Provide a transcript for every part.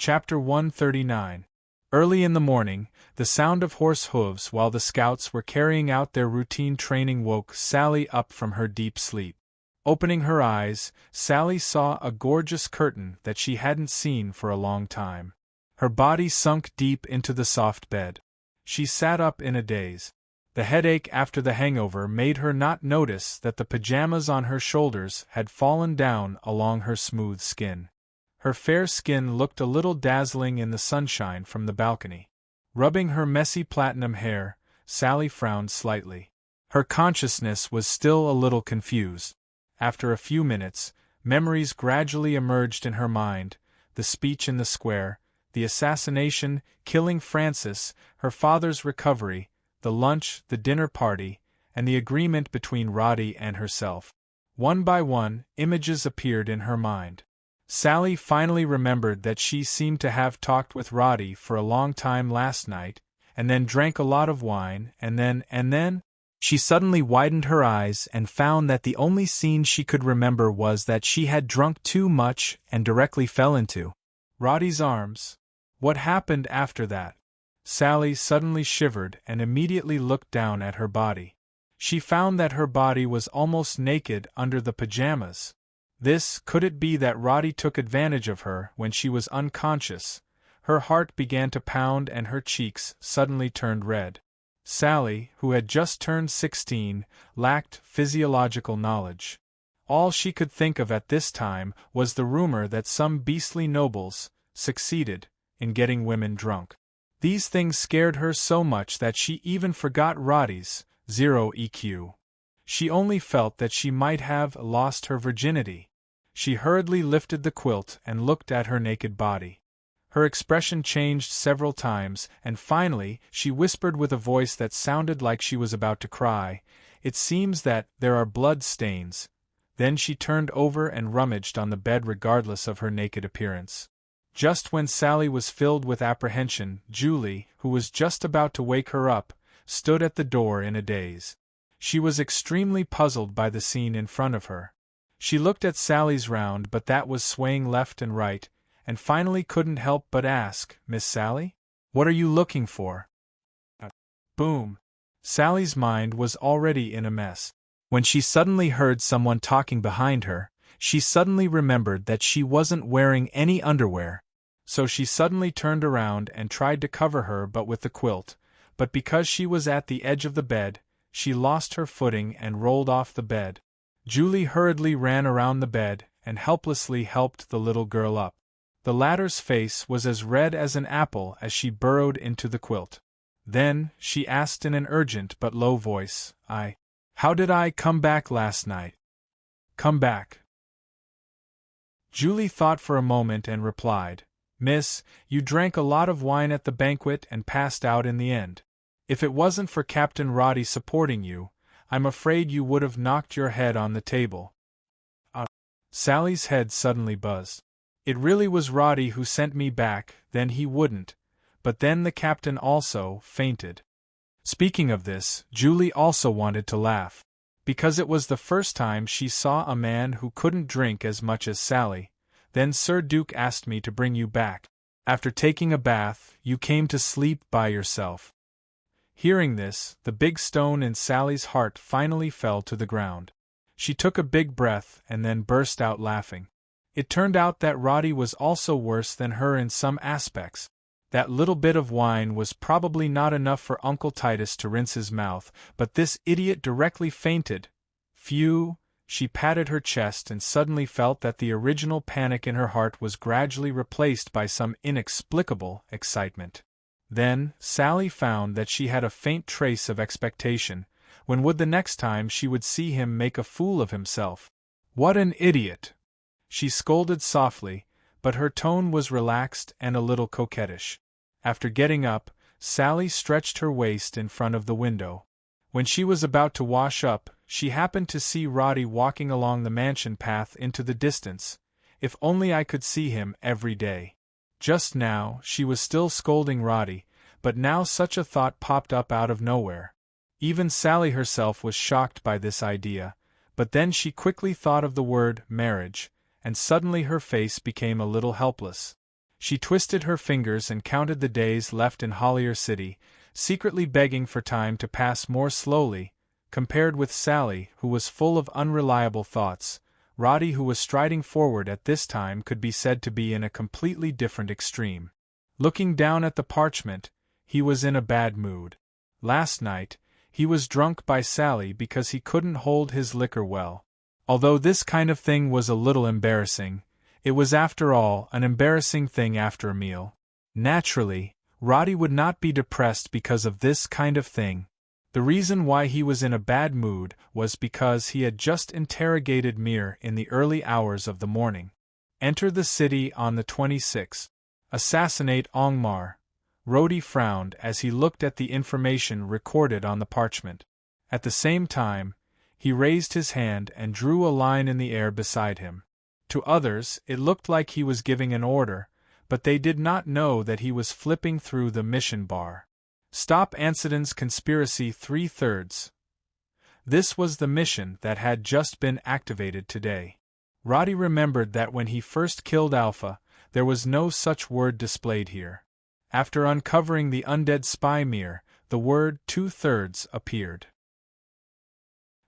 Chapter 139. Early in the morning, the sound of horse hooves while the scouts were carrying out their routine training woke Sally up from her deep sleep. Opening her eyes, Sally saw a gorgeous curtain that she hadn't seen for a long time. Her body sunk deep into the soft bed. She sat up in a daze. The headache after the hangover made her not notice that the pajamas on her shoulders had fallen down along her smooth skin. Her fair skin looked a little dazzling in the sunshine from the balcony. Rubbing her messy platinum hair, Sally frowned slightly. Her consciousness was still a little confused. After a few minutes, memories gradually emerged in her mind: the speech in the square, the assassination, killing Francis, her father's recovery, the lunch, the dinner party, and the agreement between Roddy and herself. One by one, images appeared in her mind. Sally finally remembered that she seemed to have talked with Roddy for a long time last night, and then drank a lot of wine, and then… She suddenly widened her eyes and found that the only scene she could remember was that she had drunk too much and directly fell into Roddy's arms. What happened after that? Sally suddenly shivered and immediately looked down at her body. She found that her body was almost naked under the pajamas. Could it be that Roddy took advantage of her when she was unconscious? Her heart began to pound and her cheeks suddenly turned red. Sally, who had just turned 16, lacked physiological knowledge. All she could think of at this time was the rumor that some beastly nobles succeeded in getting women drunk. These things scared her so much that she even forgot Roddy's 0 EQ. She only felt that she might have lost her virginity. She hurriedly lifted the quilt and looked at her naked body. Her expression changed several times, and finally she whispered with a voice that sounded like she was about to cry, "It seems that there are blood stains." Then she turned over and rummaged on the bed regardless of her naked appearance. Just when Sally was filled with apprehension, Julie, who was just about to wake her up, stood at the door in a daze. She was extremely puzzled by the scene in front of her. She looked at Sally's round but that was swaying left and right, and finally couldn't help but ask, "Miss Sally? What are you looking for?" Boom! Sally's mind was already in a mess. When she suddenly heard someone talking behind her, she suddenly remembered that she wasn't wearing any underwear. So she suddenly turned around and tried to cover her butt with the quilt, but because she was at the edge of the bed, she lost her footing and rolled off the bed. Julie hurriedly ran around the bed and helplessly helped the little girl up. The latter's face was as red as an apple as she burrowed into the quilt. Then, she asked in an urgent but low voice, How did I come back last night?" "Come back?" Julie thought for a moment and replied, "Miss, you drank a lot of wine at the banquet and passed out in the end. If it wasn't for Captain Roddy supporting you, I'm afraid you would have knocked your head on the table." Sally's head suddenly buzzed. "It really was Roddy who sent me back, then he wouldn't. But then the captain also fainted." Speaking of this, Julie also wanted to laugh. Because it was the first time she saw a man who couldn't drink as much as Sally. "Then Sir Duke asked me to bring you back. After taking a bath, you came to sleep by yourself." Hearing this, the big stone in Sally's heart finally fell to the ground. She took a big breath and then burst out laughing. It turned out that Roddy was also worse than her in some aspects. That little bit of wine was probably not enough for Uncle Titus to rinse his mouth, but this idiot directly fainted. Phew! She patted her chest and suddenly felt that the original panic in her heart was gradually replaced by some inexplicable excitement. Then, Sally found that she had a faint trace of expectation. When would the next time she would see him make a fool of himself? What an idiot! She scolded softly, but her tone was relaxed and a little coquettish. After getting up, Sally stretched her waist in front of the window. When she was about to wash up, she happened to see Roddy walking along the mansion path into the distance. If only I could see him every day. Just now, she was still scolding Roddy, but now such a thought popped up out of nowhere. Even Sally herself was shocked by this idea, but then she quickly thought of the word marriage, and suddenly her face became a little helpless. She twisted her fingers and counted the days left in Hollier City, secretly begging for time to pass more slowly. Compared with Sally, who was full of unreliable thoughts, Roddy, who was striding forward at this time, could be said to be in a completely different extreme. Looking down at the parchment, he was in a bad mood. Last night, he was drunk by Sally because he couldn't hold his liquor well. Although this kind of thing was a little embarrassing, it was after all an embarrassing thing after a meal. Naturally, Roddy would not be depressed because of this kind of thing. The reason why he was in a bad mood was because he had just interrogated Mir in the early hours of the morning. Enter the city on the 26th. Assassinate Angmar. Roddy frowned as he looked at the information recorded on the parchment. At the same time, he raised his hand and drew a line in the air beside him. To others, it looked like he was giving an order, but they did not know that he was flipping through the mission bar. Stop Ansidon's conspiracy 3/3. This was the mission that had just been activated today. Roddy remembered that when he first killed Alpha, there was no such word displayed here. After uncovering the undead spy Mir, the word 2/3 appeared.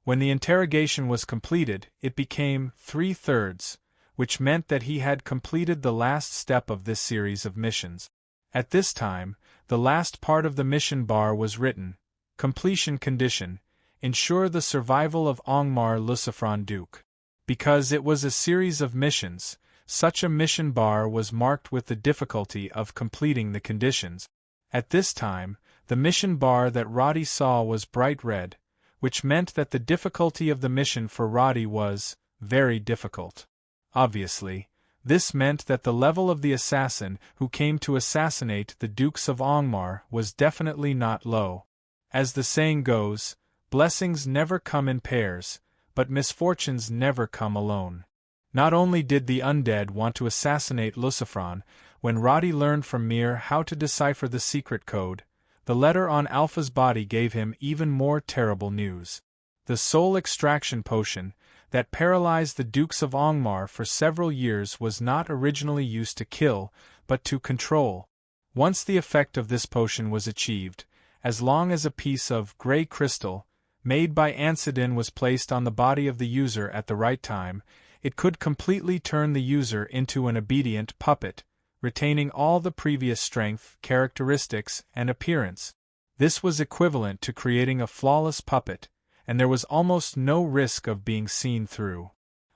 When the interrogation was completed, it became 3/3, which meant that he had completed the last step of this series of missions. At this time, the last part of the mission bar was written: completion condition, ensure the survival of Angmar Lucifron Duke. Because it was a series of missions, such a mission bar was marked with the difficulty of completing the conditions. At this time, the mission bar that Roddy saw was bright red, which meant that the difficulty of the mission for Roddy was very difficult. Obviously, this meant that the level of the assassin who came to assassinate the Dukes of Angmar was definitely not low. As the saying goes, blessings never come in pairs, but misfortunes never come alone. Not only did the undead want to assassinate Lucifron, when Roddy learned from Mir how to decipher the secret code, the letter on Alpha's body gave him even more terrible news. The soul extraction potion that paralyzed the Dukes of Angmar for several years was not originally used to kill, but to control. Once the effect of this potion was achieved, as long as a piece of grey crystal, made by Ansidon, was placed on the body of the user at the right time, it could completely turn the user into an obedient puppet, retaining all the previous strength, characteristics, and appearance. This was equivalent to creating a flawless puppet, and there was almost no risk of being seen through.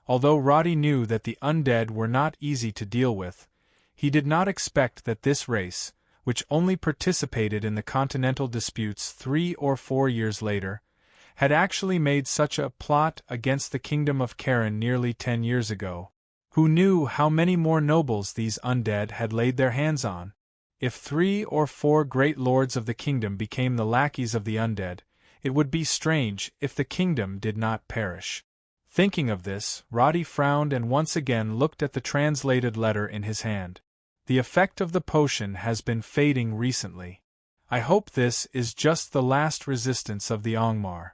Although Roddy knew that the undead were not easy to deal with, he did not expect that this race, which only participated in the continental disputes 3 or 4 years later, had actually made such a plot against the kingdom of Karen nearly 10 years ago. Who knew how many more nobles these undead had laid their hands on? If 3 or 4 great lords of the kingdom became the lackeys of the undead, it would be strange if the kingdom did not perish. Thinking of this, Roddy frowned and once again looked at the translated letter in his hand. The effect of the potion has been fading recently. I hope this is just the last resistance of the Angmar.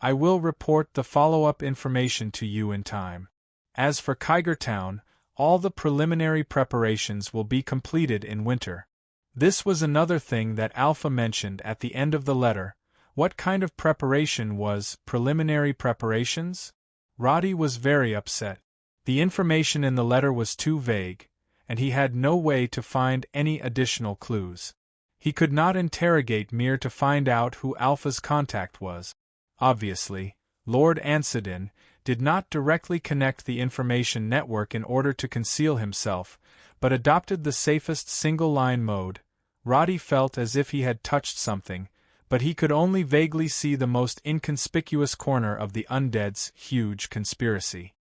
I will report the follow-up information to you in time. As for Kyger Town, all the preliminary preparations will be completed in winter. This was another thing that Alpha mentioned at the end of the letter. What kind of preparation was preliminary preparations? Roddy was very upset. The information in the letter was too vague, and he had no way to find any additional clues. He could not interrogate Mir to find out who Alpha's contact was. Obviously, Lord Ansidon did not directly connect the information network in order to conceal himself, but adopted the safest single-line mode. Roddy felt as if he had touched something, but he could only vaguely see the most inconspicuous corner of the undead's huge conspiracy.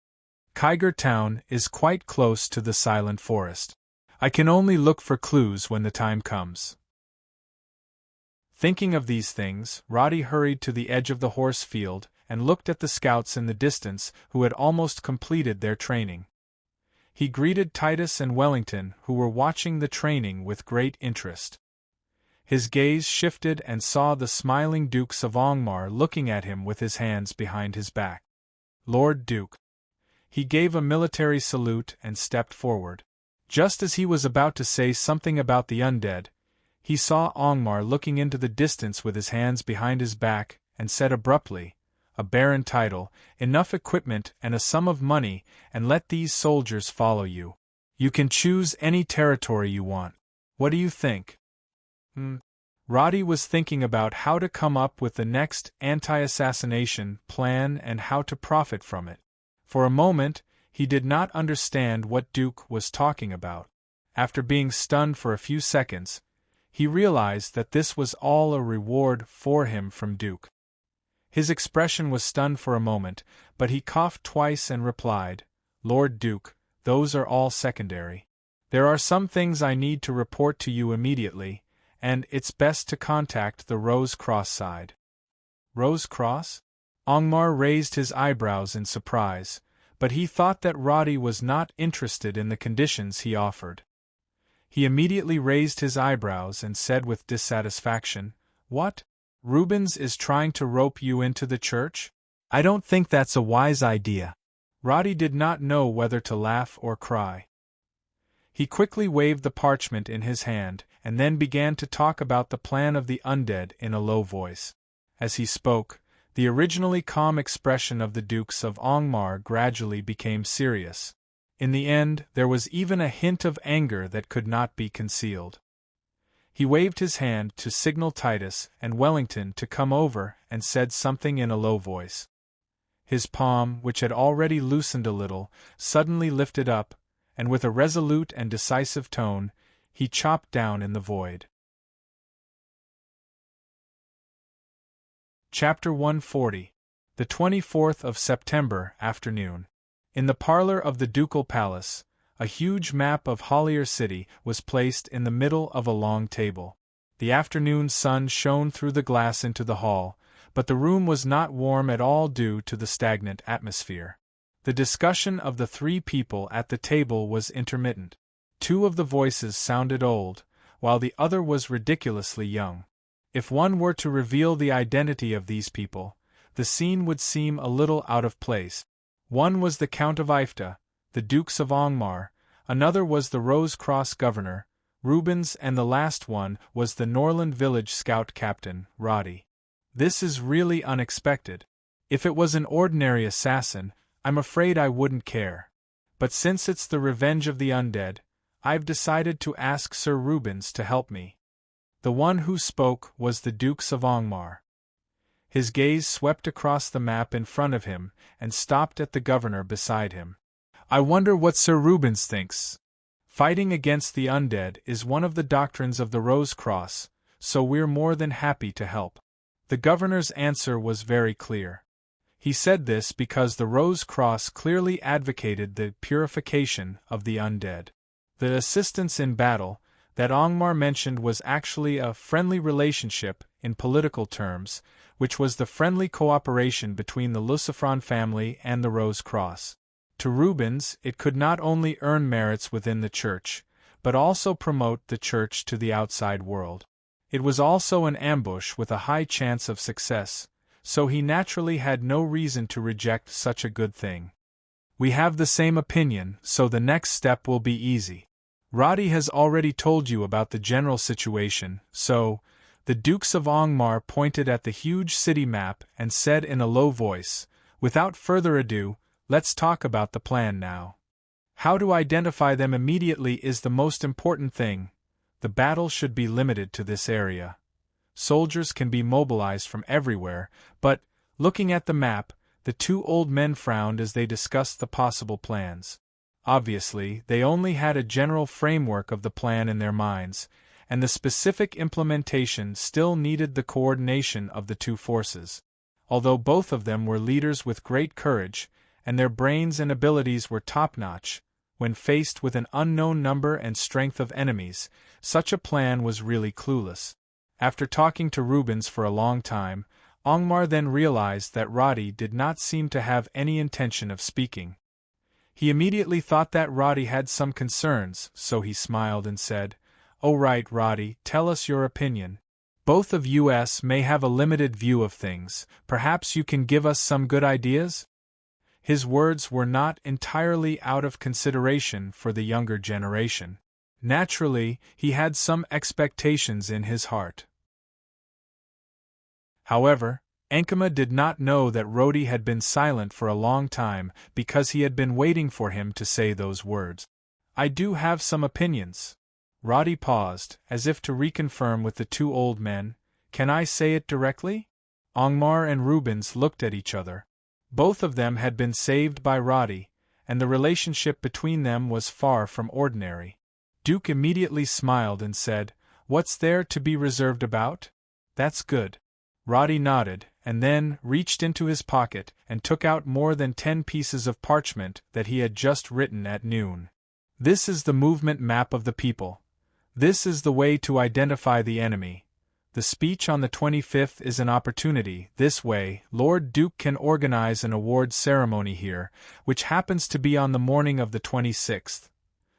Kyger Town is quite close to the Silent Forest. I can only look for clues when the time comes. Thinking of these things, Roddy hurried to the edge of the horse field and looked at the scouts in the distance who had almost completed their training. He greeted Titus and Wellington, who were watching the training with great interest. His gaze shifted and saw the smiling Dukes of Angmar looking at him with his hands behind his back. Lord Duke. He gave a military salute and stepped forward. Just as he was about to say something about the undead, he saw Angmar looking into the distance with his hands behind his back, and said abruptly, "A barren title, enough equipment and a sum of money, and let these soldiers follow you. You can choose any territory you want. What do you think?" Roddy was thinking about how to come up with the next anti-assassination plan and how to profit from it. For a moment, he did not understand what Duke was talking about. After being stunned for a few seconds, he realized that this was all a reward for him from Duke. His expression was stunned for a moment, but he coughed twice and replied, "Lord Duke, those are all secondary. There are some things I need to report to you immediately, and it's best to contact the Rose Cross side." Rose Cross? Angmar raised his eyebrows in surprise, but he thought that Roddy was not interested in the conditions he offered. He immediately raised his eyebrows and said with dissatisfaction, "What? Rubens is trying to rope you into the church? I don't think that's a wise idea." Roddy did not know whether to laugh or cry. He quickly waved the parchment in his hand, and then began to talk about the plan of the undead in a low voice. As he spoke, the originally calm expression of the Dukes of Angmar gradually became serious. In the end, there was even a hint of anger that could not be concealed. He waved his hand to signal Titus and Wellington to come over and said something in a low voice. His palm, which had already loosened a little, suddenly lifted up, and with a resolute and decisive tone, he chopped down in the void. Chapter 140. The 24th of September afternoon. In the parlor of the ducal palace, a huge map of Hollier City was placed in the middle of a long table. The afternoon sun shone through the glass into the hall, but the room was not warm at all due to the stagnant atmosphere. The discussion of the three people at the table was intermittent. Two of the voices sounded old, while the other was ridiculously young. If one were to reveal the identity of these people, the scene would seem a little out of place. One was the Count of Ifta, the Dukes of Angmar, another was the Rose Cross governor, Rubens, and the last one was the Norland village scout captain, Roddy. This is really unexpected. If it was an ordinary assassin, I'm afraid I wouldn't care. But since it's the revenge of the undead, I've decided to ask Sir Rubens to help me. The one who spoke was the Dukes of Angmar. His gaze swept across the map in front of him and stopped at the governor beside him. "I wonder what Sir Rubens thinks. Fighting against the undead is one of the doctrines of the Rose Cross, so we're more than happy to help." The governor's answer was very clear. He said this because the Rose Cross clearly advocated the purification of the undead. The assistance in battle that Angmar mentioned was actually a friendly relationship in political terms, which was the friendly cooperation between the Lucifron family and the Rose Cross. To Rubens, it could not only earn merits within the church, but also promote the church to the outside world. It was also an ambush with a high chance of success, so he naturally had no reason to reject such a good thing. "We have the same opinion, so the next step will be easy. Roddy has already told you about the general situation, so..." The Dukes of Angmar pointed at the huge city map and said in a low voice, "Without further ado, let's talk about the plan now. How to identify them immediately is the most important thing. The battle should be limited to this area. Soldiers can be mobilized from everywhere, but, looking at the map, the two old men frowned as they discussed the possible plans. Obviously, they only had a general framework of the plan in their minds, and the specific implementation still needed the coordination of the two forces. Although both of them were leaders with great courage, and their brains and abilities were top-notch, when faced with an unknown number and strength of enemies, such a plan was really clueless. After talking to Rubens for a long time, Angmar then realized that Roddy did not seem to have any intention of speaking. He immediately thought that Roddy had some concerns, so he smiled and said, "Oh right, Roddy, tell us your opinion. Both of us may have a limited view of things, perhaps you can give us some good ideas?" His words were not entirely out of consideration for the younger generation. Naturally, he had some expectations in his heart. However, Enkema did not know that Rhodey had been silent for a long time because he had been waiting for him to say those words. I do have some opinions. Roddy paused, as if to reconfirm with the two old men. Can I say it directly? Angmar and Rubens looked at each other. Both of them had been saved by Roddy, and the relationship between them was far from ordinary. Duke immediately smiled and said, What's there to be reserved about? That's good. Roddy nodded, and then reached into his pocket and took out more than 10 pieces of parchment that he had just written at noon. This is the movement map of the people. This is the way to identify the enemy. The speech on the 25th is an opportunity. This way, Lord Duke can organize an awards ceremony here, which happens to be on the morning of the 26th.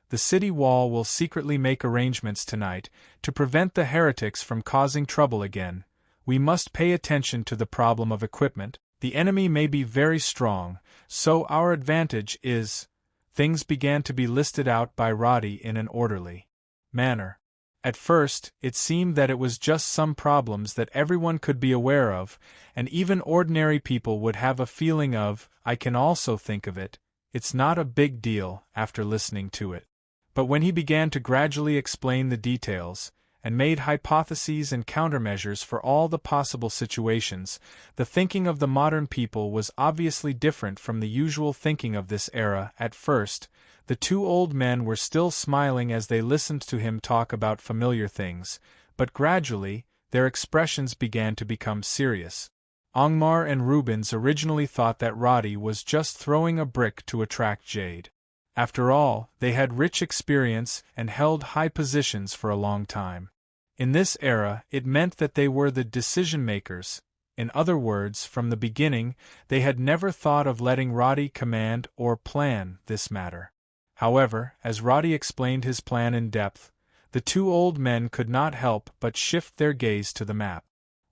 The city wall will secretly make arrangements tonight to prevent the heretics from causing trouble again. We must pay attention to the problem of equipment. The enemy may be very strong, so our advantage is... Things began to be listed out by Roddy in an orderly manner. At first, it seemed that it was just some problems that everyone could be aware of, and even ordinary people would have a feeling of, I can also think of it, it's not a big deal, after listening to it. But when he began to gradually explain the details, and made hypotheses and countermeasures for all the possible situations, the thinking of the modern people was obviously different from the usual thinking of this era. At first, the two old men were still smiling as they listened to him talk about familiar things, but gradually, their expressions began to become serious. Angmar and Rubens originally thought that Roddy was just throwing a brick to attract Jade. After all, they had rich experience and held high positions for a long time. In this era, it meant that they were the decision-makers. In other words, from the beginning, they had never thought of letting Roddy command or plan this matter. However, as Roddy explained his plan in depth, the two old men could not help but shift their gaze to the map.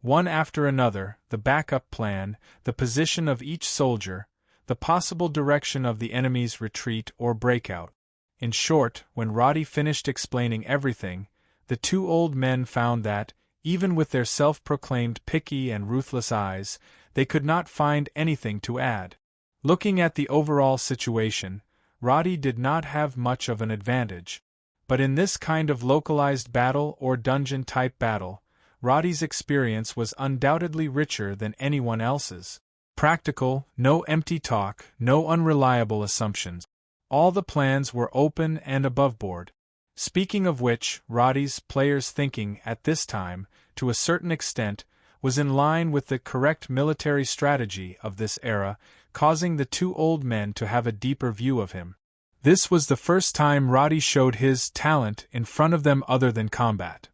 One after another, the backup plan, the position of each soldier, the possible direction of the enemy's retreat or breakout. In short, when Roddy finished explaining everything, the two old men found that, even with their self-proclaimed picky and ruthless eyes, they could not find anything to add. Looking at the overall situation, Roddy did not have much of an advantage. But in this kind of localized battle or dungeon-type battle, Roddy's experience was undoubtedly richer than anyone else's. Practical, no empty talk, no unreliable assumptions. All the plans were open and aboveboard. Speaking of which, Roddy's players' thinking at this time, to a certain extent, was in line with the correct military strategy of this era, causing the two old men to have a deeper view of him. This was the first time Roddy showed his talent in front of them other than combat.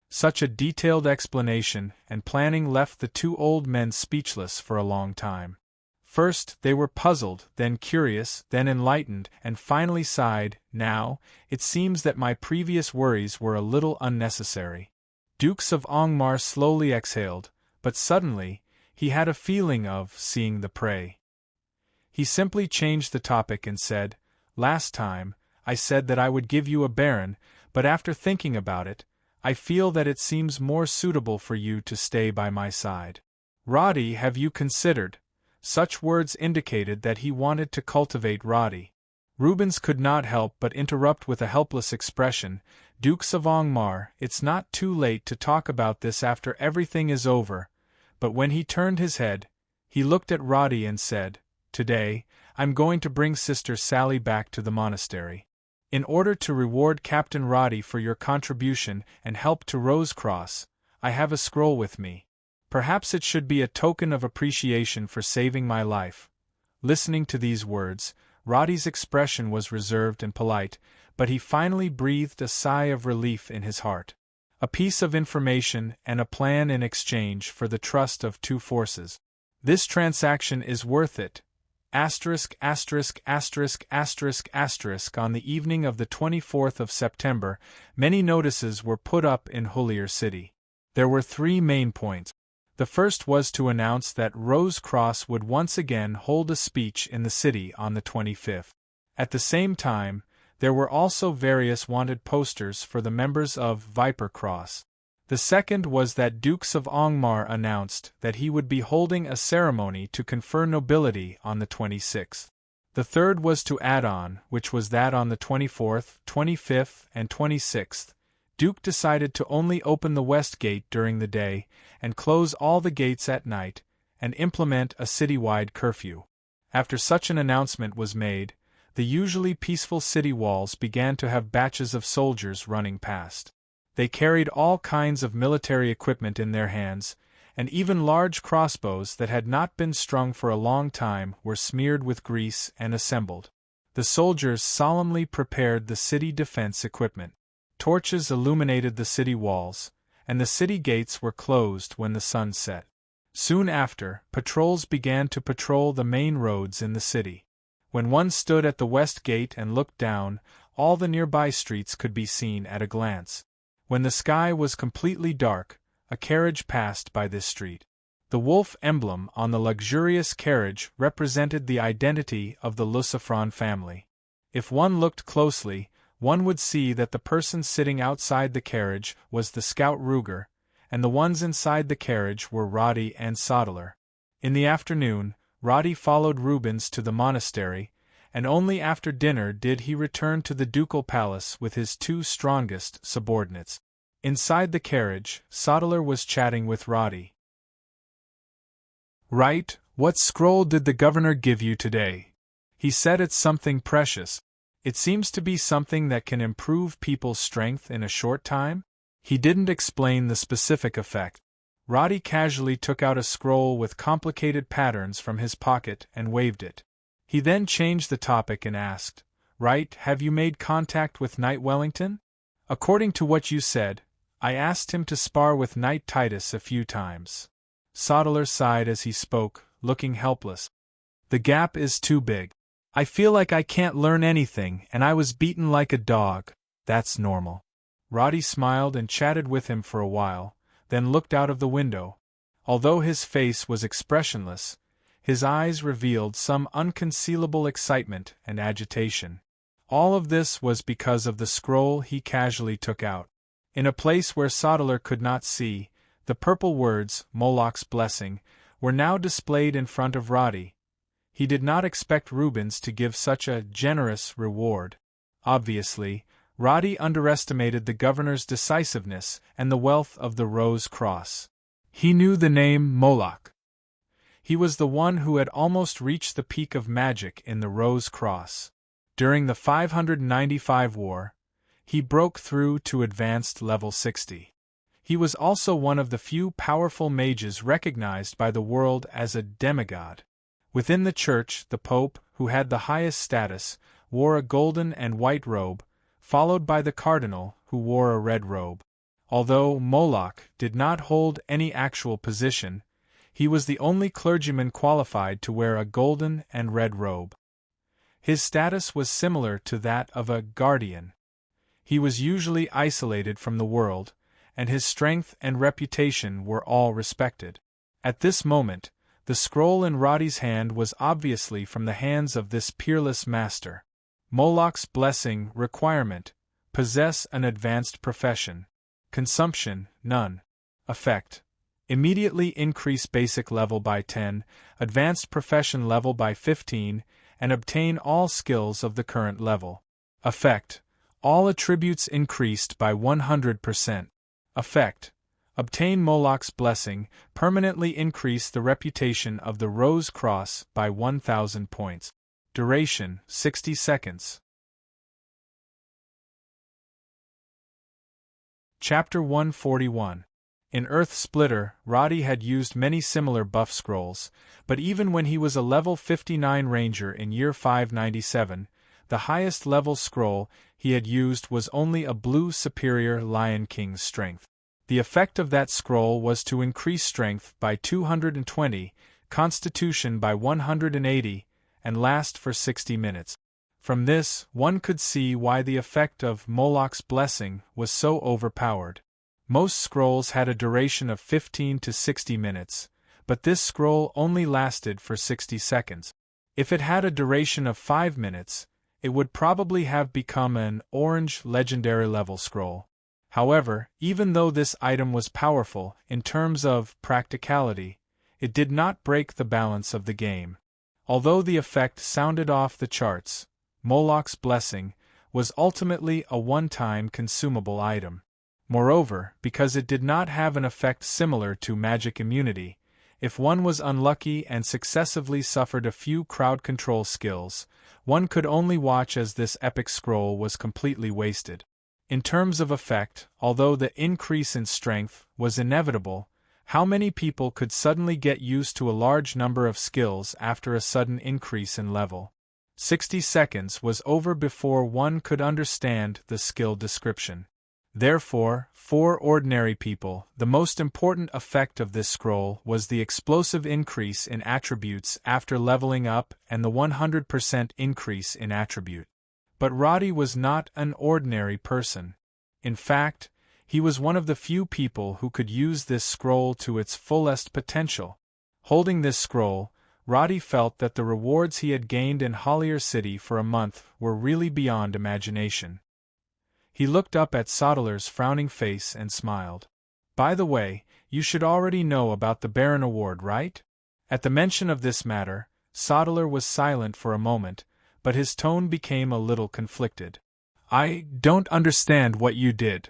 Such a detailed explanation and planning left the two old men speechless for a long time. First, they were puzzled, then curious, then enlightened, and finally sighed. Now, it seems that my previous worries were a little unnecessary. Dukes of Angmar slowly exhaled, but suddenly, he had a feeling of seeing the prey. He simply changed the topic and said, Last time, I said that I would give you a baron, but after thinking about it, I feel that it seems more suitable for you to stay by my side. Roddy, have you considered? Such words indicated that he wanted to cultivate Roddy. Rubens could not help but interrupt with a helpless expression. Dukes of Angmar, it's not too late to talk about this after everything is over. But when he turned his head, he looked at Roddy and said, Today, I'm going to bring Sister Sally back to the monastery. In order to reward Captain Roddy for your contribution and help to Rosecross, I have a scroll with me. Perhaps it should be a token of appreciation for saving my life. Listening to these words, Roddy's expression was reserved and polite, but he finally breathed a sigh of relief in his heart. A piece of information and a plan in exchange for the trust of two forces. This transaction is worth it. On the evening of the 24th of September, many notices were put up in Hullier City. There were three main points. The first was to announce that Rose Cross would once again hold a speech in the city on the 25th. At the same time, there were also various wanted posters for the members of Viper Cross. The second was that Dukes of Angmar announced that he would be holding a ceremony to confer nobility on the 26th. The third was to add on, which was that on the 24th, 25th, and 26th, Duke decided to only open the west gate during the day, and close all the gates at night, and implement a citywide curfew. After such an announcement was made, the usually peaceful city walls began to have batches of soldiers running past. They carried all kinds of military equipment in their hands, and even large crossbows that had not been strung for a long time were smeared with grease and assembled. The soldiers solemnly prepared the city defense equipment. Torches illuminated the city walls, and the city gates were closed when the sun set. Soon after, patrols began to patrol the main roads in the city. When one stood at the west gate and looked down, all the nearby streets could be seen at a glance. When the sky was completely dark, a carriage passed by this street. The wolf emblem on the luxurious carriage represented the identity of the Lucifron family. If one looked closely, one would see that the person sitting outside the carriage was the scout Ruger, and the ones inside the carriage were Roddy and Sodeler. In the afternoon, Roddy followed Rubens to the monastery, and only after dinner did he return to the ducal palace with his two strongest subordinates. Inside the carriage, Sodeler was chatting with Roddy. "Right, what scroll did the governor give you today?" He said. "It's something precious. It seems to be something that can improve people's strength in a short time?" He didn't explain the specific effect. Roddy casually took out a scroll with complicated patterns from his pocket and waved it. He then changed the topic and asked, "Right, have you made contact with Knight Wellington? According to what you said, I asked him to spar with Knight Titus a few times." Sodeler sighed as he spoke, looking helpless. "The gap is too big. I feel like I can't learn anything, and I was beaten like a dog. That's normal." Roddy smiled and chatted with him for a while, then looked out of the window. Although his face was expressionless, his eyes revealed some unconcealable excitement and agitation. All of this was because of the scroll he casually took out. In a place where Sodeler could not see, the purple words, Moloch's Blessing, were now displayed in front of Roddy. He did not expect Rubens to give such a generous reward. Obviously, Roddy underestimated the governor's decisiveness and the wealth of the Rose Cross. He knew the name Moloch. He was the one who had almost reached the peak of magic in the Rose Cross. During the 595 war, he broke through to advanced level 60. He was also one of the few powerful mages recognized by the world as a demigod. Within the church, the Pope, who had the highest status, wore a golden and white robe, followed by the Cardinal, who wore a red robe. Although Moloch did not hold any actual position, he was the only clergyman qualified to wear a golden and red robe. His status was similar to that of a guardian. He was usually isolated from the world, and his strength and reputation were all respected. At this moment, the scroll in Roddy's hand was obviously from the hands of this peerless master. Moloch's Blessing requirement: possess an advanced profession. Consumption: none. Effect: immediately increase basic level by 10, advanced profession level by 15, and obtain all skills of the current level. Effect: all attributes increased by 100%. Effect: obtain Moloch's Blessing, permanently increase the reputation of the Rose Cross by 1,000 points. Duration: 60 seconds. Chapter 141. In Earth Splitter, Roddy had used many similar buff scrolls, but even when he was a level 59 ranger in year 597, the highest level scroll he had used was only a blue superior Lion King's strength. The effect of that scroll was to increase strength by 220, constitution by 180, and last for 60 minutes. From this, one could see why the effect of Moloch's Blessing was so overpowered. Most scrolls had a duration of 15 to 60 minutes, but this scroll only lasted for 60 seconds. If it had a duration of 5 minutes, it would probably have become an orange legendary level scroll. However, even though this item was powerful in terms of practicality, it did not break the balance of the game. Although the effect sounded off the charts, Moloch's Blessing was ultimately a one-time consumable item. Moreover, because it did not have an effect similar to magic immunity, if one was unlucky and successively suffered a few crowd control skills, one could only watch as this epic scroll was completely wasted. In terms of effect, although the increase in strength was inevitable, how many people could suddenly get used to a large number of skills after a sudden increase in level? 60 seconds was over before one could understand the skill description. Therefore, for ordinary people, the most important effect of this scroll was the explosive increase in attributes after leveling up and the 100% increase in attribute. But Roddy was not an ordinary person. In fact, he was one of the few people who could use this scroll to its fullest potential. Holding this scroll, Roddy felt that the rewards he had gained in Hollier City for a month were really beyond imagination. He looked up at Soddler's frowning face and smiled. "By the way, you should already know about the Baron Award, right?" At the mention of this matter, Soddler was silent for a moment, but his tone became a little conflicted. "I don't understand what you did."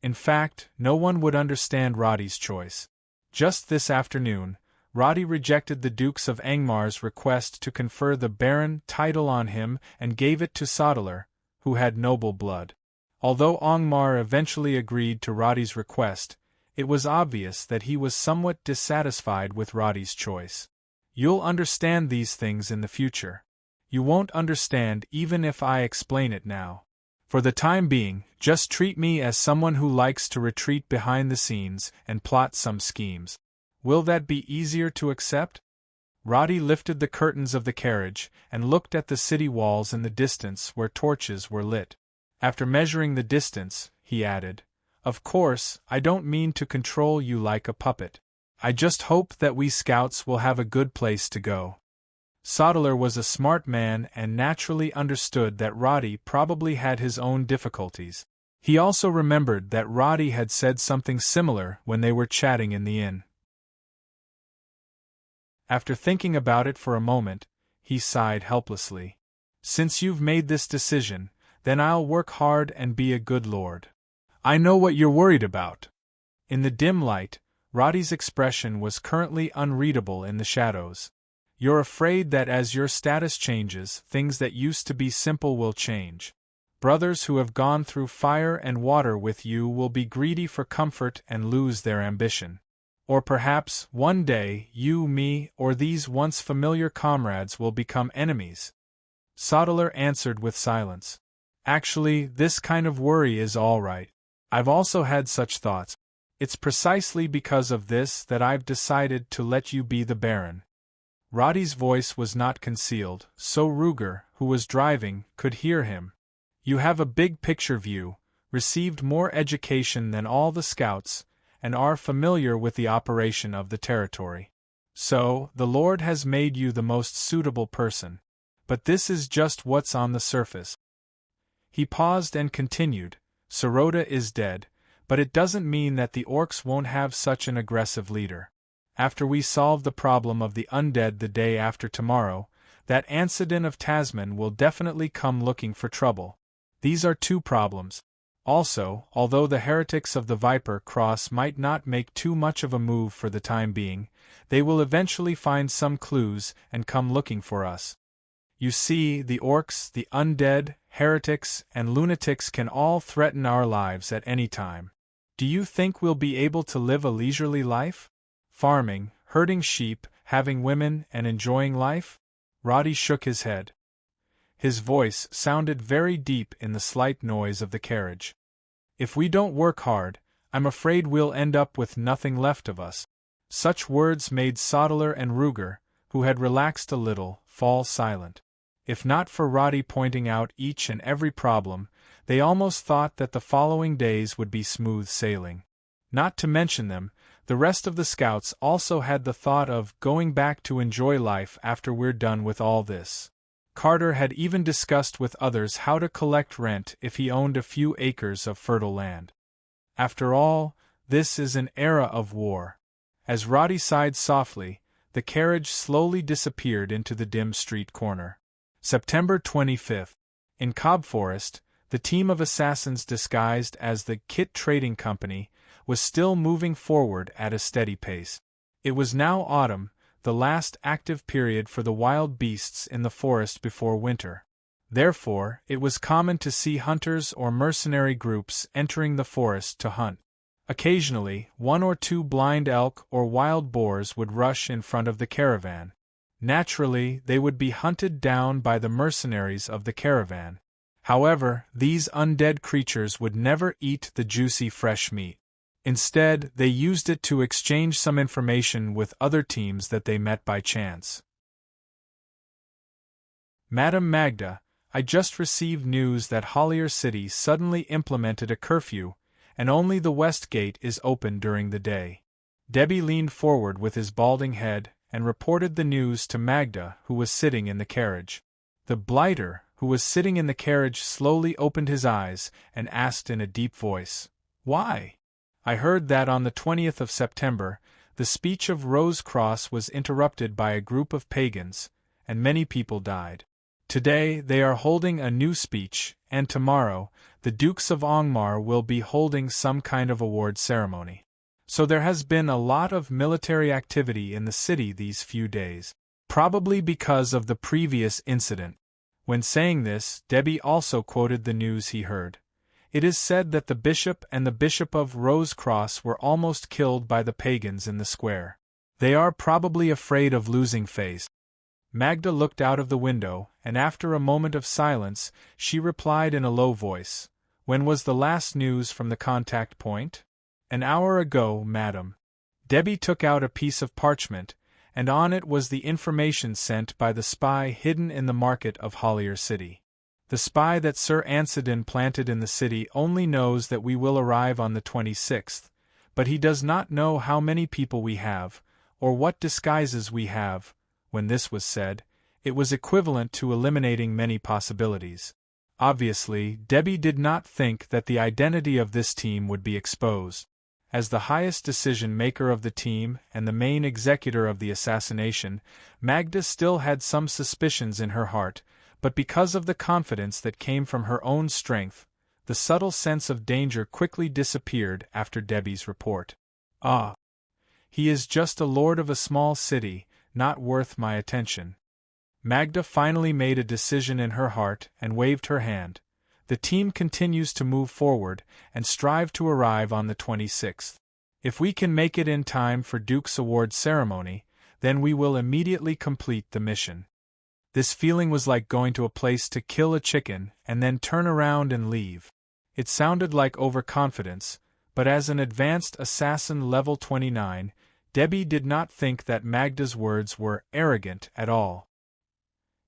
In fact, no one would understand Roddy's choice. Just this afternoon, Roddy rejected the Dukes of Angmar's request to confer the Baron title on him and gave it to Soddler, who had noble blood. Although Angmar eventually agreed to Roddy's request, it was obvious that he was somewhat dissatisfied with Roddy's choice. "You'll understand these things in the future. You won't understand even if I explain it now. For the time being, just treat me as someone who likes to retreat behind the scenes and plot some schemes. Will that be easier to accept?" Roddy lifted the curtains of the carriage and looked at the city walls in the distance where torches were lit. After measuring the distance, he added, "Of course, I don't mean to control you like a puppet. I just hope that we scouts will have a good place to go." Soddler was a smart man and naturally understood that Roddy probably had his own difficulties. He also remembered that Roddy had said something similar when they were chatting in the inn. After thinking about it for a moment, he sighed helplessly. "Since you've made this decision, then I'll work hard and be a good lord. I know what you're worried about." In the dim light, Roddy's expression was currently unreadable in the shadows. "You're afraid that as your status changes, things that used to be simple will change. Brothers who have gone through fire and water with you will be greedy for comfort and lose their ambition. Or perhaps, one day, you, me, or these once familiar comrades will become enemies." Soddler answered with silence. "Actually, this kind of worry is all right. I've also had such thoughts. It's precisely because of this that I've decided to let you be the Baron." Roddy's voice was not concealed, so Ruger, who was driving, could hear him. "You have a big picture view, received more education than all the scouts, and are familiar with the operation of the territory. So, the Lord has made you the most suitable person. But this is just what's on the surface." He paused and continued, "Sirota is dead, but it doesn't mean that the orcs won't have such an aggressive leader. After we solve the problem of the undead the day after tomorrow, that Ancidin of Tasman will definitely come looking for trouble. These are two problems. Also, although the heretics of the Viper Cross might not make too much of a move for the time being, they will eventually find some clues and come looking for us. You see, the orcs, the undead, heretics, and lunatics can all threaten our lives at any time. Do you think we'll be able to live a leisurely life? Farming, herding sheep, having women, and enjoying life?" Roddy shook his head. His voice sounded very deep in the slight noise of the carriage. "If we don't work hard, I'm afraid we'll end up with nothing left of us." Such words made Soddler and Ruger, who had relaxed a little, fall silent. If not for Roddy pointing out each and every problem, they almost thought that the following days would be smooth sailing. Not to mention them, the rest of the scouts also had the thought of going back to enjoy life after we're done with all this. Carter had even discussed with others how to collect rent if he owned a few acres of fertile land. After all, this is an era of war. As Roddy sighed softly, the carriage slowly disappeared into the dim street corner. September 25th. In Cobb Forest, the team of assassins disguised as the Kit Trading Company was still moving forward at a steady pace. It was now autumn, the last active period for the wild beasts in the forest before winter. Therefore, it was common to see hunters or mercenary groups entering the forest to hunt. Occasionally, one or two blind elk or wild boars would rush in front of the caravan. Naturally, they would be hunted down by the mercenaries of the caravan. However, these undead creatures would never eat the juicy fresh meat. Instead, they used it to exchange some information with other teams that they met by chance. Madam Magda, I just received news that Hollier City suddenly implemented a curfew, and only the west gate is open during the day. Debbie leaned forward with his balding head and reported the news to Magda, who was sitting in the carriage. The blighter, who was sitting in the carriage, slowly opened his eyes and asked in a deep voice, "Why?" I heard that on the 20th of September, the speech of Rose Cross was interrupted by a group of pagans, and many people died. Today they are holding a new speech, and tomorrow, the Dukes of Angmar will be holding some kind of award ceremony. So there has been a lot of military activity in the city these few days, probably because of the previous incident. When saying this, Debbie also quoted the news he heard. It is said that the bishop and the Bishop of Rose Cross were almost killed by the pagans in the square. They are probably afraid of losing face. Magda looked out of the window, and after a moment of silence, she replied in a low voice, "When was the last news from the contact point?" "An hour ago, madam." Debbie took out a piece of parchment, and on it was the information sent by the spy hidden in the market of Hollier City. The spy that Sir Ansedin planted in the city only knows that we will arrive on the 26th, but he does not know how many people we have, or what disguises we have. When this was said, it was equivalent to eliminating many possibilities. Obviously, Debbie did not think that the identity of this team would be exposed. As the highest decision-maker of the team and the main executor of the assassination, Magda still had some suspicions in her heart, but because of the confidence that came from her own strength, the subtle sense of danger quickly disappeared after Debbie's report. "Ah, he is just a lord of a small city, not worth my attention." Magda finally made a decision in her heart and waved her hand. The team continues to move forward and strive to arrive on the 26th. If we can make it in time for Duke's award ceremony, then we will immediately complete the mission. This feeling was like going to a place to kill a chicken and then turn around and leave. It sounded like overconfidence, but as an advanced assassin level 29, Debbie did not think that Magda's words were arrogant at all.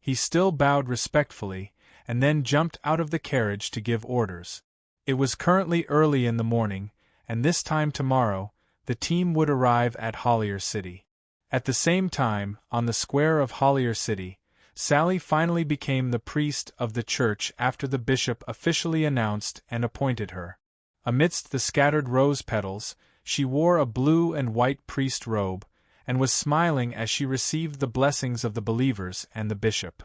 He still bowed respectfully, and then jumped out of the carriage to give orders. It was currently early in the morning, and this time tomorrow, the team would arrive at Hollier City. At the same time, on the square of Hollier City, Sally finally became the priest of the church after the bishop officially announced and appointed her. Amidst the scattered rose petals, she wore a blue and white priest robe, and was smiling as she received the blessings of the believers and the bishop.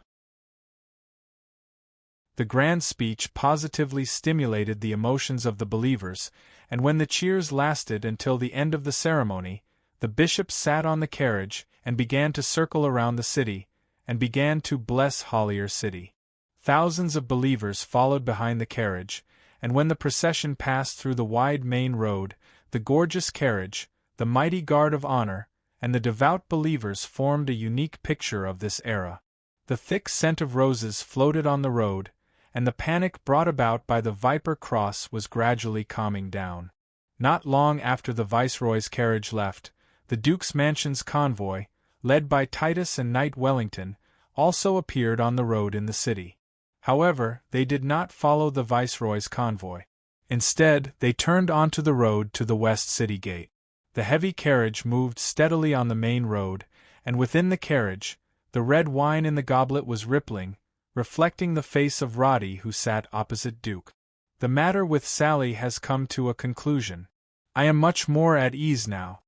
The grand speech positively stimulated the emotions of the believers, and when the cheers lasted until the end of the ceremony, the bishop sat on the carriage and began to circle around the city, and began to bless Hollier City. Thousands of believers followed behind the carriage, and when the procession passed through the wide main road, the gorgeous carriage, the mighty guard of honor, and the devout believers formed a unique picture of this era. The thick scent of roses floated on the road, and the panic brought about by the Viper Cross was gradually calming down. Not long after the Viceroy's carriage left, the Duke's Mansion's convoy, led by Titus and Knight Wellington, also appeared on the road in the city. However, they did not follow the Viceroy's convoy. Instead, they turned onto the road to the West City Gate. The heavy carriage moved steadily on the main road, and within the carriage, the red wine in the goblet was rippling, reflecting the face of Roddy who sat opposite Duke. The matter with Sally has come to a conclusion. I am much more at ease now.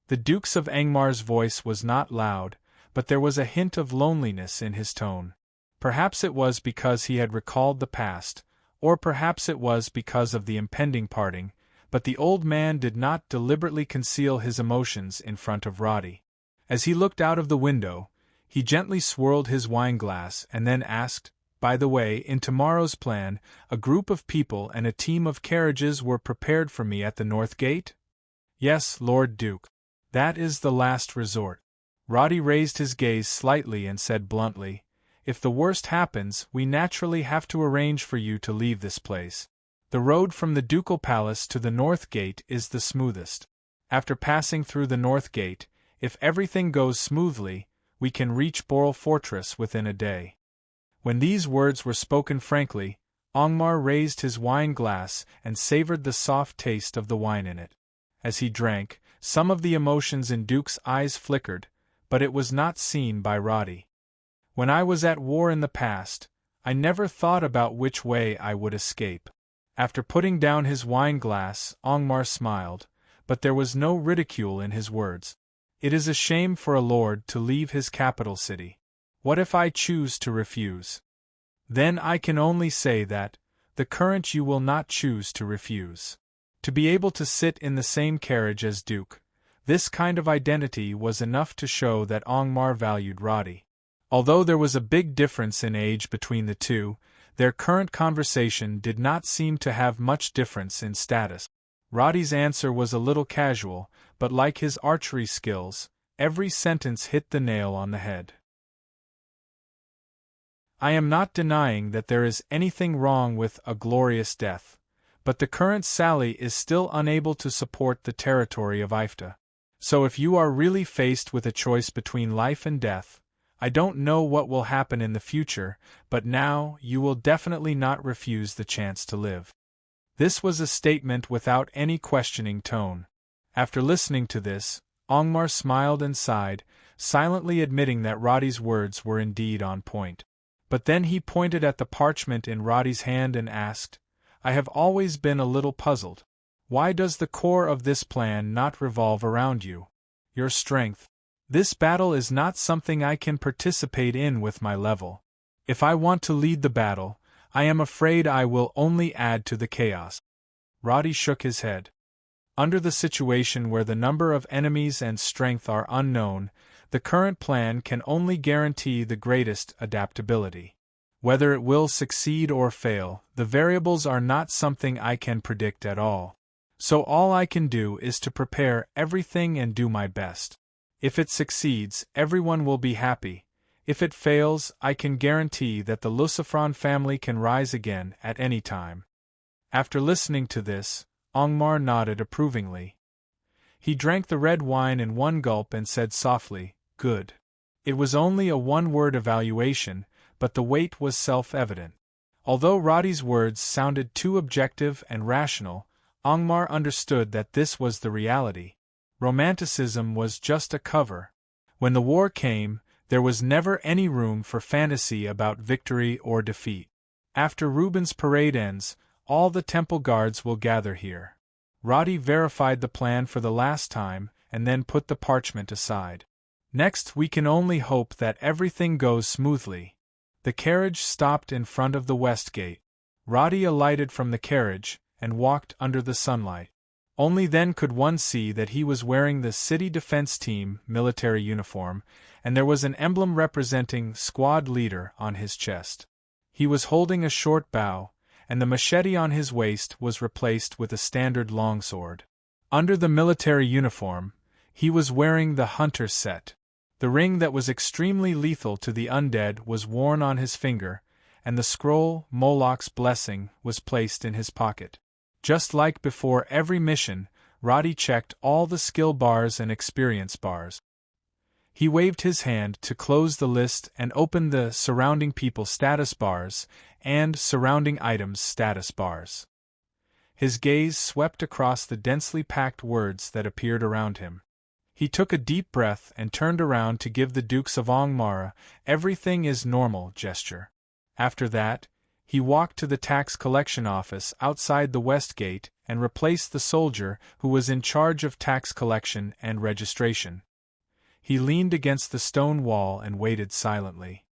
The Duke's of Angmar's voice was not loud, but there was a hint of loneliness in his tone. Perhaps it was because he had recalled the past, or perhaps it was because of the impending parting, but the old man did not deliberately conceal his emotions in front of Roddy. As he looked out of the window, he gently swirled his wine-glass and then asked, "By the way, in tomorrow's plan, a group of people and a team of carriages were prepared for me at the North Gate?" "Yes, Lord Duke. That is the last resort." Roddy raised his gaze slightly and said bluntly, "If the worst happens, we naturally have to arrange for you to leave this place. The road from the Ducal Palace to the North Gate is the smoothest. After passing through the North Gate, if everything goes smoothly, we can reach Boral Fortress within a day." When these words were spoken frankly, Angmar raised his wine glass and savored the soft taste of the wine in it. As he drank, some of the emotions in Duke's eyes flickered, but it was not seen by Roddy. "When I was at war in the past, I never thought about which way I would escape." After putting down his wine glass, Angmar smiled, but there was no ridicule in his words. "It is a shame for a lord to leave his capital city. What if I choose to refuse? Then I can only say that, the current you will not choose to refuse. To be able to sit in the same carriage as Duke, this kind of identity was enough to show that Angmar valued Roddy. Although there was a big difference in age between the two, their current conversation did not seem to have much difference in status. Roddy's answer was a little casual, but like his archery skills, every sentence hit the nail on the head. "I am not denying that there is anything wrong with A Glorious Death, but the current Sally is still unable to support the territory of Ifta. So if you are really faced with a choice between life and death, I don't know what will happen in the future, but now you will definitely not refuse the chance to live." This was a statement without any questioning tone. After listening to this, Angmar smiled and sighed, silently admitting that Roddy's words were indeed on point. But then he pointed at the parchment in Roddy's hand and asked, "I have always been a little puzzled. Why does the core of this plan not revolve around you? Your strength. This battle is not something I can participate in with my level. If I want to lead the battle, I am afraid I will only add to the chaos." Roddy shook his head. "Under the situation where the number of enemies and strength are unknown, the current plan can only guarantee the greatest adaptability. Whether it will succeed or fail, the variables are not something I can predict at all. So all I can do is to prepare everything and do my best. If it succeeds, everyone will be happy. If it fails, I can guarantee that the Lucifron family can rise again at any time." After listening to this, Angmar nodded approvingly. He drank the red wine in one gulp and said softly, "Good." It was only a one-word evaluation, but the weight was self-evident. Although Roddy's words sounded too objective and rational, Angmar understood that this was the reality. Romanticism was just a cover. When the war came, there was never any room for fantasy about victory or defeat. After Reuben's parade ends, all the temple guards will gather here. Roddy verified the plan for the last time, and then put the parchment aside. "Next, we can only hope that everything goes smoothly." The carriage stopped in front of the West Gate. Roddy alighted from the carriage, and walked under the sunlight. Only then could one see that he was wearing the City Defense Team military uniform, and there was an emblem representing Squad Leader on his chest. He was holding a short bow, and the machete on his waist was replaced with a standard longsword. Under the military uniform, he was wearing the Hunter's set. The ring that was extremely lethal to the undead was worn on his finger, and the scroll, Moloch's Blessing, was placed in his pocket. Just like before every mission, Roddy checked all the skill bars and experience bars. He waved his hand to close the list and opened the Surrounding People status bars and Surrounding Items status bars. His gaze swept across the densely packed words that appeared around him. He took a deep breath and turned around to give the Dukes of Angmar "everything is normal" gesture. After that, he walked to the tax collection office outside the West Gate and replaced the soldier who was in charge of tax collection and registration. He leaned against the stone wall and waited silently.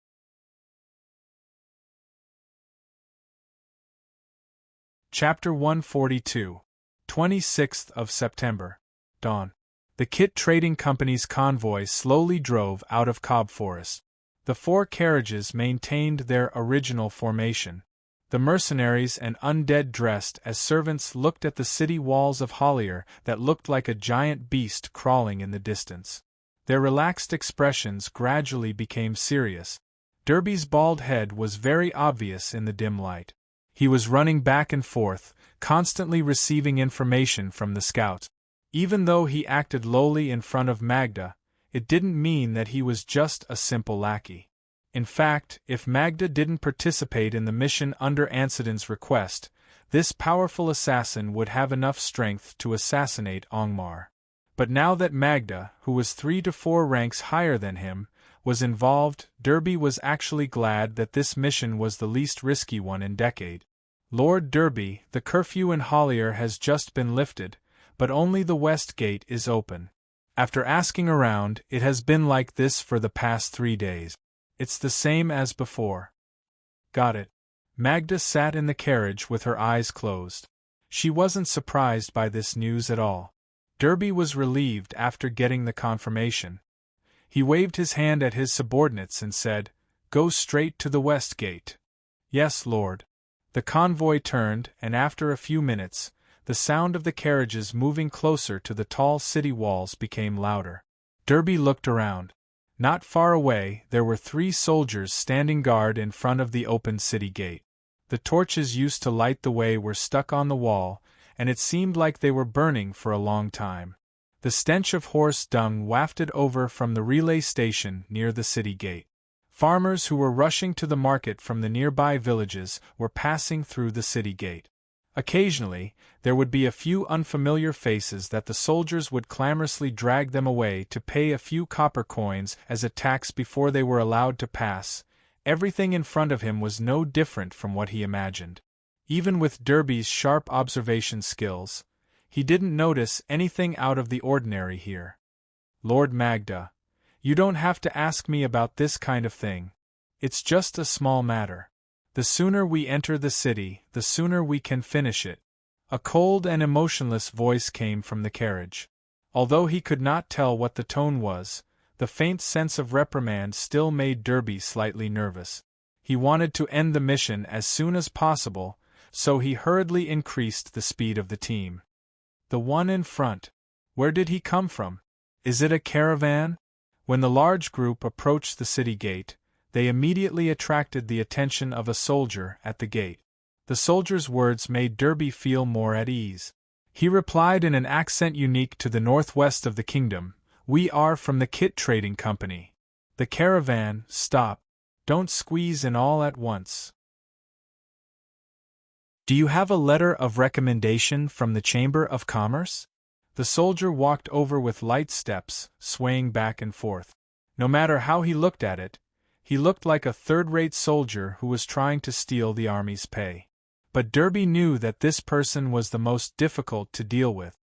Chapter 142, 26th of September. Dawn. The Kit Trading Company's convoy slowly drove out of Cobb Forest. The 4 carriages maintained their original formation. The mercenaries and undead dressed as servants looked at the city walls of Hollier that looked like a giant beast crawling in the distance. Their relaxed expressions gradually became serious. Derby's bald head was very obvious in the dim light. He was running back and forth, constantly receiving information from the scouts. Even though he acted lowly in front of Magda, it didn't mean that he was just a simple lackey. In fact, if Magda didn't participate in the mission under Ansiden's request, this powerful assassin would have enough strength to assassinate Angmar. But now that Magda, who was 3 to 4 ranks higher than him, was involved, Derby was actually glad that this mission was the least risky one in decade. Lord Derby, the curfew in Hollier has just been lifted, but only the West Gate is open. After asking around, it has been like this for the past 3 days. It's the same as before. Got it. Magda sat in the carriage with her eyes closed. She wasn't surprised by this news at all. Derby was relieved after getting the confirmation. He waved his hand at his subordinates and said, "Go straight to the West Gate." "Yes, Lord." The convoy turned, and after a few minutes, the sound of the carriages moving closer to the tall city walls became louder. Derby looked around. Not far away, there were 3 soldiers standing guard in front of the open city gate. The torches used to light the way were stuck on the wall, and it seemed like they were burning for a long time. The stench of horse dung wafted over from the relay station near the city gate. Farmers who were rushing to the market from the nearby villages were passing through the city gate. Occasionally, there would be a few unfamiliar faces that the soldiers would clamorously drag them away to pay a few copper coins as a tax before they were allowed to pass. Everything in front of him was no different from what he imagined. Even with Derby's sharp observation skills, he didn't notice anything out of the ordinary here. "Lord Magda, you don't have to ask me about this kind of thing. It's just a small matter. The sooner we enter the city, the sooner we can finish it." A cold and emotionless voice came from the carriage. Although he could not tell what the tone was, the faint sense of reprimand still made Derby slightly nervous. He wanted to end the mission as soon as possible, so he hurriedly increased the speed of the team. "The one in front. Where did he come from? Is it a caravan?" When the large group approached the city gate, they immediately attracted the attention of a soldier at the gate. The soldier's words made Derby feel more at ease. He replied in an accent unique to the northwest of the kingdom, "We are from the Kit Trading Company. The caravan, stop. Don't squeeze in all at once. Do you have a letter of recommendation from the Chamber of Commerce?" The soldier walked over with light steps, swaying back and forth. No matter how he looked at it, he looked like a third-rate soldier who was trying to steal the army's pay. But Derby knew that this person was the most difficult to deal with.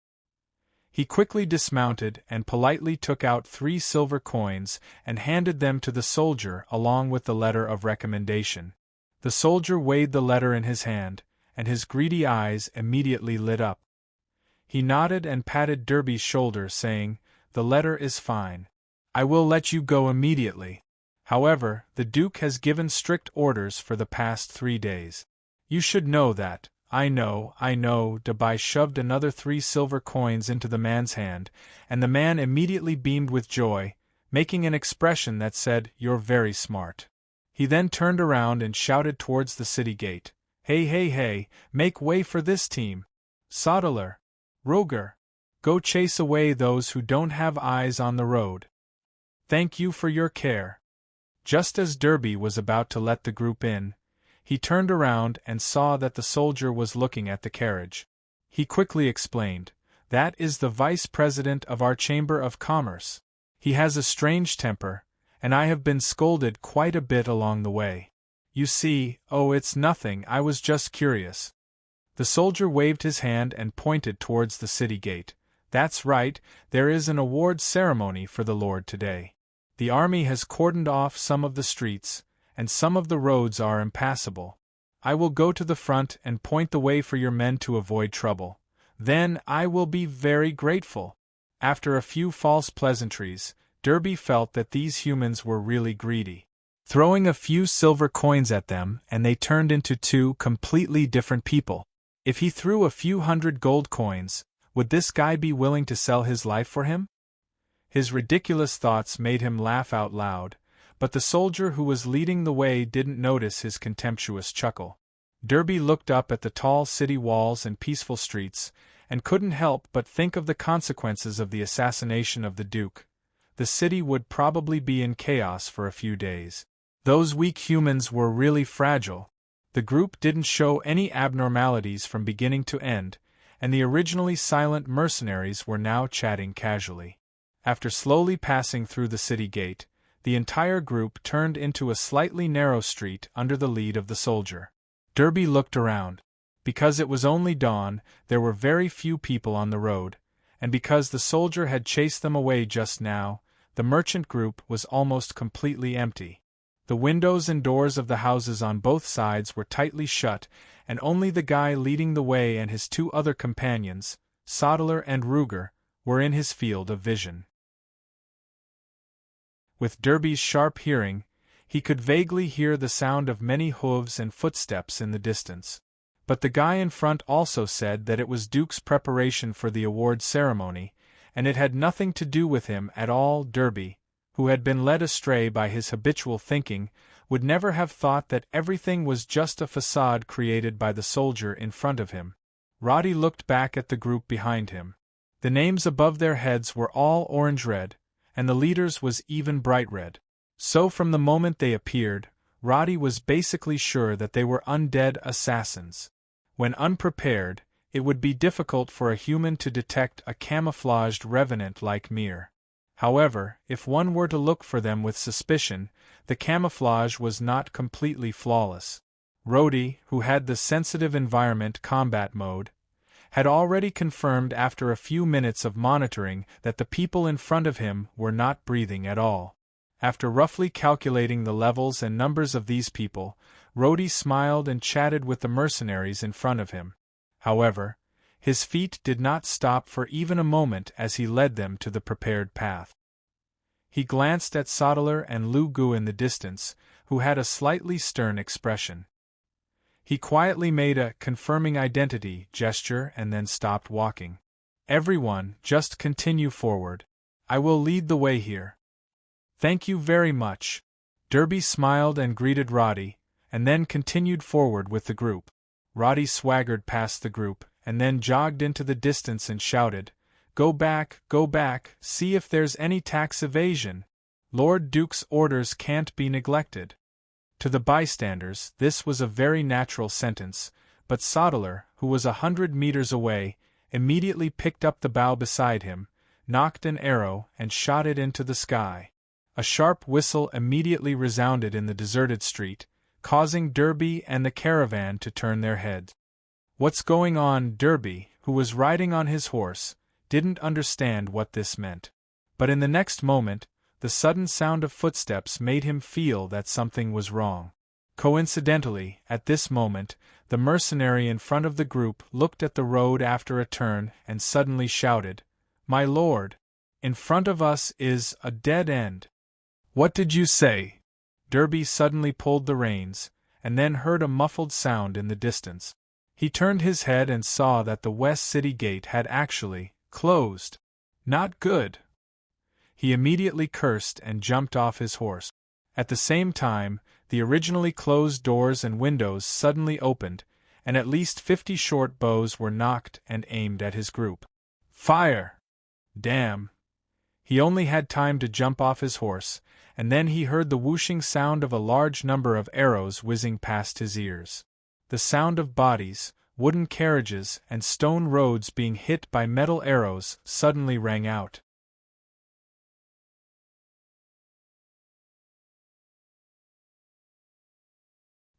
He quickly dismounted and politely took out 3 silver coins and handed them to the soldier along with the letter of recommendation. The soldier weighed the letter in his hand, and his greedy eyes immediately lit up. He nodded and patted Derby's shoulder, saying, "The letter is fine. I will let you go immediately. However, the Duke has given strict orders for the past 3 days. You should know that." I know. Derby shoved another 3 silver coins into the man's hand, and the man immediately beamed with joy, making an expression that said, "You're very smart." He then turned around and shouted towards the city gate, Hey, make way for this team. Sodeler, Roger, go chase away those who don't have eyes on the road. Thank you for your care." Just as Derby was about to let the group in, he turned around and saw that the soldier was looking at the carriage. he quickly explained. "That is the vice president of our Chamber of Commerce. He has a strange temper, and I have been scolded quite a bit along the way. You see, oh, it's nothing, I was just curious." The soldier waved his hand and pointed towards the city gate. "That's right, there is an award ceremony for the Lord today. The army has cordoned off some of the streets, and some of the roads are impassable. I will go to the front and point the way for your men to avoid trouble. Then I will be very grateful." After a few false pleasantries, Derby felt that these humans were really greedy. Throwing a few silver coins at them, and they turned into two completely different people. If he threw a few hundred gold coins, would this guy be willing to sell his life for him? His ridiculous thoughts made him laugh out loud, but the soldier who was leading the way didn't notice his contemptuous chuckle. Derby looked up at the tall city walls and peaceful streets, and couldn't help but think of the consequences of the assassination of the Duke. The city would probably be in chaos for a few days. Those weak humans were really fragile. The group didn't show any abnormalities from beginning to end, and the originally silent mercenaries were now chatting casually. After slowly passing through the city gate, the entire group turned into a slightly narrow street under the lead of the soldier. Derby looked around. Because it was only dawn, there were very few people on the road, and because the soldier had chased them away just now, the merchant group was almost completely empty. The windows and doors of the houses on both sides were tightly shut, and only the guy leading the way and his two other companions, Sodeler and Ruger, were in his field of vision. With Derby's sharp hearing, he could vaguely hear the sound of many hooves and footsteps in the distance. But the guy in front also said that it was Duke's preparation for the award ceremony, and it had nothing to do with him at all. Derby, who had been led astray by his habitual thinking, would never have thought that everything was just a facade created by the soldier in front of him. Roddy looked back at the group behind him. The names above their heads were all orange-red, and the leader's was even bright red. So from the moment they appeared, Roddy was basically sure that they were undead assassins. When unprepared, it would be difficult for a human to detect a camouflaged revenant like Mir. However, if one were to look for them with suspicion, the camouflage was not completely flawless. Roddy, who had the sensitive environment combat mode, had already confirmed after a few minutes of monitoring that the people in front of him were not breathing at all. After roughly calculating the levels and numbers of these people, Roddy smiled and chatted with the mercenaries in front of him. However, his feet did not stop for even a moment as he led them to the prepared path. He glanced at Sodeler and Lu Gu in the distance, who had a slightly stern expression. He quietly made a confirming identity gesture and then stopped walking. "Everyone, just continue forward. I will lead the way here." "Thank you very much." Derby smiled and greeted Roddy, and then continued forward with the group. Roddy swaggered past the group, and then jogged into the distance and shouted, go back, see if there's any tax evasion. Lord Duke's orders can't be neglected." To the bystanders, this was a very natural sentence, but Sodeler, who was 100 meters away, immediately picked up the bow beside him, knocked an arrow, and shot it into the sky. A sharp whistle immediately resounded in the deserted street, causing Derby and the caravan to turn their heads. "What's going on?" Derby, who was riding on his horse, didn't understand what this meant. But in the next moment, the sudden sound of footsteps made him feel that something was wrong. Coincidentally, at this moment, the mercenary in front of the group looked at the road after a turn and suddenly shouted, "My lord! In front of us is a dead end." "What did you say?" Derby suddenly pulled the reins, and then heard a muffled sound in the distance. He turned his head and saw that the West City Gate had actually closed. Not good. He immediately cursed and jumped off his horse. At the same time, the originally closed doors and windows suddenly opened, and at least 50 short bows were knocked and aimed at his group. "Fire!" Damn! He only had time to jump off his horse, and then he heard the whooshing sound of a large number of arrows whizzing past his ears. The sound of bodies, wooden carriages, and stone roads being hit by metal arrows suddenly rang out.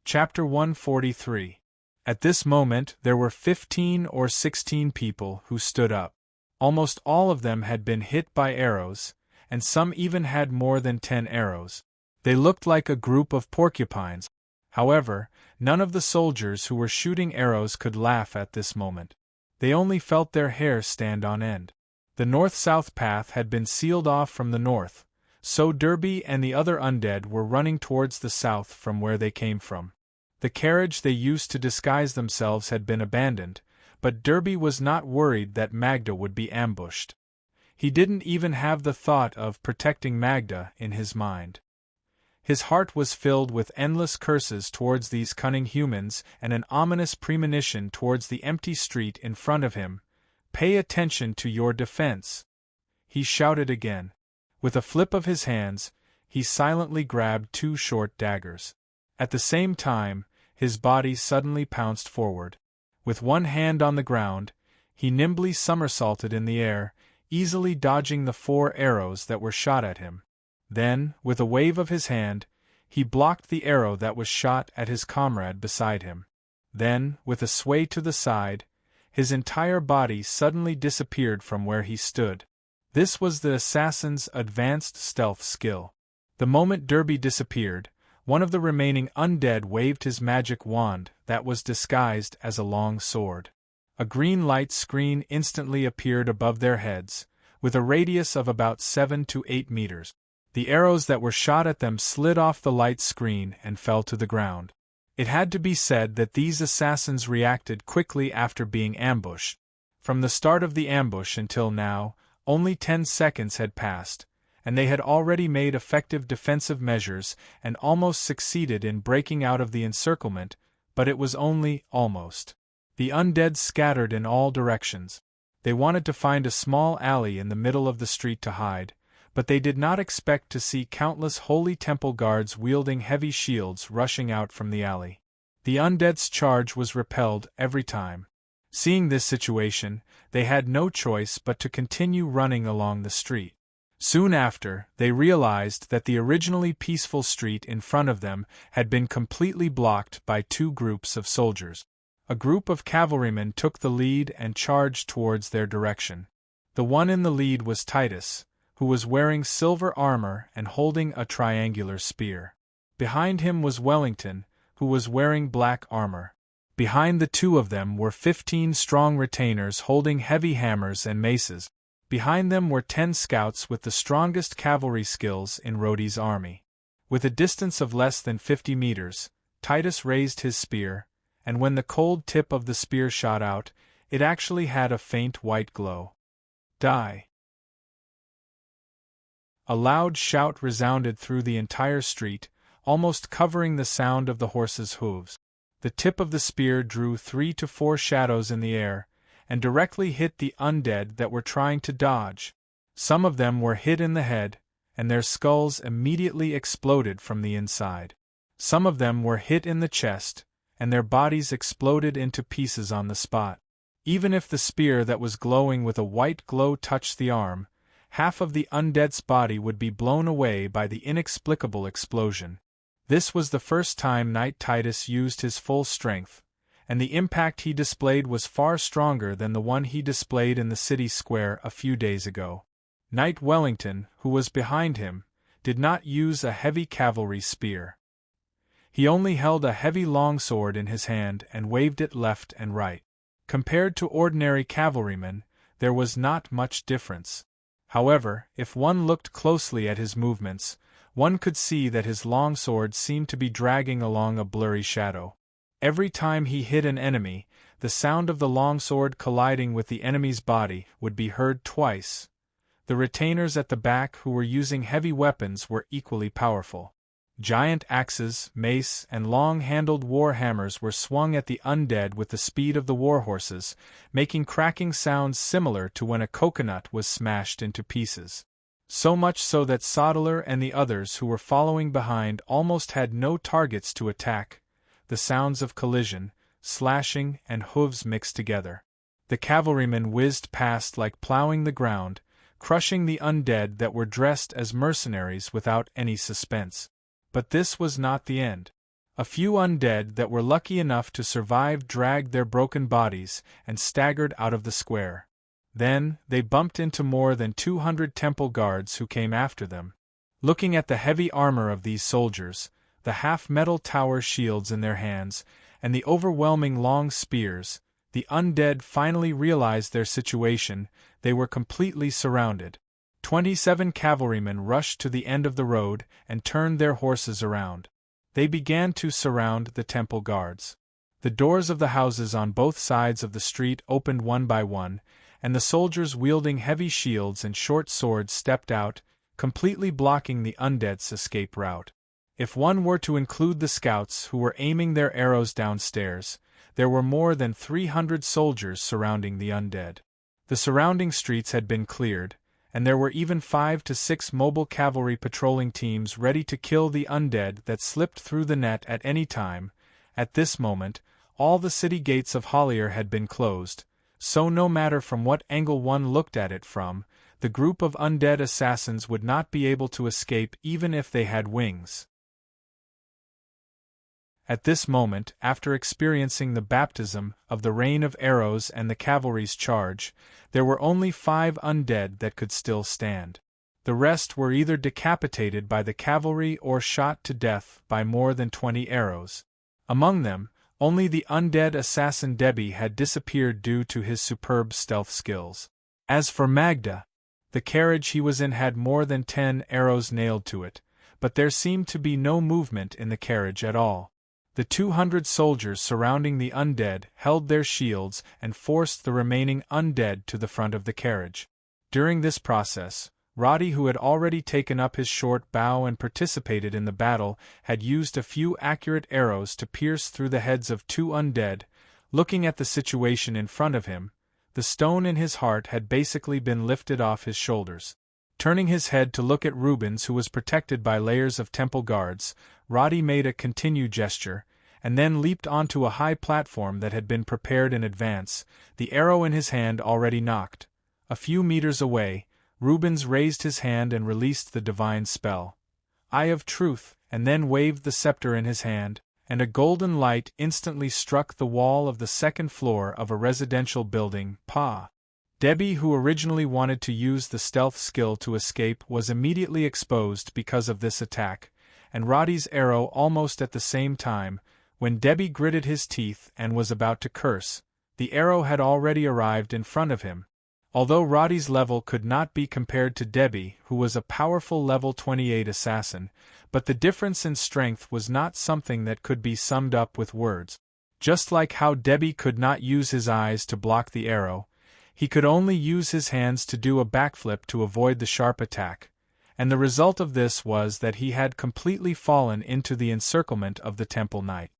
Chapter 143. At this moment there were 15 or 16 people who stood up. Almost all of them had been hit by arrows, and some even had more than 10 arrows. They looked like a group of porcupines. However, none of the soldiers who were shooting arrows could laugh at this moment. They only felt their hair stand on end. The north-south path had been sealed off from the north, so Derby and the other undead were running towards the south from where they came from. The carriage they used to disguise themselves had been abandoned, but Derby was not worried that Magda would be ambushed. He didn't even have the thought of protecting Magda in his mind. His heart was filled with endless curses towards these cunning humans and an ominous premonition towards the empty street in front of him. "Pay attention to your defense," he shouted again. With a flip of his hands, he silently grabbed 2 short daggers. At the same time, his body suddenly pounced forward. With one hand on the ground, he nimbly somersaulted in the air, easily dodging the 4 arrows that were shot at him. Then, with a wave of his hand, he blocked the arrow that was shot at his comrade beside him. Then, with a sway to the side, his entire body suddenly disappeared from where he stood. This was the assassin's advanced stealth skill. The moment Derby disappeared, one of the remaining undead waved his magic wand that was disguised as a long sword. A green light screen instantly appeared above their heads, with a radius of about 7 to 8 meters. The arrows that were shot at them slid off the light screen and fell to the ground. It had to be said that these assassins reacted quickly after being ambushed. From the start of the ambush until now, only 10 seconds had passed, and they had already made effective defensive measures and almost succeeded in breaking out of the encirclement, but it was only almost. The undead scattered in all directions. They wanted to find a small alley in the middle of the street to hide, but they did not expect to see countless holy temple guards wielding heavy shields rushing out from the alley. The undead's charge was repelled every time. Seeing this situation, they had no choice but to continue running along the street. Soon after, they realized that the originally peaceful street in front of them had been completely blocked by 2 groups of soldiers. A group of cavalrymen took the lead and charged towards their direction. The one in the lead was Titus, who was wearing silver armor and holding a triangular spear. Behind him was Wellington, who was wearing black armor. Behind the 2 of them were 15 strong retainers holding heavy hammers and maces. Behind them were 10 scouts with the strongest cavalry skills in Rhodey's army. With a distance of less than 50 meters, Titus raised his spear, and when the cold tip of the spear shot out, it actually had a faint white glow. "Die!" A loud shout resounded through the entire street, almost covering the sound of the horses' hooves. The tip of the spear drew 3 to 4 shadows in the air, and directly hit the undead that were trying to dodge. Some of them were hit in the head, and their skulls immediately exploded from the inside. Some of them were hit in the chest, and their bodies exploded into pieces on the spot. Even if the spear that was glowing with a white glow touched the arm, half of the undead's body would be blown away by the inexplicable explosion. This was the first time Knight Titus used his full strength, and the impact he displayed was far stronger than the one he displayed in the city square a few days ago. Knight Wellington, who was behind him, did not use a heavy cavalry spear. He only held a heavy longsword in his hand and waved it left and right. Compared to ordinary cavalrymen, there was not much difference. However, if one looked closely at his movements, one could see that his longsword seemed to be dragging along a blurry shadow. Every time he hit an enemy, the sound of the longsword colliding with the enemy's body would be heard twice. The retainers at the back who were using heavy weapons were equally powerful. Giant axes, mace, and long-handled war hammers were swung at the undead with the speed of the warhorses, making cracking sounds similar to when a coconut was smashed into pieces. So much so that Sodeler and the others who were following behind almost had no targets to attack. The sounds of collision, slashing, and hooves mixed together. The cavalrymen whizzed past like plowing the ground, crushing the undead that were dressed as mercenaries without any suspense. But this was not the end. A few undead that were lucky enough to survive dragged their broken bodies and staggered out of the square. Then, they bumped into more than 200 temple guards who came after them. Looking at the heavy armor of these soldiers, the half-metal tower shields in their hands, and the overwhelming long spears, the undead finally realized their situation. They were completely surrounded. 27 cavalrymen rushed to the end of the road and turned their horses around. They began to surround the temple guards. The doors of the houses on both sides of the street opened one by one, and the soldiers wielding heavy shields and short swords stepped out, completely blocking the undead's escape route. If one were to include the scouts who were aiming their arrows downstairs, there were more than 300 soldiers surrounding the undead. The surrounding streets had been cleared, and there were even 5 to 6 mobile cavalry patrolling teams ready to kill the undead that slipped through the net at any time. At this moment, all the city gates of Hollier had been closed, so no matter from what angle one looked at it from, the group of undead assassins would not be able to escape even if they had wings. At this moment, after experiencing the baptism of the rain of arrows and the cavalry's charge, there were only 5 undead that could still stand. The rest were either decapitated by the cavalry or shot to death by more than 20 arrows. Among them, only the undead assassin Debbie had disappeared due to his superb stealth skills. As for Magda, the carriage he was in had more than 10 arrows nailed to it, but there seemed to be no movement in the carriage at all. The 200 soldiers surrounding the undead held their shields and forced the remaining undead to the front of the carriage. During this process, Roddy, who had already taken up his short bow and participated in the battle, had used a few accurate arrows to pierce through the heads of 2 undead. Looking at the situation in front of him, the stone in his heart had basically been lifted off his shoulders. Turning his head to look at Rubens, who was protected by layers of temple guards, Roddy made a continue gesture, and then leaped onto a high platform that had been prepared in advance, the arrow in his hand already nocked. A few meters away, Rubens raised his hand and released the divine spell, Eye of Truth, and then waved the scepter in his hand, and a golden light instantly struck the wall of the second floor of a residential building. Debbie, who originally wanted to use the stealth skill to escape, was immediately exposed because of this attack, and Roddy's arrow almost at the same time. When Debbie gritted his teeth and was about to curse, the arrow had already arrived in front of him. Although Roddy's level could not be compared to Debbie, who was a powerful level 28 assassin, but the difference in strength was not something that could be summed up with words. Just like how Debbie could not use his eyes to block the arrow, he could only use his hands to do a backflip to avoid the sharp attack, and the result of this was that he had completely fallen into the encirclement of the Temple Knight.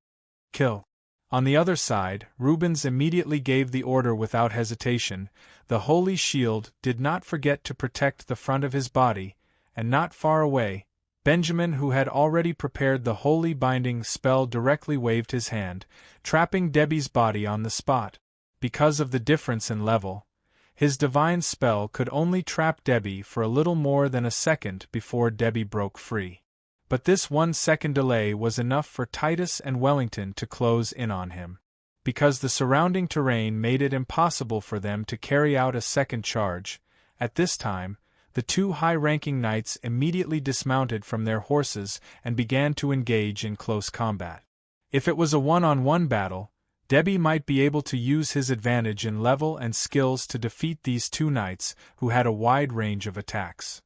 Kill. On the other side, Rubens immediately gave the order without hesitation. The holy shield did not forget to protect the front of his body, and not far away, Benjamin, who had already prepared the holy binding spell, directly waved his hand, trapping Debbie's body on the spot. Because of the difference in level, his divine spell could only trap Debbie for a little more than a second before Debbie broke free. But this 1-second delay was enough for Titus and Wellington to close in on him. Because the surrounding terrain made it impossible for them to carry out a second charge, at this time, the 2 high-ranking knights immediately dismounted from their horses and began to engage in close combat. If it was a one-on-one battle, Debbie might be able to use his advantage in level and skills to defeat these 2 knights who had a wide range of attacks.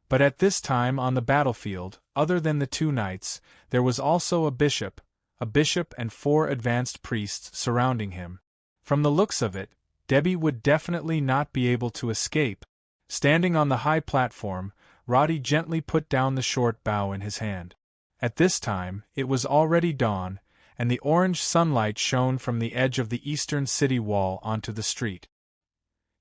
But at this time on the battlefield, other than the 2 knights, there was also a bishop and 4 advanced priests surrounding him. From the looks of it, Debbie would definitely not be able to escape. Standing on the high platform, Roddy gently put down the short bow in his hand. At this time, it was already dawn, and the orange sunlight shone from the edge of the eastern city wall onto the street.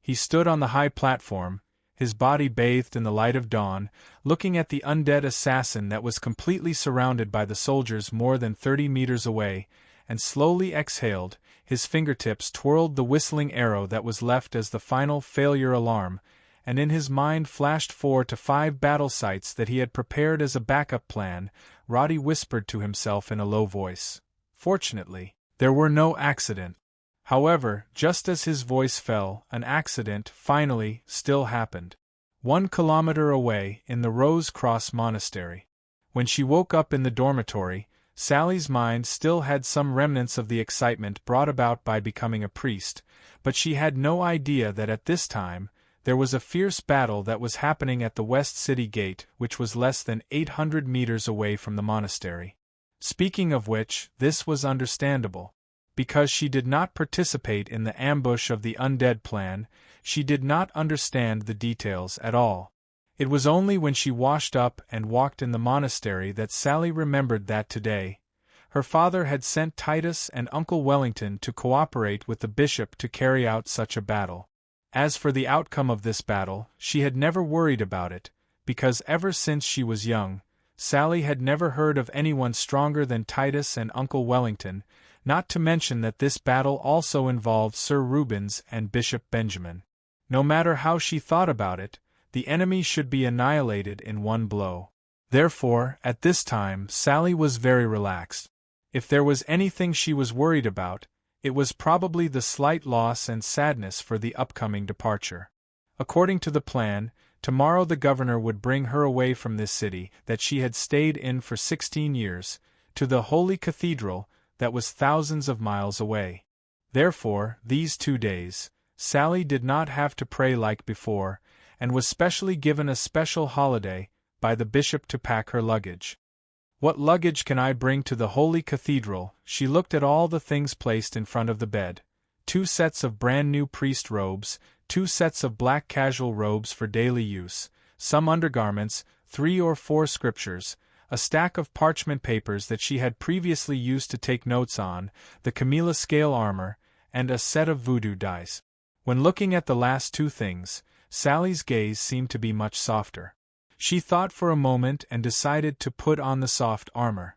He stood on the high platform, his body bathed in the light of dawn, looking at the undead assassin that was completely surrounded by the soldiers more than 30 meters away, and slowly exhaled. His fingertips twirled the whistling arrow that was left as the final failure alarm, and in his mind flashed 4 to 5 battle sites that he had prepared as a backup plan. Roddy whispered to himself in a low voice. Fortunately, there were no accidents. However, just as his voice fell, an accident, finally, still happened. 1 kilometer away, in the Rose Cross Monastery. When she woke up in the dormitory, Sally's mind still had some remnants of the excitement brought about by becoming a priest, but she had no idea that at this time, there was a fierce battle that was happening at the West City Gate, which was less than 800 meters away from the monastery. Speaking of which, this was understandable. Because she did not participate in the ambush of the undead plan, she did not understand the details at all. It was only when she washed up and walked in the monastery that Sally remembered that today, her father had sent Titus and Uncle Wellington to cooperate with the bishop to carry out such a battle. As for the outcome of this battle, she had never worried about it, because ever since she was young, Sally had never heard of anyone stronger than Titus and Uncle Wellington, not to mention that this battle also involved Sir Rubens and Bishop Benjamin. No matter how she thought about it, the enemy should be annihilated in one blow. Therefore, at this time, Sally was very relaxed. If there was anything she was worried about, it was probably the slight loss and sadness for the upcoming departure. According to the plan, tomorrow the governor would bring her away from this city that she had stayed in for 16 years, to the holy cathedral that was thousands of miles away. Therefore, these 2 days, Sally did not have to pray like before, and was specially given a special holiday by the bishop to pack her luggage. What luggage can I bring to the holy cathedral? She looked at all the things placed in front of the bed. 2 sets of brand new priest robes, 2 sets of black casual robes for daily use, some undergarments, 3 or 4 scriptures, a stack of parchment papers that she had previously used to take notes on, the Camilla scale armor, and a set of voodoo dice. When looking at the last 2 things, Sally's gaze seemed to be much softer. She thought for a moment and decided to put on the soft armor.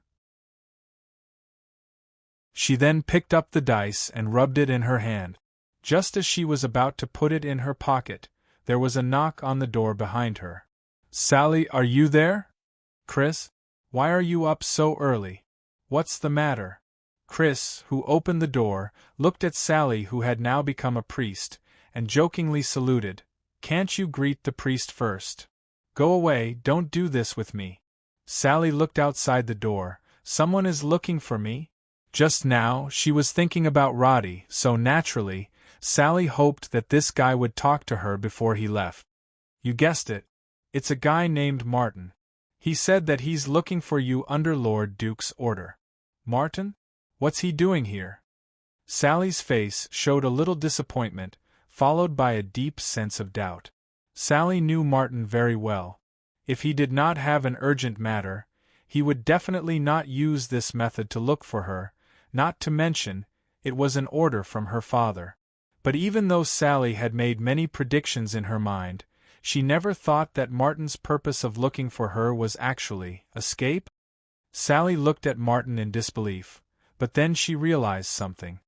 She then picked up the dice and rubbed it in her hand. Just as she was about to put it in her pocket, there was a knock on the door behind her. "Sally, are you there?" "Chris? Why are you up so early? What's the matter?" Chris, who opened the door, looked at Sally, who had now become a priest, and jokingly saluted. "Can't you greet the priest first? Go away, don't do this with me." Sally looked outside the door. "Someone is looking for me?" Just now, she was thinking about Roddy, so naturally, Sally hoped that this guy would talk to her before he left. "You guessed it. It's a guy named Martin. He said that he's looking for you under Lord Duke's order." "Martin? What's he doing here?" Sally's face showed a little disappointment, followed by a deep sense of doubt. Sally knew Martin very well. If he did not have an urgent matter, he would definitely not use this method to look for her, not to mention, it was an order from her father. But even though Sally had made many predictions in her mind, she never thought that Martin's purpose of looking for her was actually escape. Sally looked at Martin in disbelief, but then she realized something.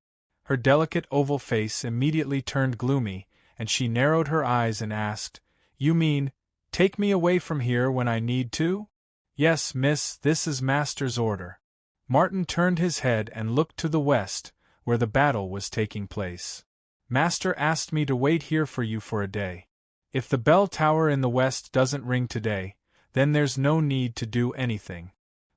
Her delicate oval face immediately turned gloomy, and she narrowed her eyes and asked, "You mean, take me away from here when I need to?" "Yes, miss, this is Master's order." Martin turned his head and looked to the west, where the battle was taking place. "Master asked me to wait here for you for a day. If the bell tower in the west doesn't ring today, then there's no need to do anything.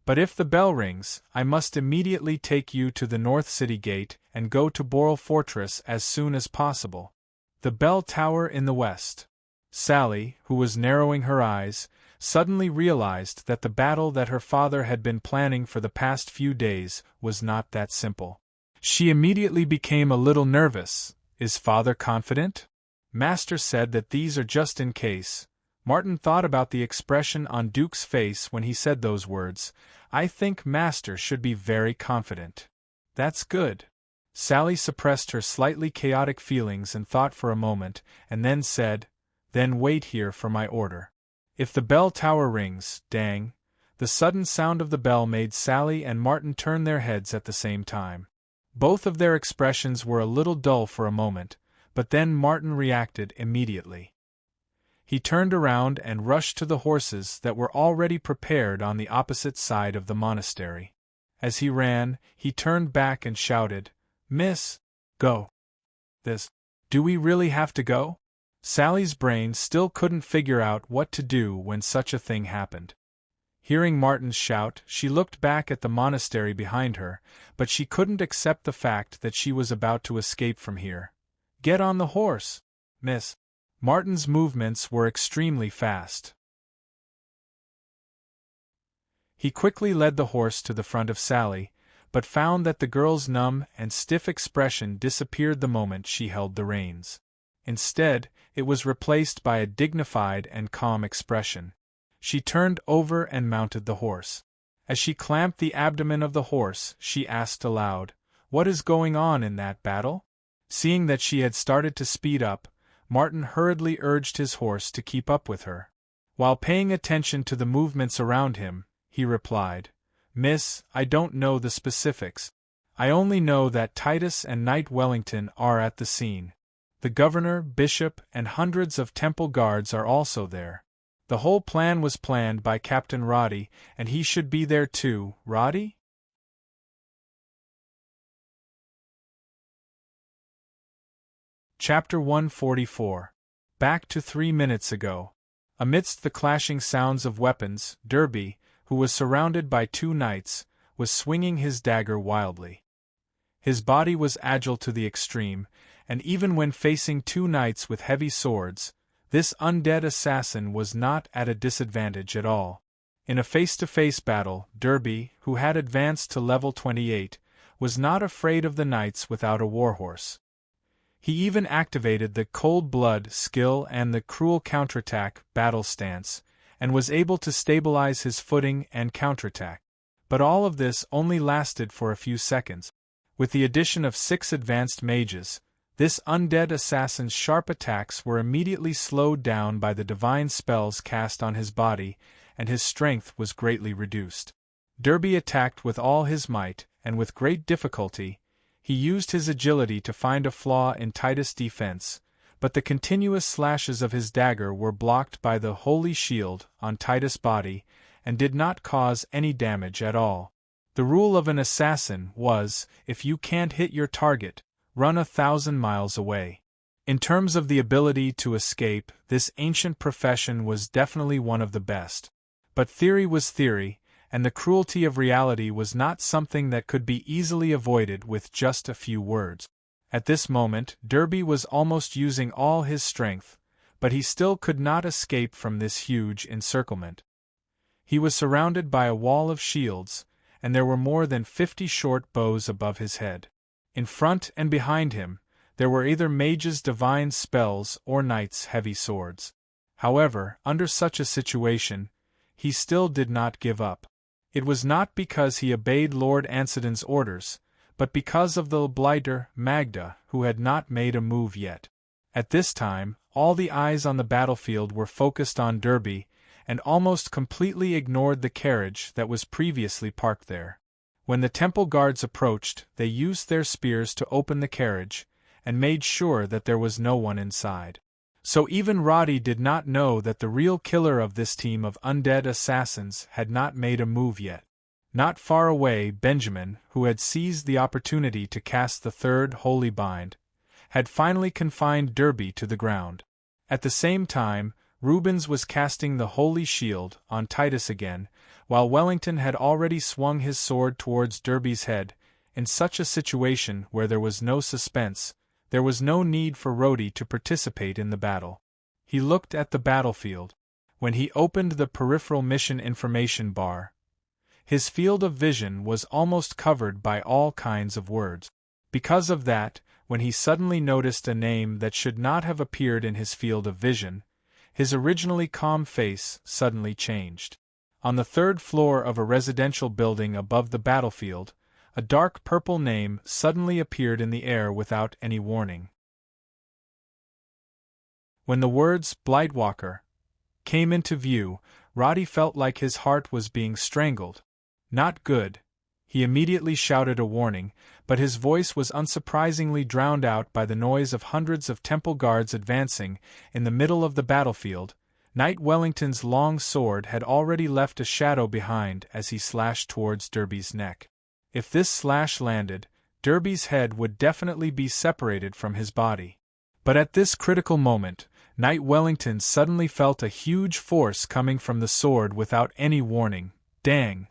But if the bell rings, I must immediately take you to the North City Gate and go to Boral Fortress as soon as possible." The bell tower in the west. Sally, who was narrowing her eyes, suddenly realized that the battle that her father had been planning for the past few days was not that simple. She immediately became a little nervous. Is father confident? Master said that these are just in case. Martin thought about the expression on Duke's face when he said those words. I think Master should be very confident. That's good. Sally suppressed her slightly chaotic feelings and thought for a moment, and then said, then wait here for my order. If the bell tower rings, dang. The sudden sound of the bell made Sally and Martin turn their heads at the same time. Both of their expressions were a little dull for a moment, but then Martin reacted immediately. He turned around and rushed to the horses that were already prepared on the opposite side of the monastery. As he ran, he turned back and shouted, "Miss, go. Do we really have to go?" Sally's brain still couldn't figure out what to do when such a thing happened. Hearing Martin's shout, she looked back at the monastery behind her, but she couldn't accept the fact that she was about to escape from here. "Get on the horse, miss." Martin's movements were extremely fast. He quickly led the horse to the front of Sally, but found that the girl's numb and stiff expression disappeared the moment she held the reins. Instead, it was replaced by a dignified and calm expression. She turned over and mounted the horse. As she clamped the abdomen of the horse, she asked aloud, "What is going on in that battle?" Seeing that she had started to speed up, Martin hurriedly urged his horse to keep up with her. While paying attention to the movements around him, he replied, "Miss, I don't know the specifics. I only know that Titus and Knight Wellington are at the scene. The governor, bishop, and hundreds of temple guards are also there. The whole plan was planned by Captain Roddy, and he should be there too." "Roddy?" Chapter 144. Back to 3 minutes ago. Amidst the clashing sounds of weapons, Derby, who was surrounded by 2 knights, was swinging his dagger wildly. His body was agile to the extreme, and even when facing 2 knights with heavy swords, this undead assassin was not at a disadvantage at all. In a face-to-face battle, Derby, who had advanced to level 28, was not afraid of the knights without a warhorse. He even activated the cold blood skill and the cruel counterattack battle stance, and was able to stabilize his footing and counterattack. But all of this only lasted for a few seconds. With the addition of 6 advanced mages, this undead assassin's sharp attacks were immediately slowed down by the divine spells cast on his body, and his strength was greatly reduced. Derby attacked with all his might, and with great difficulty. He used his agility to find a flaw in Titus' defense, but the continuous slashes of his dagger were blocked by the holy shield on Titus' body, and did not cause any damage at all. The rule of an assassin was, if you can't hit your target, run 1,000 miles away. In terms of the ability to escape, this ancient profession was definitely one of the best. But theory was theory, and the cruelty of reality was not something that could be easily avoided with just a few words. At this moment, Derby was almost using all his strength, but he still could not escape from this huge encirclement. He was surrounded by a wall of shields, and there were more than 50 short bows above his head. In front and behind him, there were either mages' divine spells or knights' heavy swords. However, under such a situation, he still did not give up. It was not because he obeyed Lord Ansedon's orders, but because of the blighter, Magda, who had not made a move yet. At this time, all the eyes on the battlefield were focused on Derby, and almost completely ignored the carriage that was previously parked there. When the temple guards approached, they used their spears to open the carriage, and made sure that there was no one inside. So even Roddy did not know that the real killer of this team of undead assassins had not made a move yet. Not far away, Benjamin, who had seized the opportunity to cast the 3rd holy bind, had finally confined Derby to the ground. At the same time, Rubens was casting the holy shield on Titus again, while Wellington had already swung his sword towards Derby's head. In such a situation where there was no suspense, there was no need for Roddy to participate in the battle. He looked at the battlefield. When he opened the peripheral mission information bar, his field of vision was almost covered by all kinds of words. Because of that, when he suddenly noticed a name that should not have appeared in his field of vision, his originally calm face suddenly changed. On the 3rd floor of a residential building above the battlefield, a dark purple name suddenly appeared in the air without any warning. When the words Blightwalker came into view, Roddy felt like his heart was being strangled. Not good. He immediately shouted a warning, but his voice was unsurprisingly drowned out by the noise of hundreds of temple guards advancing. In the middle of the battlefield, Knight Wellington's long sword had already left a shadow behind as he slashed towards Derby's neck. If this slash landed, Derby's head would definitely be separated from his body. But at this critical moment, Knight Wellington suddenly felt a huge force coming from the sword without any warning. Dang!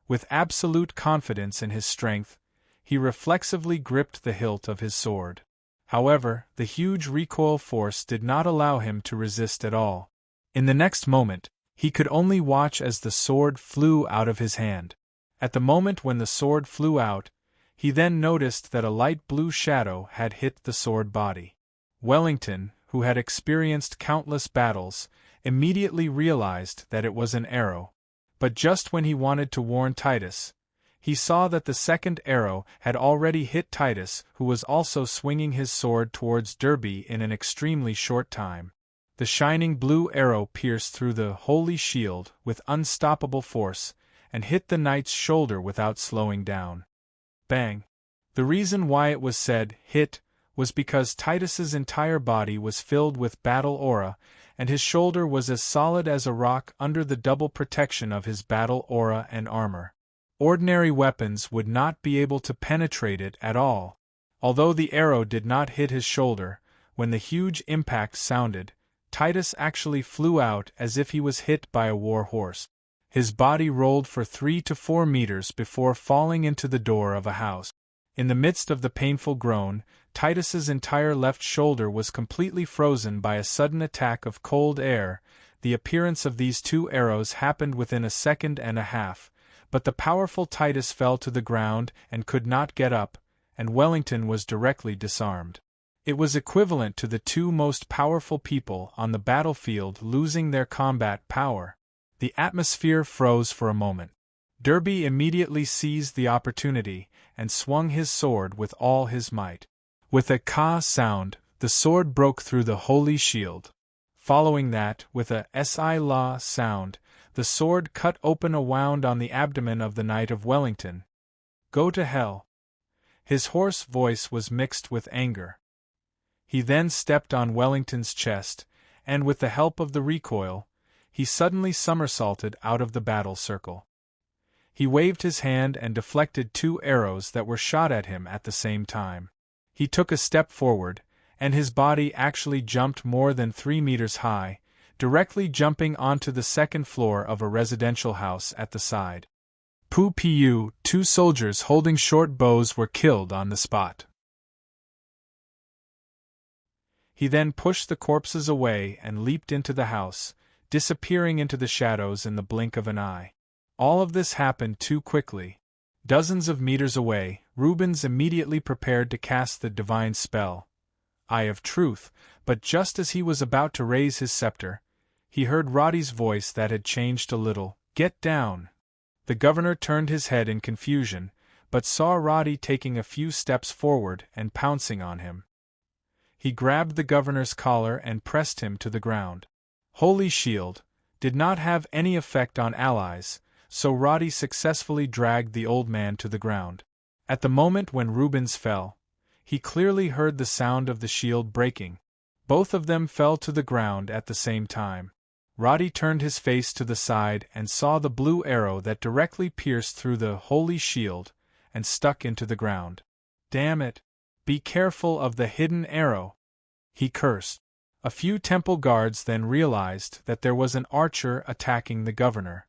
With absolute confidence in his strength, he reflexively gripped the hilt of his sword. However, the huge recoil force did not allow him to resist at all. In the next moment, he could only watch as the sword flew out of his hand. At the moment when the sword flew out, he then noticed that a light blue shadow had hit the sword body. Wellington, who had experienced countless battles, immediately realized that it was an arrow. But just when he wanted to warn Titus, he saw that the second arrow had already hit Titus, who was also swinging his sword towards Derby in an extremely short time. The shining blue arrow pierced through the holy shield with unstoppable force, and hit the knight's shoulder without slowing down. Bang! The reason why it was said hit was because Titus's entire body was filled with battle aura, and his shoulder was as solid as a rock under the double protection of his battle aura and armor. Ordinary weapons would not be able to penetrate it at all. Although the arrow did not hit his shoulder, when the huge impact sounded, Titus actually flew out as if he was hit by a war horse. His body rolled for 3 to 4 meters before falling into the door of a house. In the midst of the painful groan, Titus's entire left shoulder was completely frozen by a sudden attack of cold air. The appearance of these two arrows happened within a second and a half, but the powerful Titus fell to the ground and could not get up, and Wellington was directly disarmed. It was equivalent to the two most powerful people on the battlefield losing their combat power. The atmosphere froze for a moment. Derby immediately seized the opportunity and swung his sword with all his might. With a ka sound, the sword broke through the holy shield. Following that, with a si-la sound, the sword cut open a wound on the abdomen of the Knight of Wellington. Go to hell. His hoarse voice was mixed with anger. He then stepped on Wellington's chest, and with the help of the recoil, he suddenly somersaulted out of the battle circle. He waved his hand and deflected 2 arrows that were shot at him at the same time. He took a step forward, and his body actually jumped more than 3 meters high, directly jumping onto the second floor of a residential house at the side. Pu 2 soldiers holding short bows were killed on the spot. He then pushed the corpses away and leaped into the house, disappearing into the shadows in the blink of an eye. All of this happened too quickly. Dozens of meters away, Rubens immediately prepared to cast the divine spell, Eye of Truth, but just as he was about to raise his scepter, he heard Roddy's voice that had changed a little. Get down! The governor turned his head in confusion, but saw Roddy taking a few steps forward and pouncing on him. He grabbed the governor's collar and pressed him to the ground. Holy Shield did not have any effect on allies, so Roddy successfully dragged the old man to the ground. At the moment when Rubens fell, he clearly heard the sound of the shield breaking. Both of them fell to the ground at the same time. Roddy turned his face to the side and saw the blue arrow that directly pierced through the holy shield and stuck into the ground. Damn it! Be careful of the hidden arrow! He cursed. A few temple guards then realized that there was an archer attacking the governor.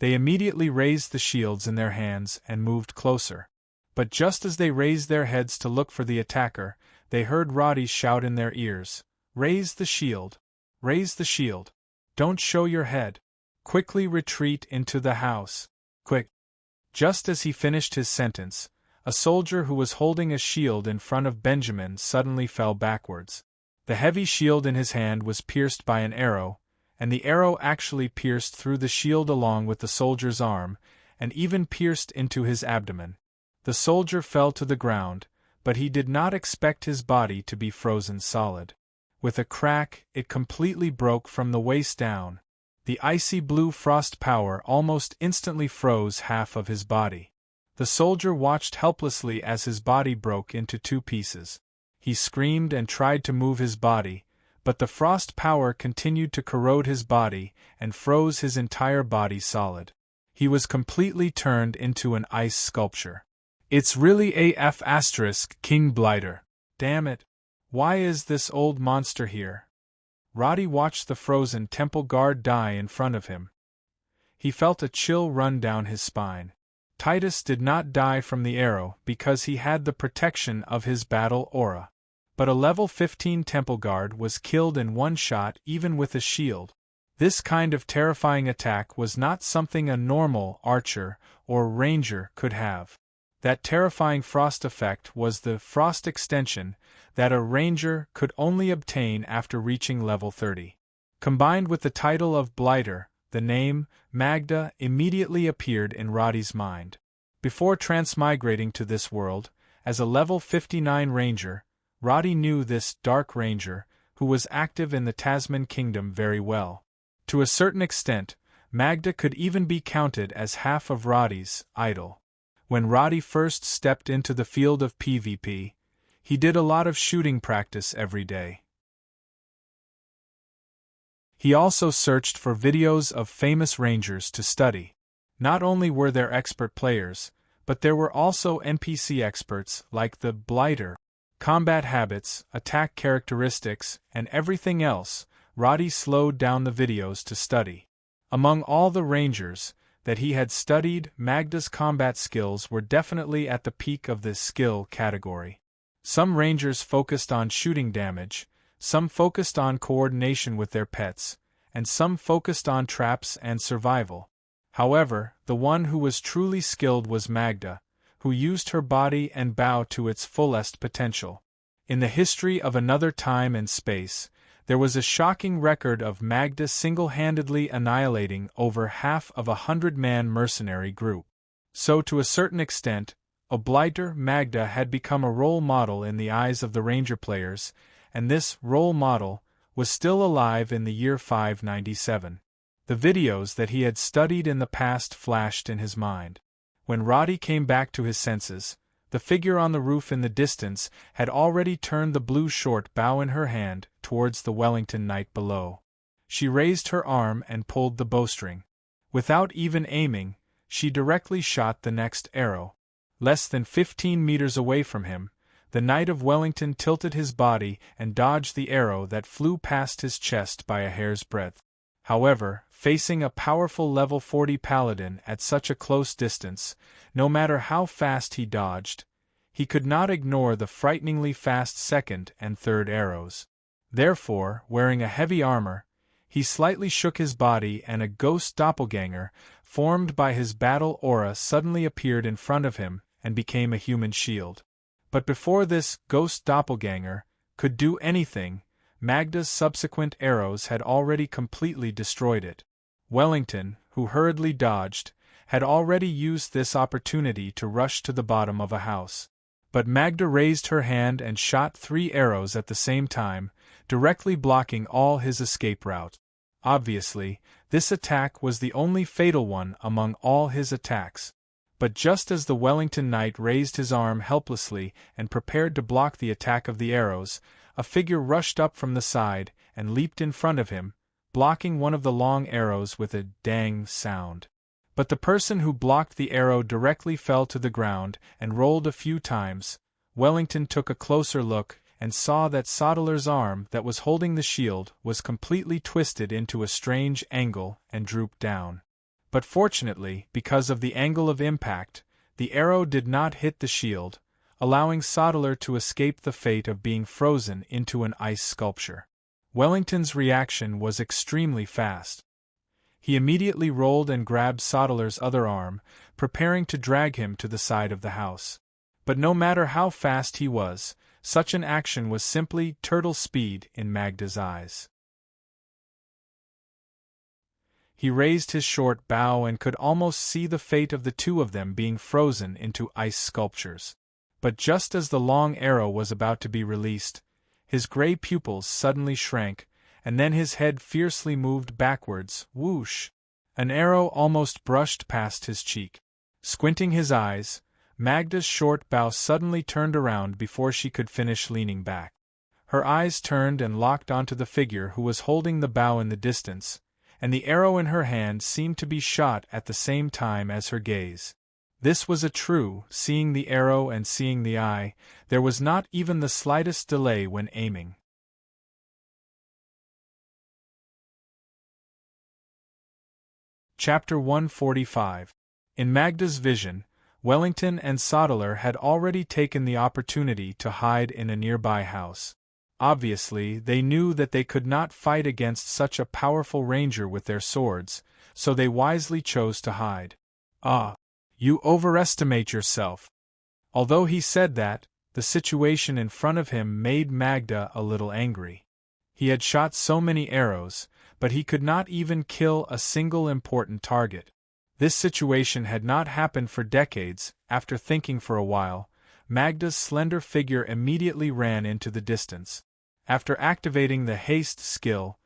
They immediately raised the shields in their hands and moved closer. But just as they raised their heads to look for the attacker, they heard Roddy shout in their ears, "Raise the shield! Raise the shield! Don't show your head! Quickly retreat into the house! Quick!" Just as he finished his sentence, a soldier who was holding a shield in front of Benjamin suddenly fell backwards. The heavy shield in his hand was pierced by an arrow, and the arrow actually pierced through the shield along with the soldier's arm, and even pierced into his abdomen. The soldier fell to the ground, but he did not expect his body to be frozen solid. With a crack, it completely broke from the waist down. The icy blue frost power almost instantly froze half of his body. The soldier watched helplessly as his body broke into two pieces. He screamed and tried to move his body, but the frost power continued to corrode his body and froze his entire body solid. He was completely turned into an ice sculpture. It's really AF *, King Blighter. Damn it. Why is this old monster here? Roddy watched the frozen temple guard die in front of him. He felt a chill run down his spine. Titus did not die from the arrow because he had the protection of his battle aura. But a level 15 temple guard was killed in one shot even with a shield. This kind of terrifying attack was not something a normal archer or ranger could have. That terrifying frost effect was the frost extension that a ranger could only obtain after reaching level 30. Combined with the title of Blighter, the name Magda immediately appeared in Roddy's mind. Before transmigrating to this world, as a level 59 ranger, Roddy knew this Dark Ranger, who was active in the Tasman Kingdom, very well. To a certain extent, Magda could even be counted as half of Roddy's idol. When Roddy first stepped into the field of PvP, he did a lot of shooting practice every day. He also searched for videos of famous rangers to study. Not only were there expert players, but there were also NPC experts like the Blighter. Combat habits, attack characteristics, and everything else, Roddy slowed down the videos to study. Among all the rangers that he had studied, Magda's combat skills were definitely at the peak of this skill category. Some rangers focused on shooting damage, some focused on coordination with their pets, and some focused on traps and survival. However, the one who was truly skilled was Magda, who used her body and bow to its fullest potential. In the history of another time and space, there was a shocking record of Magda single-handedly annihilating over half of a 100-man mercenary group. So to a certain extent, Blighter Magda had become a role model in the eyes of the ranger players, and this role model was still alive in the year 597. The videos that he had studied in the past flashed in his mind. When Roddy came back to his senses, the figure on the roof in the distance had already turned the blue short bow in her hand towards the Wellington knight below. She raised her arm and pulled the bowstring. Without even aiming, she directly shot the next arrow. Less than 15 meters away from him, the Knight of Wellington tilted his body and dodged the arrow that flew past his chest by a hair's breadth. However, facing a powerful level 40 paladin at such a close distance, no matter how fast he dodged, he could not ignore the frighteningly fast second and third arrows. Therefore, wearing a heavy armor, he slightly shook his body and a ghost doppelganger, formed by his battle aura, suddenly appeared in front of him and became a human shield. But before this ghost doppelganger could do anything, Magda's subsequent arrows had already completely destroyed it. Wellington, who hurriedly dodged, had already used this opportunity to rush to the bottom of a house. But Magda raised her hand and shot 3 arrows at the same time, directly blocking all his escape route. Obviously, this attack was the only fatal one among all his attacks. But just as the Wellington knight raised his arm helplessly and prepared to block the attack of the arrows, a figure rushed up from the side and leaped in front of him, blocking one of the long arrows with a dang sound. But the person who blocked the arrow directly fell to the ground and rolled a few times. Wellington took a closer look and saw that Sodeler's arm that was holding the shield was completely twisted into a strange angle and drooped down. But fortunately, because of the angle of impact, the arrow did not hit the shield, allowing Sodeler to escape the fate of being frozen into an ice sculpture. Wellington's reaction was extremely fast. He immediately rolled and grabbed Sodeler's other arm, preparing to drag him to the side of the house. But no matter how fast he was, such an action was simply turtle speed in Magda's eyes. He raised his short bow and could almost see the fate of the two of them being frozen into ice sculptures. But just as the long arrow was about to be released, His gray pupils suddenly shrank, and then his head fiercely moved backwards, whoosh! An arrow almost brushed past his cheek. Squinting his eyes, Magda's short bow suddenly turned around before she could finish leaning back. Her eyes turned and locked onto the figure who was holding the bow in the distance, and the arrow in her hand seemed to be shot at the same time as her gaze. This was a true, seeing the arrow and seeing the eye. There was not even the slightest delay when aiming. Chapter 145. In Magda's vision, Wellington and Sodeler had already taken the opportunity to hide in a nearby house. Obviously, they knew that they could not fight against such a powerful ranger with their swords, so they wisely chose to hide. "Ah, you overestimate yourself." Although he said that, the situation in front of him made Magda a little angry. He had shot so many arrows, but he could not even kill a single important target. This situation had not happened for decades. After thinking for a while, Magda's slender figure immediately ran into the distance. After activating the haste skill,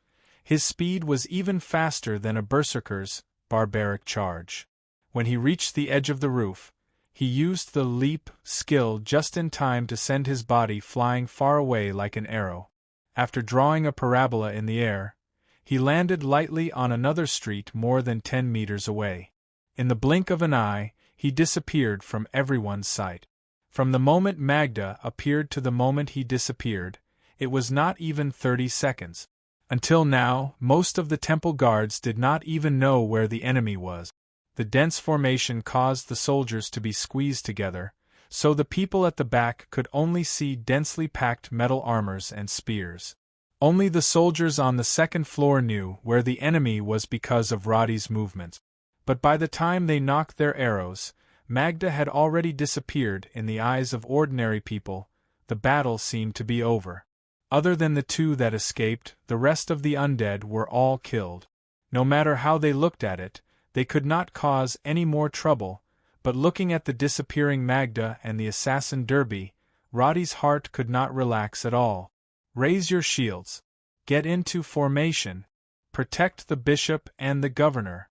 his speed was even faster than a berserker's barbaric charge. When he reached the edge of the roof, he used the leap skill just in time to send his body flying far away like an arrow. After drawing a parabola in the air, he landed lightly on another street more than 10 meters away. In the blink of an eye, he disappeared from everyone's sight. From the moment Magda appeared to the moment he disappeared, it was not even 30 seconds. Until now, most of the temple guards did not even know where the enemy was. The dense formation caused the soldiers to be squeezed together, so the people at the back could only see densely packed metal armors and spears. Only the soldiers on the second floor knew where the enemy was because of Roddy's movements. But by the time they knocked their arrows, Magda had already disappeared. In the eyes of ordinary people, the battle seemed to be over. Other than the two that escaped, the rest of the undead were all killed. No matter how they looked at it, they could not cause any more trouble, but looking at the disappearing Magda and the assassin Derby, Roddy's heart could not relax at all. "Raise your shields. Get into formation. Protect the bishop and the governor."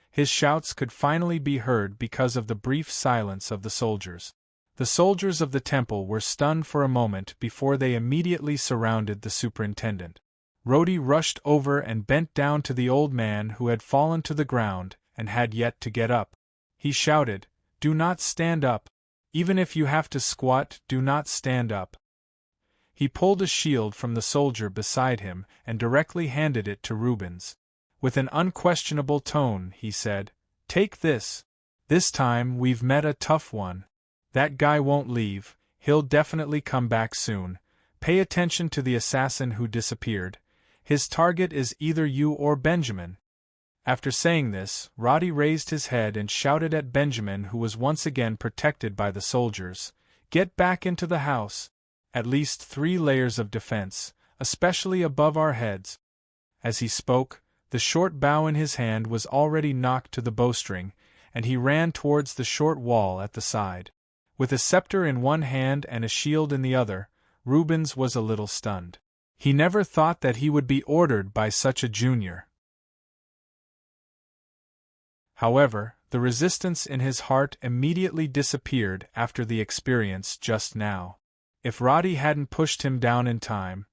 His shouts could finally be heard because of the brief silence of the soldiers. The soldiers of the temple were stunned for a moment before they immediately surrounded the superintendent. Roddy rushed over and bent down to the old man who had fallen to the ground and had yet to get up. He shouted, "Do not stand up. Even if you have to squat, do not stand up." He pulled a shield from the soldier beside him and directly handed it to Rubens. With an unquestionable tone, he said, "Take this. This time we've met a tough one. That guy won't leave, he'll definitely come back soon. Pay attention to the assassin who disappeared. His target is either you or Benjamin." After saying this, Roddy raised his head and shouted at Benjamin, who was once again protected by the soldiers, "Get back into the house. At least 3 layers of defense, especially above our heads." As he spoke, the short bow in his hand was already knocked to the bowstring, and he ran towards the short wall at the side. With a scepter in one hand and a shield in the other, Rubens was a little stunned. He never thought that he would be ordered by such a junior. However, the resistance in his heart immediately disappeared after the experience just now. If Roddy hadn't pushed him down in time,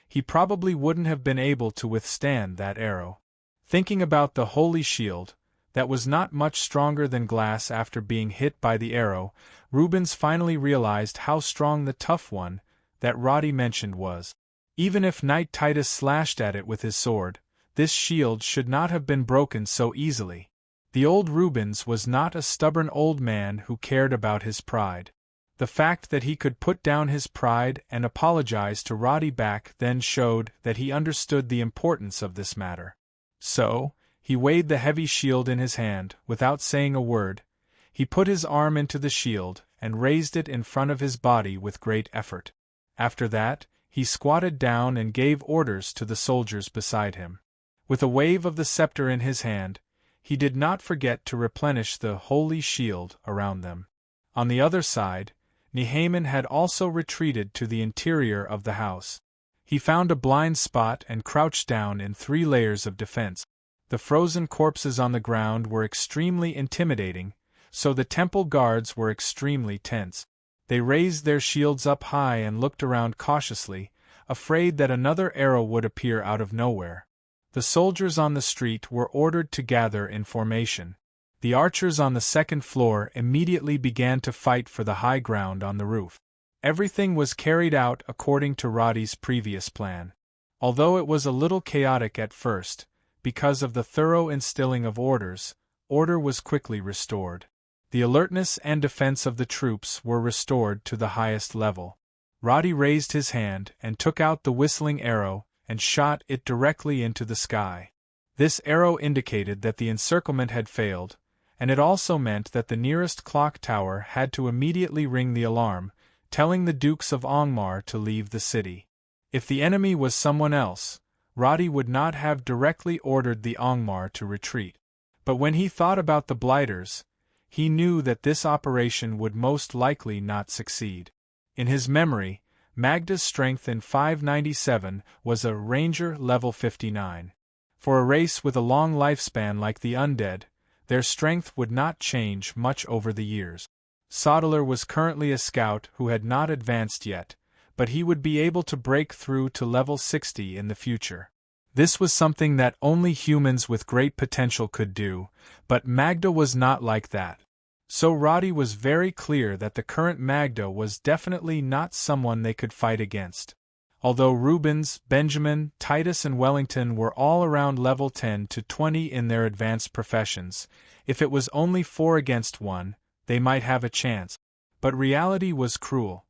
he probably wouldn't have been able to withstand that arrow. Thinking about the holy shield, that was not much stronger than glass after being hit by the arrow, Rubens finally realized how strong the tough one that Roddy mentioned was. Even if Knight Titus slashed at it with his sword, this shield should not have been broken so easily. The old Rubens was not a stubborn old man who cared about his pride. The fact that he could put down his pride and apologize to Roddy back then showed that he understood the importance of this matter. So, he weighed the heavy shield in his hand. Without saying a word, he put his arm into the shield and raised it in front of his body with great effort. After that, he squatted down and gave orders to the soldiers beside him. With a wave of the scepter in his hand, he did not forget to replenish the holy shield around them. On the other side, Nehaman had also retreated to the interior of the house. He found a blind spot and crouched down in 3 layers of defense. The frozen corpses on the ground were extremely intimidating, so the temple guards were extremely tense. They raised their shields up high and looked around cautiously, afraid that another arrow would appear out of nowhere. The soldiers on the street were ordered to gather in formation. The archers on the 2nd floor immediately began to fight for the high ground on the roof. Everything was carried out according to Roddy's previous plan. Although it was a little chaotic at first, because of the thorough instilling of order was quickly restored. The alertness and defense of the troops were restored to the highest level. Roddy raised his hand and took out the whistling arrow and shot it directly into the sky. This arrow indicated that the encirclement had failed, and it also meant that the nearest clock tower had to immediately ring the alarm, telling the Dukes of Angmar to leave the city. If the enemy was someone else, Roddy would not have directly ordered the Angmar to retreat. But when he thought about the Blighters, he knew that this operation would most likely not succeed. In his memory, Magda's strength in 597 was a Ranger level 59. For a race with a long lifespan like the undead, their strength would not change much over the years. Sodeler was currently a scout who had not advanced yet, but he would be able to break through to level 60 in the future. This was something that only humans with great potential could do, but Magda was not like that. So Roddy was very clear that the current Magda was definitely not someone they could fight against. Although Rubens, Benjamin, Titus and Wellington were all around level 10 to 20 in their advanced professions, if it was only 4 against 1, they might have a chance. But reality was cruel.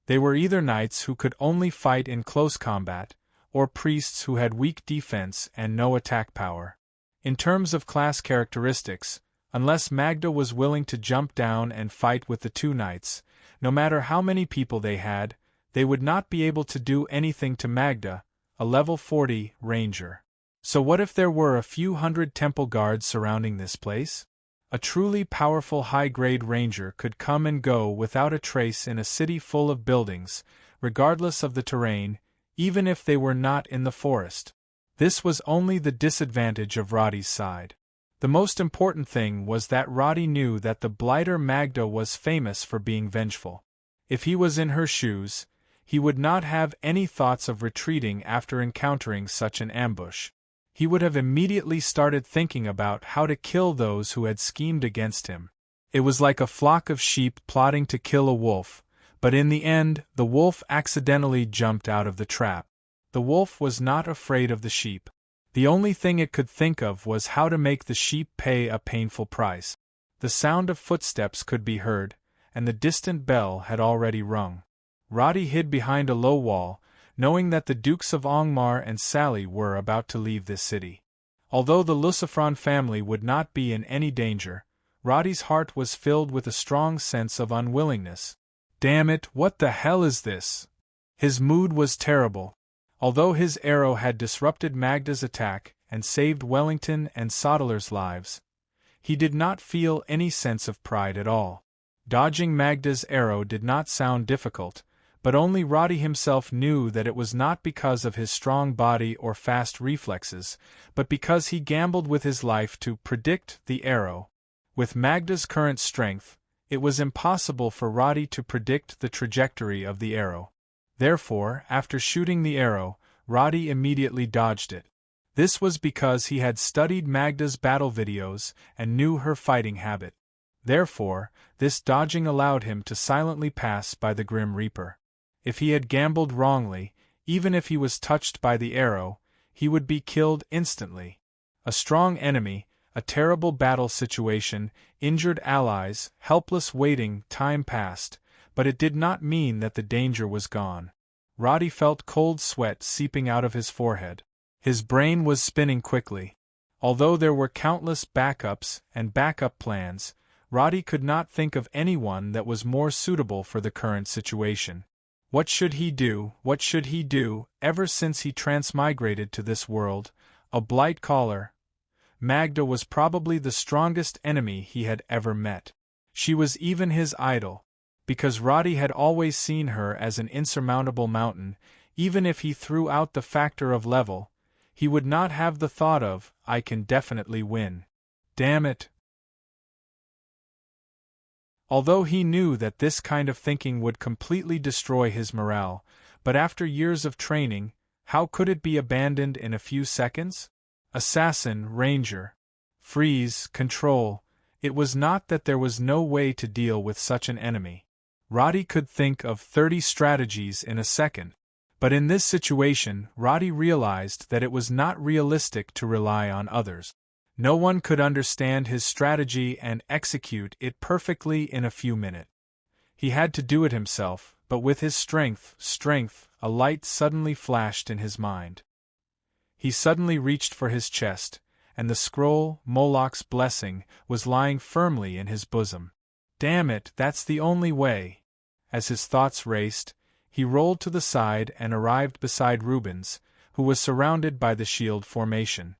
They were either knights who could only fight in close combat, or priests who had weak defense and no attack power. In terms of class characteristics, unless Magda was willing to jump down and fight with the 2 knights, no matter how many people they had, they would not be able to do anything to Magda, a level 40 ranger. So what if there were a few hundred temple guards surrounding this place? A truly powerful high-grade ranger could come and go without a trace in a city full of buildings, regardless of the terrain, even if they were not in the forest. This was only the disadvantage of Roddy's side. The most important thing was that Roddy knew that the blighter Magda was famous for being vengeful. If he was in her shoes, he would not have any thoughts of retreating after encountering such an ambush. He would have immediately started thinking about how to kill those who had schemed against him. It was like a flock of sheep plotting to kill a wolf, but in the end, the wolf accidentally jumped out of the trap. The wolf was not afraid of the sheep. The only thing it could think of was how to make the sheep pay a painful price. The sound of footsteps could be heard, and the distant bell had already rung. Roddy hid behind a low wall, knowing that the Dukes of Angmar and Sally were about to leave this city. Although the Lucifron family would not be in any danger, Roddy's heart was filled with a strong sense of unwillingness. Damn it, what the hell is this? His mood was terrible. Although his arrow had disrupted Magda's attack and saved Wellington and Sodeler's lives, he did not feel any sense of pride at all. Dodging Magda's arrow did not sound difficult, but only Roddy himself knew that it was not because of his strong body or fast reflexes, but because he gambled with his life to predict the arrow. With Magda's current strength, it was impossible for Roddy to predict the trajectory of the arrow. Therefore, after shooting the arrow, Roddy immediately dodged it. This was because he had studied Magda's battle videos and knew her fighting habit. Therefore, this dodging allowed him to silently pass by the Grim Reaper. If he had gambled wrongly, even if he was touched by the arrow, he would be killed instantly. A strong enemy, a terrible battle situation, injured allies, helpless waiting, time passed, but it did not mean that the danger was gone. Roddy felt cold sweat seeping out of his forehead. His brain was spinning quickly. Although there were countless backups and backup plans, Roddy could not think of anyone that was more suitable for the current situation. What should he do? What should he do? Ever since he transmigrated to this world, a blight caller, Magda was probably the strongest enemy he had ever met. She was even his idol, because Roddy had always seen her as an insurmountable mountain. Even if he threw out the factor of level, he would not have the thought of, I can definitely win. Damn it. Although he knew that this kind of thinking would completely destroy his morale, but after years of training, how could it be abandoned in a few seconds? Assassin, ranger, freeze, control. It was not that there was no way to deal with such an enemy. Roddy could think of 30 strategies in a second. But in this situation, Roddy realized that it was not realistic to rely on others. No one could understand his strategy and execute it perfectly in a few minutes. He had to do it himself, but with his strength, a light suddenly flashed in his mind. He suddenly reached for his chest, and the scroll, Moloch's blessing, was lying firmly in his bosom. Damn it, that's the only way. As his thoughts raced, he rolled to the side and arrived beside Rubens, who was surrounded by the shield formation.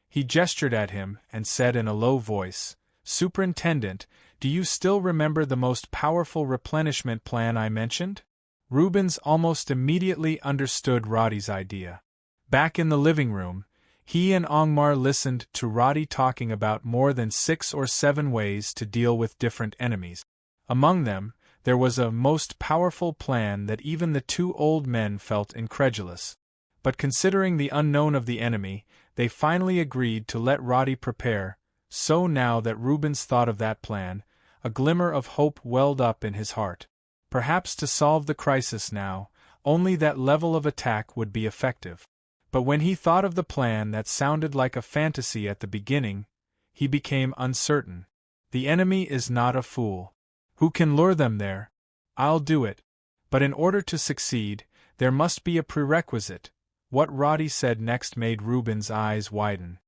He gestured at him and said in a low voice, Superintendent, do you still remember the most powerful replenishment plan I mentioned? Rubens almost immediately understood Roddy's idea. Back in the living room, he and Angmar listened to Roddy talking about more than 6 or 7 ways to deal with different enemies. Among them, there was a most powerful plan that even the 2 old men felt incredulous. But considering the unknown of the enemy, they finally agreed to let Roddy prepare. So now that Rubens thought of that plan, a glimmer of hope welled up in his heart. Perhaps to solve the crisis now, only that level of attack would be effective. But when he thought of the plan that sounded like a fantasy at the beginning, he became uncertain. The enemy is not a fool. Who can lure them there? I'll do it. But in order to succeed, there must be a prerequisite. What Roddy said next made Rubens' eyes widen.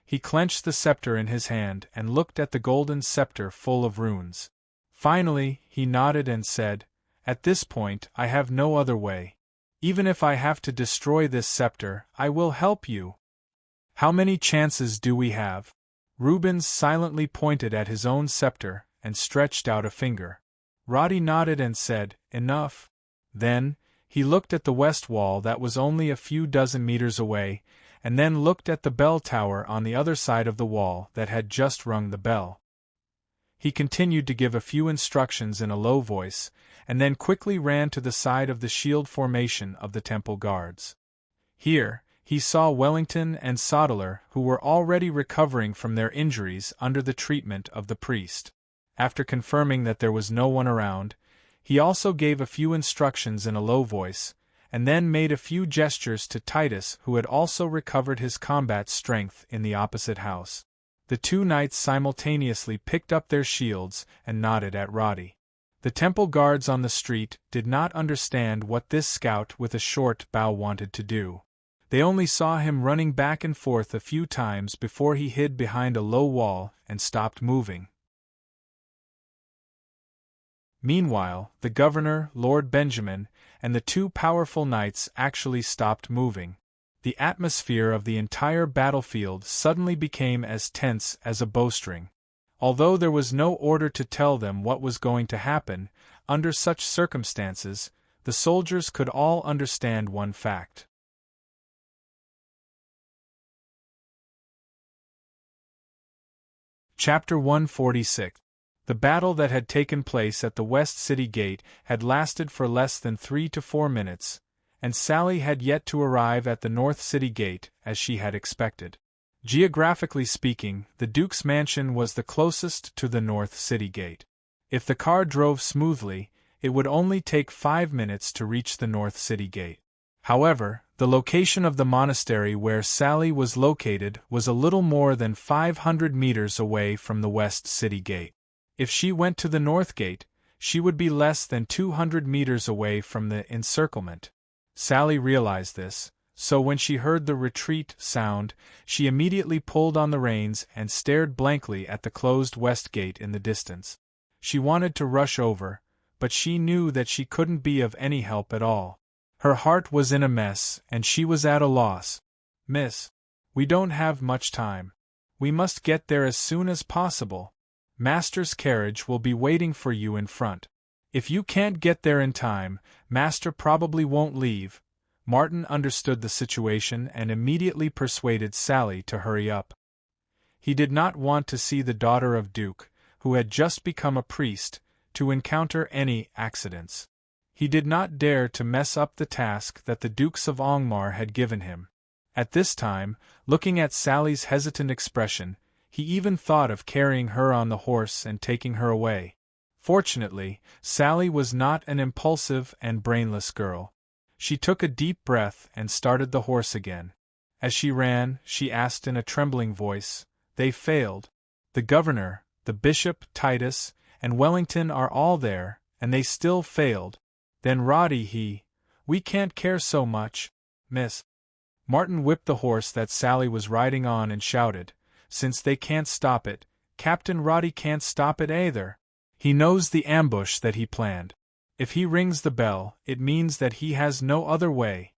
He clenched the scepter in his hand and looked at the golden scepter full of runes. Finally, he nodded and said, At this point, I have no other way. Even if I have to destroy this scepter, I will help you. How many chances do we have? Rubens silently pointed at his own scepter and stretched out a finger. Roddy nodded and said, Enough. Then, he looked at the west wall that was only a few dozen meters away, and then looked at the bell tower on the other side of the wall that had just rung the bell. He continued to give a few instructions in a low voice, and then quickly ran to the side of the shield formation of the temple guards. Here, he saw Wellington and Sodeler, who were already recovering from their injuries under the treatment of the priest. After confirming that there was no one around, he also gave a few instructions in a low voice, and then made a few gestures to Titus, who had also recovered his combat strength in the opposite house. The 2 knights simultaneously picked up their shields and nodded at Roddy. The temple guards on the street did not understand what this scout with a short bow wanted to do. They only saw him running back and forth a few times before he hid behind a low wall and stopped moving. Meanwhile, the governor, Lord Benjamin, and the 2 powerful knights actually stopped moving. The atmosphere of the entire battlefield suddenly became as tense as a bowstring. Although there was no order to tell them what was going to happen, under such circumstances, the soldiers could all understand one fact. Chapter 146. The battle that had taken place at the West City Gate had lasted for less than 3 to 4 minutes, and Sally had yet to arrive at the North City Gate, as she had expected. Geographically speaking, the Duke's mansion was the closest to the North City Gate. If the car drove smoothly, it would only take 5 minutes to reach the North City Gate. However, the location of the monastery where Sally was located was a little more than 500 meters away from the West City Gate. If she went to the North Gate, she would be less than 200 meters away from the encirclement. Sally realized this, so when she heard the retreat sound, she immediately pulled on the reins and stared blankly at the closed West Gate in the distance. She wanted to rush over, but she knew that she couldn't be of any help at all. Her heart was in a mess, and she was at a loss. Miss, we don't have much time. We must get there as soon as possible. Master's carriage will be waiting for you in front. If you can't get there in time, Master probably won't leave." Martin understood the situation and immediately persuaded Sally to hurry up. He did not want to see the daughter of Duke, who had just become a priest, to encounter any accidents. He did not dare to mess up the task that the Dukes of Angmar had given him. At this time, looking at Sally's hesitant expression, he even thought of carrying her on the horse and taking her away. Fortunately, Sally was not an impulsive and brainless girl. She took a deep breath and started the horse again. As she ran, she asked in a trembling voice, "They failed. The governor, the bishop, Titus, and Wellington are all there, and they still failed. Then Roddy we can't care so much, miss." Martin whipped the horse that Sally was riding on and shouted, "Since they can't stop it, Captain Roddy can't stop it either. He knows the ambush that he planned. If he rings the bell, it means that he has no other way."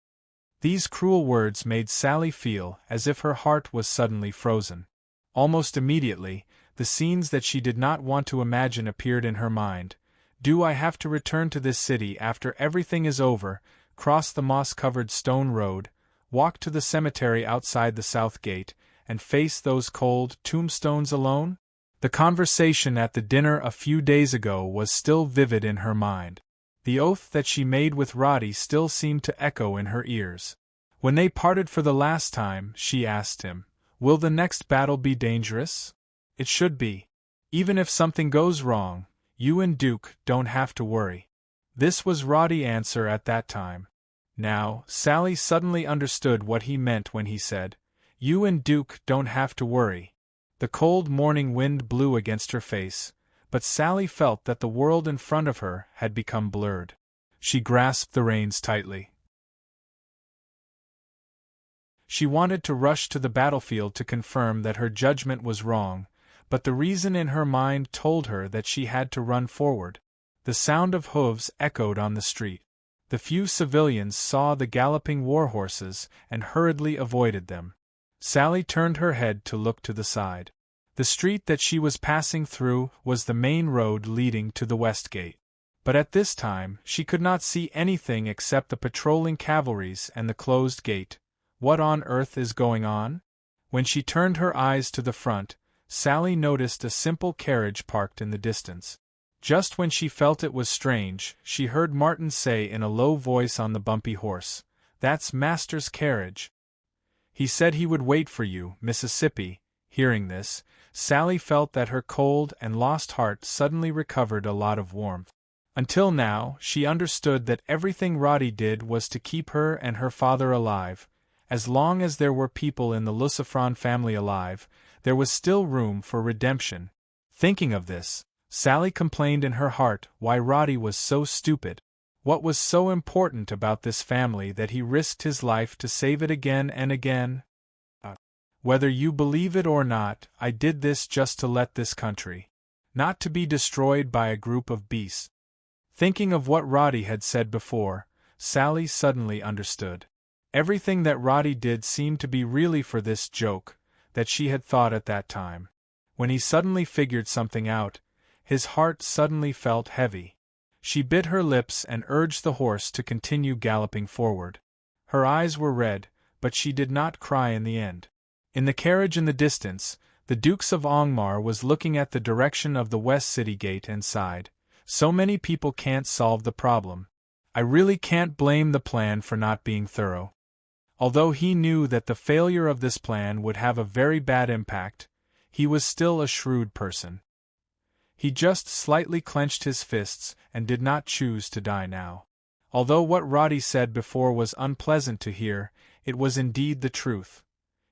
These cruel words made Sally feel as if her heart was suddenly frozen. Almost immediately, the scenes that she did not want to imagine appeared in her mind. Do I have to return to this city after everything is over, cross the moss-covered stone road, walk to the cemetery outside the south gate, and face those cold tombstones alone? The conversation at the dinner a few days ago was still vivid in her mind. The oath that she made with Roddy still seemed to echo in her ears. When they parted for the last time, she asked him, "Will the next battle be dangerous?" "It should be. Even if something goes wrong, you and Duke don't have to worry." This was Roddy's answer at that time. Now, Sally suddenly understood what he meant when he said, "You and Duke don't have to worry." The cold morning wind blew against her face, but Sally felt that the world in front of her had become blurred. She grasped the reins tightly. She wanted to rush to the battlefield to confirm that her judgment was wrong, but the reason in her mind told her that she had to run forward. The sound of hooves echoed on the street. The few civilians saw the galloping war horses and hurriedly avoided them. Sally turned her head to look to the side. The street that she was passing through was the main road leading to the west gate. But at this time, she could not see anything except the patrolling cavalries and the closed gate. What on earth is going on? When she turned her eyes to the front, Sally noticed a simple carriage parked in the distance. Just when she felt it was strange, she heard Martin say in a low voice on the bumpy horse, "That's Master's carriage. He said he would wait for you, Mississippi." Hearing this, Sally felt that her cold and lost heart suddenly recovered a lot of warmth. Until now, she understood that everything Roddy did was to keep her and her father alive. As long as there were people in the Lucifron family alive, there was still room for redemption. Thinking of this, Sally complained in her heart why Roddy was so stupid. What was so important about this family that he risked his life to save it again and again? Whether you believe it or not, I did this just to let this country, not to be destroyed by a group of beasts. Thinking of what Roddy had said before, Sally suddenly understood. Everything that Roddy did seemed to be really for this joke that she had thought at that time. When he suddenly figured something out, his heart suddenly felt heavy. She bit her lips and urged the horse to continue galloping forward. Her eyes were red, but she did not cry in the end. In the carriage in the distance, the Dukes of Angmar was looking at the direction of the West City Gate and sighed. "So many people can't solve the problem. I really can't blame the plan for not being thorough." Although he knew that the failure of this plan would have a very bad impact, he was still a shrewd person. He just slightly clenched his fists and did not choose to die now. Although what Roddy said before was unpleasant to hear, it was indeed the truth.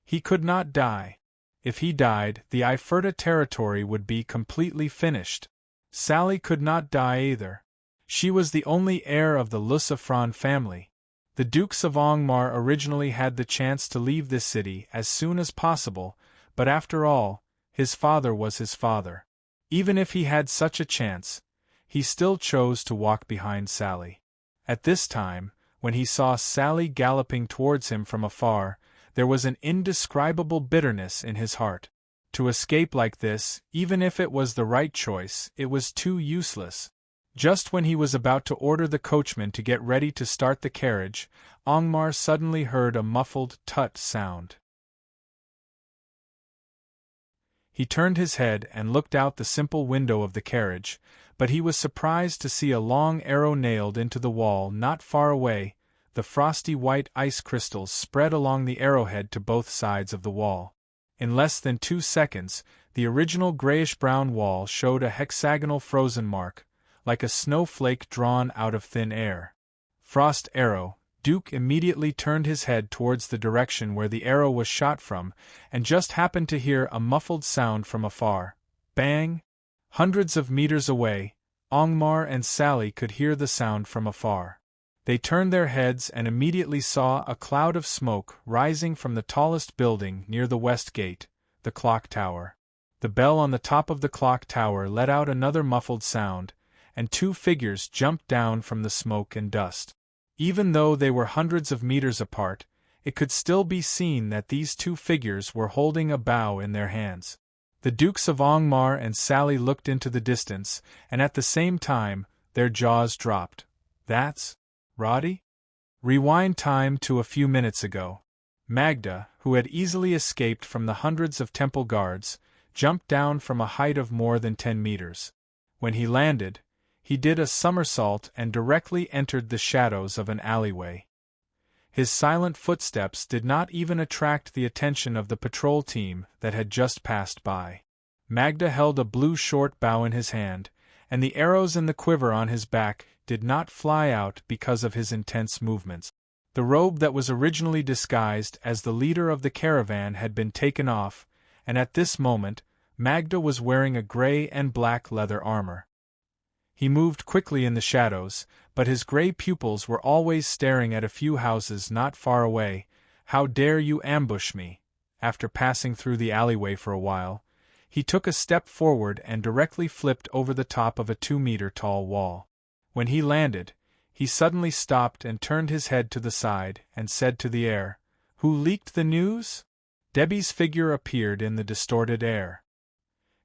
He could not die. If he died, the Iferta territory would be completely finished. Sally could not die either. She was the only heir of the Lucifron family. The Dukes of Angmar originally had the chance to leave this city as soon as possible, but after all, his father was his father. Even if he had such a chance, he still chose to walk behind Sally. At this time, when he saw Sally galloping towards him from afar, there was an indescribable bitterness in his heart. To escape like this, even if it was the right choice, it was too useless. Just when he was about to order the coachman to get ready to start the carriage, Angmar suddenly heard a muffled tut sound. He turned his head and looked out the simple window of the carriage, but he was surprised to see a long arrow nailed into the wall not far away. The frosty white ice crystals spread along the arrowhead to both sides of the wall. In less than 2 seconds, the original grayish-brown wall showed a hexagonal frozen mark, like a snowflake drawn out of thin air. Frost arrow. Duke immediately turned his head towards the direction where the arrow was shot from, and just happened to hear a muffled sound from afar. Bang! Hundreds of meters away, Angmar and Sally could hear the sound from afar. They turned their heads and immediately saw a cloud of smoke rising from the tallest building near the west gate, the clock tower. The bell on the top of the clock tower let out another muffled sound, and 2 figures jumped down from the smoke and dust. Even though they were hundreds of meters apart, it could still be seen that these 2 figures were holding a bow in their hands. The Dukes of Angmar and Sally looked into the distance, and at the same time, their jaws dropped. That's Roddy? Rewind time to a few minutes ago. Magda, who had easily escaped from the hundreds of temple guards, jumped down from a height of more than 10 meters. When he landed, he did a somersault and directly entered the shadows of an alleyway. His silent footsteps did not even attract the attention of the patrol team that had just passed by. Magda held a blue short bow in his hand, and the arrows in the quiver on his back did not fly out because of his intense movements. The robe that was originally disguised as the leader of the caravan had been taken off, and at this moment, Magda was wearing a gray and black leather armor. He moved quickly in the shadows, but his gray pupils were always staring at a few houses not far away. How dare you ambush me? After passing through the alleyway for a while, he took a step forward and directly flipped over the top of a 2-meter-tall wall. When he landed, he suddenly stopped and turned his head to the side and said to the air, "Who leaked the news?" Debbie's figure appeared in the distorted air.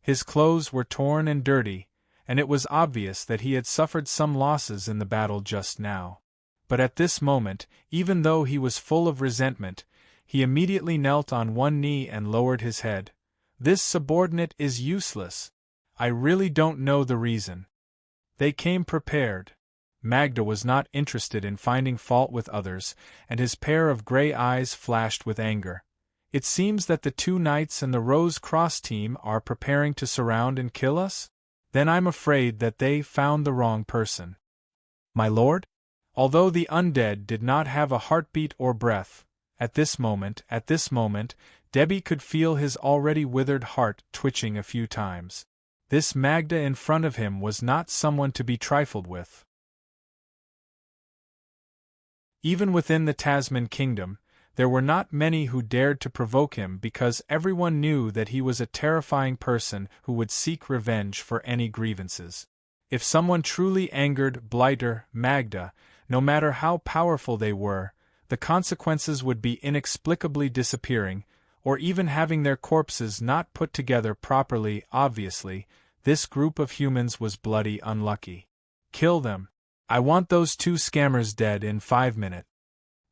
His clothes were torn and dirty, and it was obvious that he had suffered some losses in the battle just now. But at this moment, even though he was full of resentment, he immediately knelt on one knee and lowered his head. "This subordinate is useless. I really don't know the reason. They came prepared." Magda was not interested in finding fault with others, and his pair of gray eyes flashed with anger. "It seems that the 2 knights and the Rose Cross team are preparing to surround and kill us? Then I'm afraid that they found the wrong person." "My lord?" Although the undead did not have a heartbeat or breath, at this moment, Debbie could feel his already withered heart twitching a few times. This Magda in front of him was not someone to be trifled with. Even within the Tasman Kingdom, there were not many who dared to provoke him because everyone knew that he was a terrifying person who would seek revenge for any grievances. If someone truly angered Blighter, Magda, no matter how powerful they were, the consequences would be inexplicably disappearing, or even having their corpses not put together properly. Obviously, this group of humans was bloody unlucky. "Kill them. I want those 2 scammers dead in 5 minutes.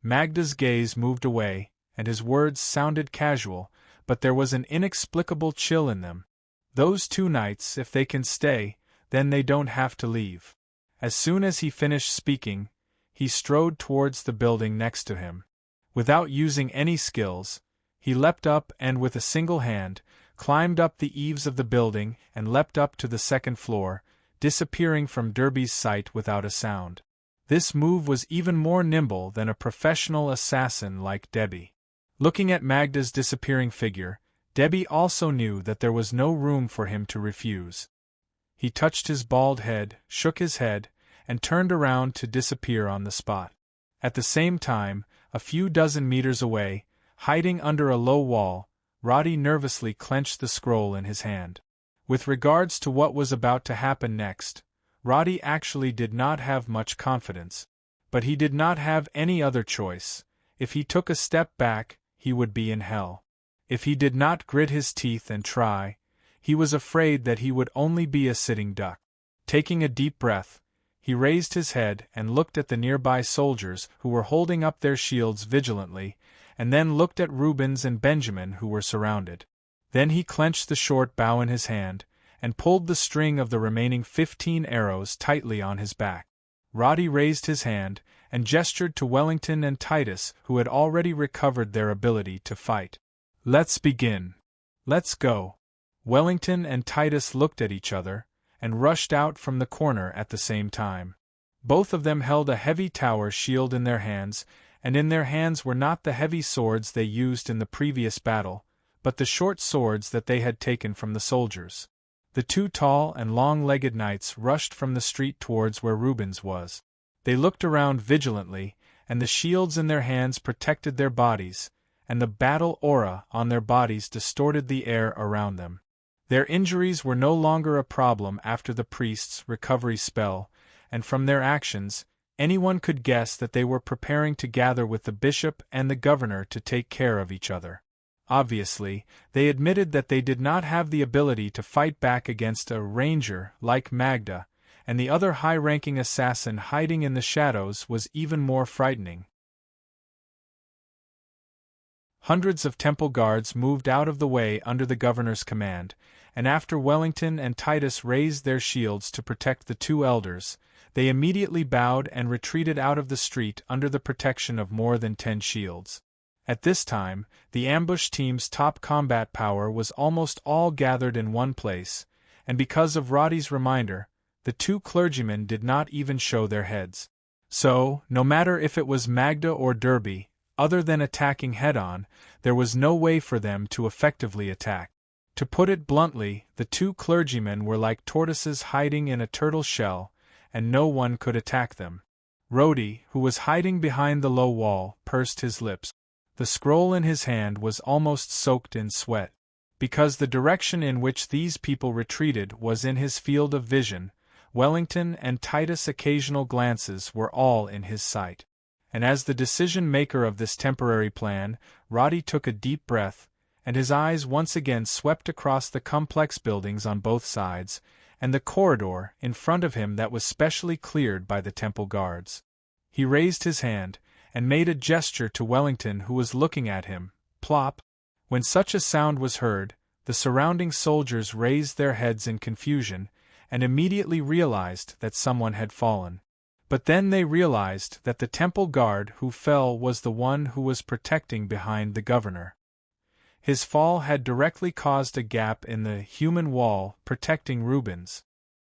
Magda's gaze moved away, and his words sounded casual, but there was an inexplicable chill in them. "Those 2 knights, if they can stay, then they don't have to leave." As soon as he finished speaking, he strode towards the building next to him. Without using any skills, he leapt up and with a single hand, climbed up the eaves of the building and leapt up to the 2nd floor, disappearing from Derby's sight without a sound. This move was even more nimble than a professional assassin like Debbie. Looking at Magda's disappearing figure, Debbie also knew that there was no room for him to refuse. He touched his bald head, shook his head, and turned around to disappear on the spot. At the same time, a few dozen meters away, hiding under a low wall, Roddy nervously clenched the scroll in his hand. With regards to what was about to happen next, Roddy actually did not have much confidence. But he did not have any other choice. If he took a step back, he would be in hell. If he did not grit his teeth and try, he was afraid that he would only be a sitting duck. Taking a deep breath, he raised his head and looked at the nearby soldiers who were holding up their shields vigilantly, and then looked at Rubens and Benjamin who were surrounded. Then he clenched the short bow in his hand, and pulled the string of the remaining 15 arrows tightly on his back. Roddy raised his hand, and gestured to Wellington and Titus who had already recovered their ability to fight. "Let's begin. Let's go." Wellington and Titus looked at each other, and rushed out from the corner at the same time. Both of them held a heavy tower shield in their hands, and in their hands were not the heavy swords they used in the previous battle, but the short swords that they had taken from the soldiers. The two tall and long-legged knights rushed from the street towards where Rubens was. They looked around vigilantly, and the shields in their hands protected their bodies, and the battle aura on their bodies distorted the air around them. Their injuries were no longer a problem after the priest's recovery spell, and from their actions, anyone could guess that they were preparing to gather with the bishop and the governor to take care of each other. Obviously, they admitted that they did not have the ability to fight back against a ranger like Magda, and the other high-ranking assassin hiding in the shadows was even more frightening. Hundreds of temple guards moved out of the way under the governor's command, and after Wellington and Titus raised their shields to protect the two elders, they immediately bowed and retreated out of the street under the protection of more than 10 shields. At this time, the ambush team's top combat power was almost all gathered in one place, and because of Roddy's reminder, the two clergymen did not even show their heads. So, no matter if it was Magda or Derby, other than attacking head-on, there was no way for them to effectively attack. To put it bluntly, the two clergymen were like tortoises hiding in a turtle shell, and no one could attack them. Roddy, who was hiding behind the low wall, pursed his lips. The scroll in his hand was almost soaked in sweat. Because the direction in which these people retreated was in his field of vision, Wellington and Titus' occasional glances were all in his sight. And as the decision-maker of this temporary plan, Roddy took a deep breath, and his eyes once again swept across the complex buildings on both sides, and the corridor in front of him that was specially cleared by the temple guards. He raised his hand, and made a gesture to Wellington who was looking at him. Plop! When such a sound was heard, the surrounding soldiers raised their heads in confusion, and immediately realized that someone had fallen. But then they realized that the temple guard who fell was the one who was protecting behind the governor. His fall had directly caused a gap in the human wall protecting Rubens.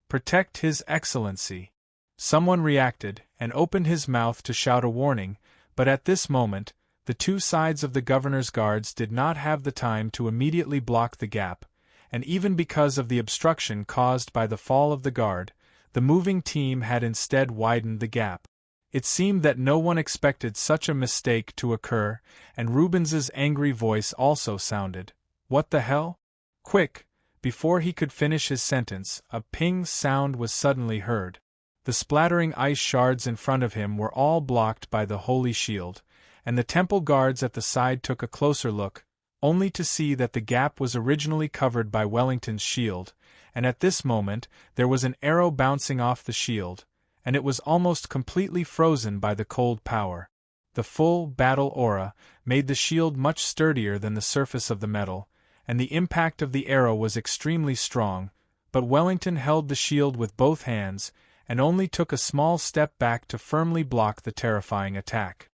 "Protect His Excellency." Someone reacted, and opened his mouth to shout a warning, but at this moment, the two sides of the governor's guards did not have the time to immediately block the gap, and even because of the obstruction caused by the fall of the guard, the moving team had instead widened the gap. It seemed that no one expected such a mistake to occur, and Rubens's angry voice also sounded. "What the hell?" Quick! Before he could finish his sentence, a ping sound was suddenly heard. The splattering ice shards in front of him were all blocked by the holy shield, and the temple guards at the side took a closer look, only to see that the gap was originally covered by Wellington's shield, and at this moment there was an arrow bouncing off the shield, and it was almost completely frozen by the cold power. The full battle aura made the shield much sturdier than the surface of the metal, and the impact of the arrow was extremely strong, but Wellington held the shield with both hands, and only took a small step back to firmly block the terrifying attack.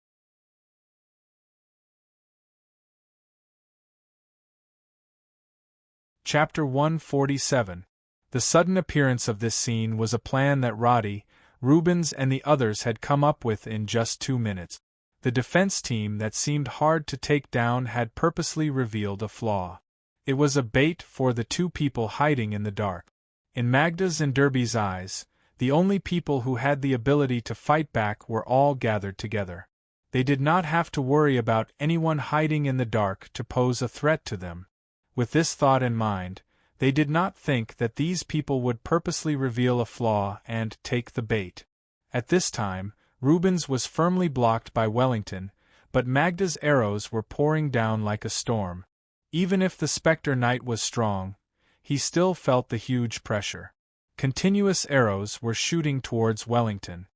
Chapter 147. The sudden appearance of this scene was a plan that Roddy, Rubens and the others had come up with in just 2 minutes. The defense team that seemed hard to take down had purposely revealed a flaw. It was a bait for the two people hiding in the dark. In Magda's and Derby's eyes, the only people who had the ability to fight back were all gathered together. They did not have to worry about anyone hiding in the dark to pose a threat to them. With this thought in mind, they did not think that these people would purposely reveal a flaw and take the bait. At this time, Rubens was firmly blocked by Wellington, but Magda's arrows were pouring down like a storm. Even if the Spectre Knight was strong, he still felt the huge pressure. Continuous arrows were shooting towards Wellington.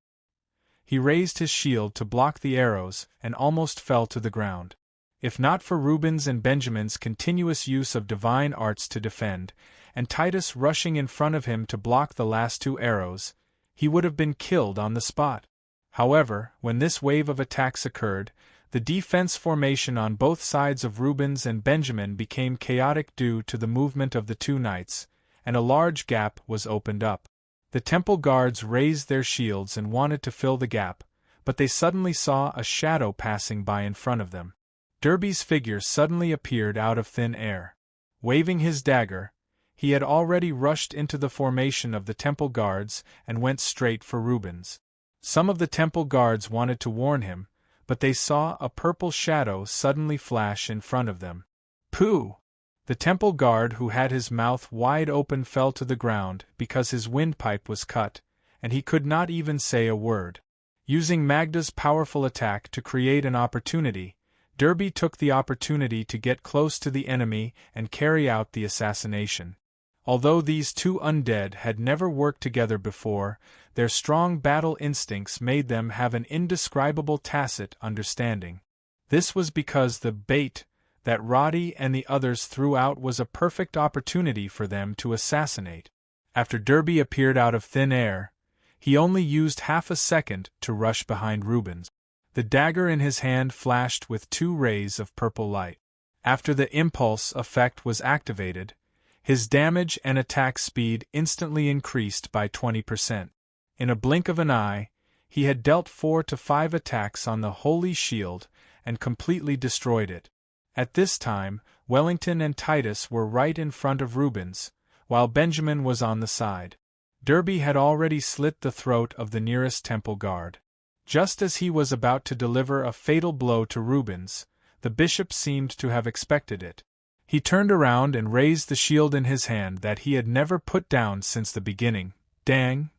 He raised his shield to block the arrows and almost fell to the ground. If not for Reuben's and Benjamin's continuous use of divine arts to defend, and Titus rushing in front of him to block the last 2 arrows, he would have been killed on the spot. However, when this wave of attacks occurred, the defense formation on both sides of Reuben's and Benjamin became chaotic due to the movement of the 2 knights, and a large gap was opened up. The temple guards raised their shields and wanted to fill the gap, but they suddenly saw a shadow passing by in front of them. Derby's figure suddenly appeared out of thin air. Waving his dagger, he had already rushed into the formation of the temple guards and went straight for Reuben's. Some of the temple guards wanted to warn him, but they saw a purple shadow suddenly flash in front of them. Pooh! The temple guard who had his mouth wide open fell to the ground because his windpipe was cut, and he could not even say a word. Using Magda's powerful attack to create an opportunity, Derby took the opportunity to get close to the enemy and carry out the assassination. Although these 2 undead had never worked together before, their strong battle instincts made them have an indescribable tacit understanding. This was because the bait that Roddy and the others threw out was a perfect opportunity for them to assassinate. After Derby appeared out of thin air, he only used half a second to rush behind Reuben's. The dagger in his hand flashed with 2 rays of purple light. After the impulse effect was activated, his damage and attack speed instantly increased by 20%. In a blink of an eye, he had dealt 4 to 5 attacks on the Holy Shield and completely destroyed it. At this time, Wellington and Titus were right in front of Reuben's, while Benjamin was on the side. Derby had already slit the throat of the nearest temple guard. Just as he was about to deliver a fatal blow to Reuben's, the bishop seemed to have expected it. He turned around and raised the shield in his hand that he had never put down since the beginning. Dang!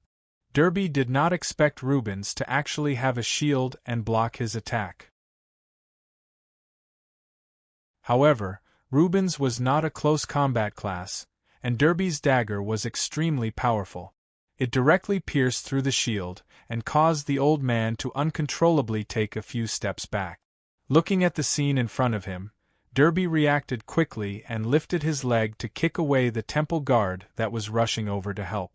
Derby did not expect Reuben's to actually have a shield and block his attack. However, Reuben's was not a close combat class, and Derby's dagger was extremely powerful. It directly pierced through the shield and caused the old man to uncontrollably take a few steps back. Looking at the scene in front of him, Derby reacted quickly and lifted his leg to kick away the temple guard that was rushing over to help.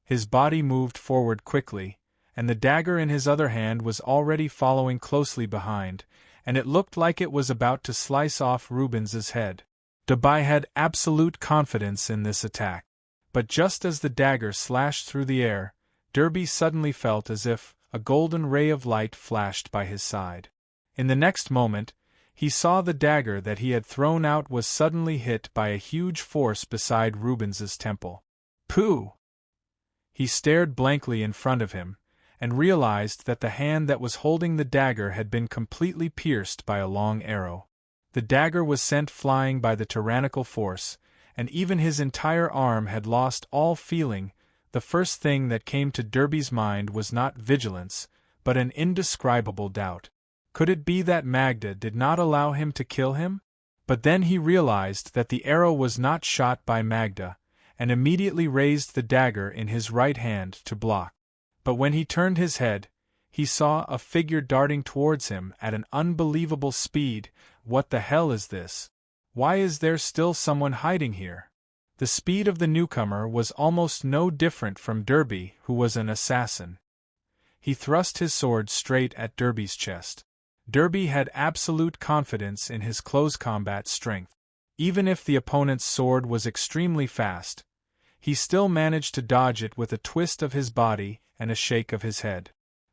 His body moved forward quickly, and the dagger in his other hand was already following closely behind, and it looked like it was about to slice off Reuben's head. Derby had absolute confidence in this attack. But just as the dagger slashed through the air, Derby suddenly felt as if a golden ray of light flashed by his side. In the next moment, he saw the dagger that he had thrown out was suddenly hit by a huge force beside Reuben's temple. Pooh! He stared blankly in front of him, and realized that the hand that was holding the dagger had been completely pierced by a long arrow. The dagger was sent flying by the tyrannical force, and even his entire arm had lost all feeling. The first thing that came to Derby's mind was not vigilance, but an indescribable doubt. Could it be that Magda did not allow him to kill him? But then he realized that the arrow was not shot by Magda, and immediately raised the dagger in his right hand to block. But when he turned his head, he saw a figure darting towards him at an unbelievable speed. What the hell is this? Why is there still someone hiding here? The speed of the newcomer was almost no different from Derby, who was an assassin. He thrust his sword straight at Derby's chest. Derby had absolute confidence in his close combat strength. Even if the opponent's sword was extremely fast, he still managed to dodge it with a twist of his body and a shake of his head.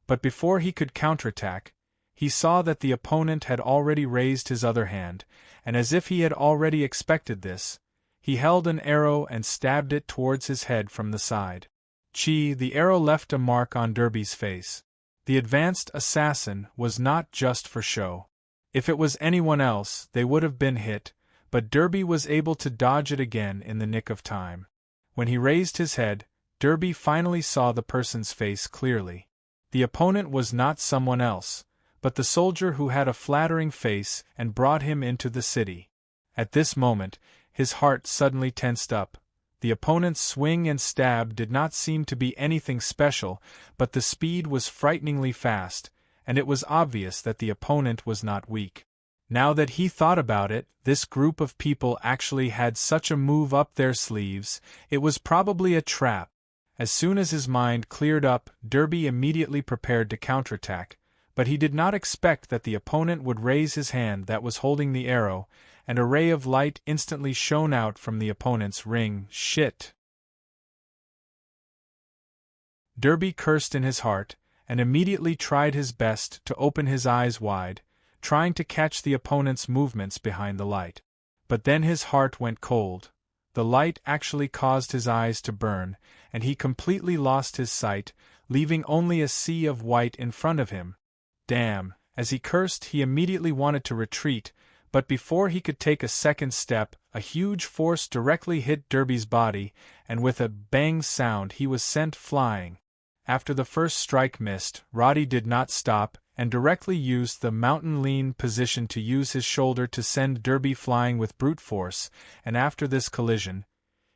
But before he could counterattack, he saw that the opponent had already raised his other hand, and as if he had already expected this, he held an arrow and stabbed it towards his head from the side. The arrow left a mark on Derby's face. The advanced assassin was not just for show. If it was anyone else, they would have been hit, but Derby was able to dodge it again in the nick of time. When he raised his head, Derby finally saw the person's face clearly. The opponent was not someone else, but the soldier who had a flattering face and brought him into the city. At this moment, his heart suddenly tensed up. The opponent's swing and stab did not seem to be anything special, but the speed was frighteningly fast, and it was obvious that the opponent was not weak. Now that he thought about it, this group of people actually had such a move up their sleeves. It was probably a trap. As soon as his mind cleared up, Derby immediately prepared to counterattack, but he did not expect that the opponent would raise his hand that was holding the arrow, and a ray of light instantly shone out from the opponent's ring. Shit! Derby cursed in his heart, and immediately tried his best to open his eyes wide, trying to catch the opponent's movements behind the light. But then his heart went cold. The light actually caused his eyes to burn, and he completely lost his sight, leaving only a sea of white in front of him. Damn! As he cursed, he immediately wanted to retreat, but before he could take a second step, a huge force directly hit Derby's body, and with a bang sound he was sent flying. After the first strike missed, Roddy did not stop, and directly used the mountain lean position to use his shoulder to send Derby flying with brute force, and after this collision,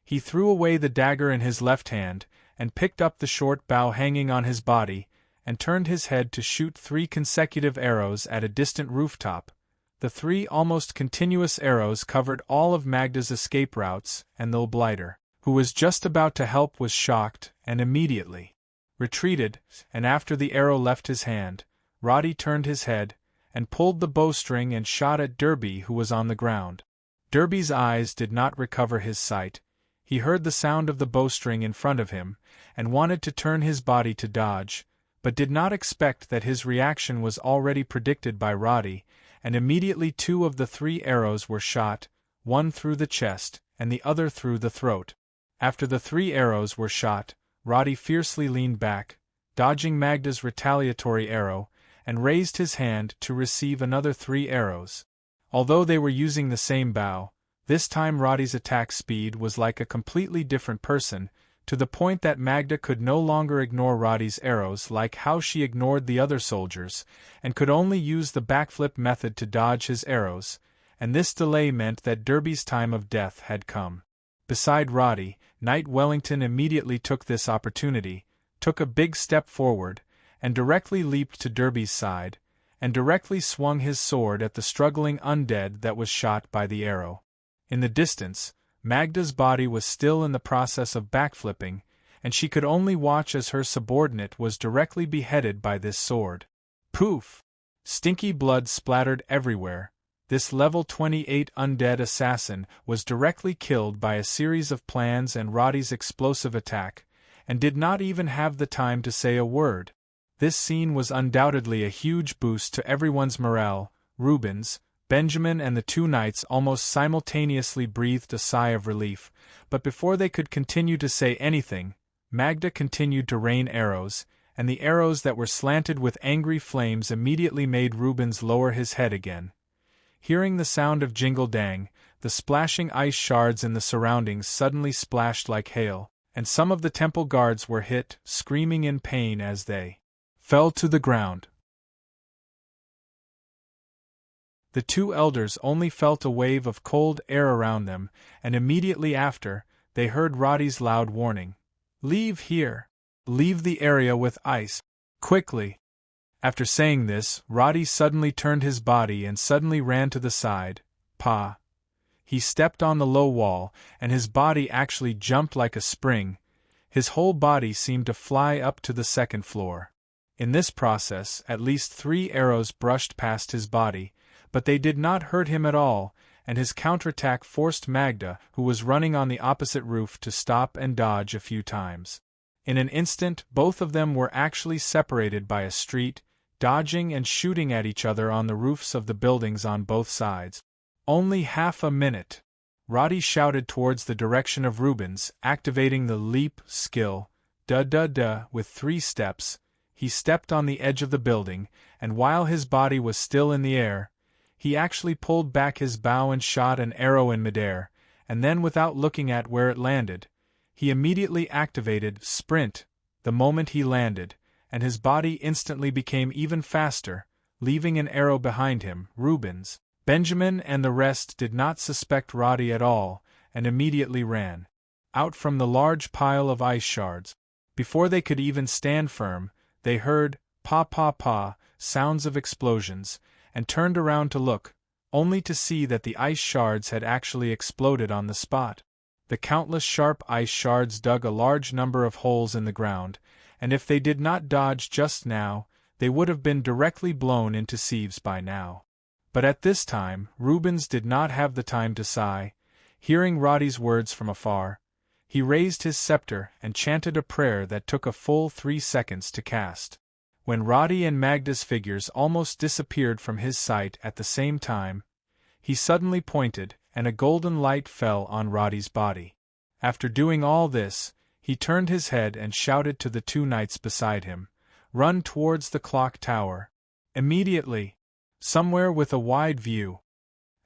he threw away the dagger in his left hand, and picked up the short bow hanging on his body, and turned his head to shoot 3 consecutive arrows at a distant rooftop. The 3 almost continuous arrows covered all of Magda's escape routes, and the blighter, who was just about to help, was shocked, and immediately retreated, and after the arrow left his hand, Roddy turned his head, and pulled the bowstring and shot at Derby, who was on the ground. Derby's eyes did not recover his sight. He heard the sound of the bowstring in front of him, and wanted to turn his body to dodge, but did not expect that his reaction was already predicted by Roddy, and immediately 2 of the 3 arrows were shot, one through the chest, and the other through the throat. After the 3 arrows were shot, Roddy fiercely leaned back, dodging Magda's retaliatory arrow, and raised his hand to receive another 3 arrows. Although they were using the same bow, this time Roddy's attack speed was like a completely different person, to the point that Magda could no longer ignore Roddy's arrows like how she ignored the other soldiers, and could only use the backflip method to dodge his arrows, and this delay meant that Derby's time of death had come. Beside Roddy, Knight Wellington immediately took this opportunity, took a big step forward, and directly leaped to Derby's side, and directly swung his sword at the struggling undead that was shot by the arrow. In the distance, Magda's body was still in the process of backflipping, and she could only watch as her subordinate was directly beheaded by this sword. Poof! Stinky blood splattered everywhere. This level 28 undead assassin was directly killed by a series of plans and Roddy's explosive attack, and did not even have the time to say a word. This scene was undoubtedly a huge boost to everyone's morale. Rubens, Benjamin and the 2 knights almost simultaneously breathed a sigh of relief, but before they could continue to say anything, Magda continued to rain arrows, and the arrows that were slanted with angry flames immediately made Rubens lower his head again. Hearing the sound of jingle-dang, the splashing ice shards in the surroundings suddenly splashed like hail, and some of the temple guards were hit, screaming in pain as they fell to the ground. The 2 elders only felt a wave of cold air around them, and immediately after, they heard Roddy's loud warning. "Leave here! Leave the area with ice! Quickly!" After saying this, Roddy suddenly turned his body and suddenly ran to the side. Pa! He stepped on the low wall, and his body actually jumped like a spring. His whole body seemed to fly up to the 2nd floor. In this process, at least 3 arrows brushed past his body, but they did not hurt him at all, and his counterattack forced Magda, who was running on the opposite roof, to stop and dodge a few times. In an instant, both of them were actually separated by a street, dodging and shooting at each other on the roofs of the buildings on both sides. Only half a minute. Roddy shouted towards the direction of Rubens, activating the leap skill. Da-da-da, with 3 steps, he stepped on the edge of the building, and while his body was still in the air, he actually pulled back his bow and shot an arrow in midair, and then without looking at where it landed, he immediately activated sprint the moment he landed, and his body instantly became even faster, leaving an arrow behind him. Rubens, Benjamin and the rest did not suspect Roddy at all, and immediately ran out from the large pile of ice shards. Before they could even stand firm, they heard pa pa pa sounds of explosions, and turned around to look, only to see that the ice shards had actually exploded on the spot. The countless sharp ice shards dug a large number of holes in the ground, and if they did not dodge just now, they would have been directly blown into sieves by now. But at this time, Rubens did not have the time to sigh. Hearing Roddy's words from afar, he raised his scepter and chanted a prayer that took a full 3 seconds to cast. When Roddy and Magda's figures almost disappeared from his sight at the same time, he suddenly pointed, and a golden light fell on Roddy's body. After doing all this, he turned his head and shouted to the 2 knights beside him, "Run towards the clock tower. Immediately! Somewhere with a wide view."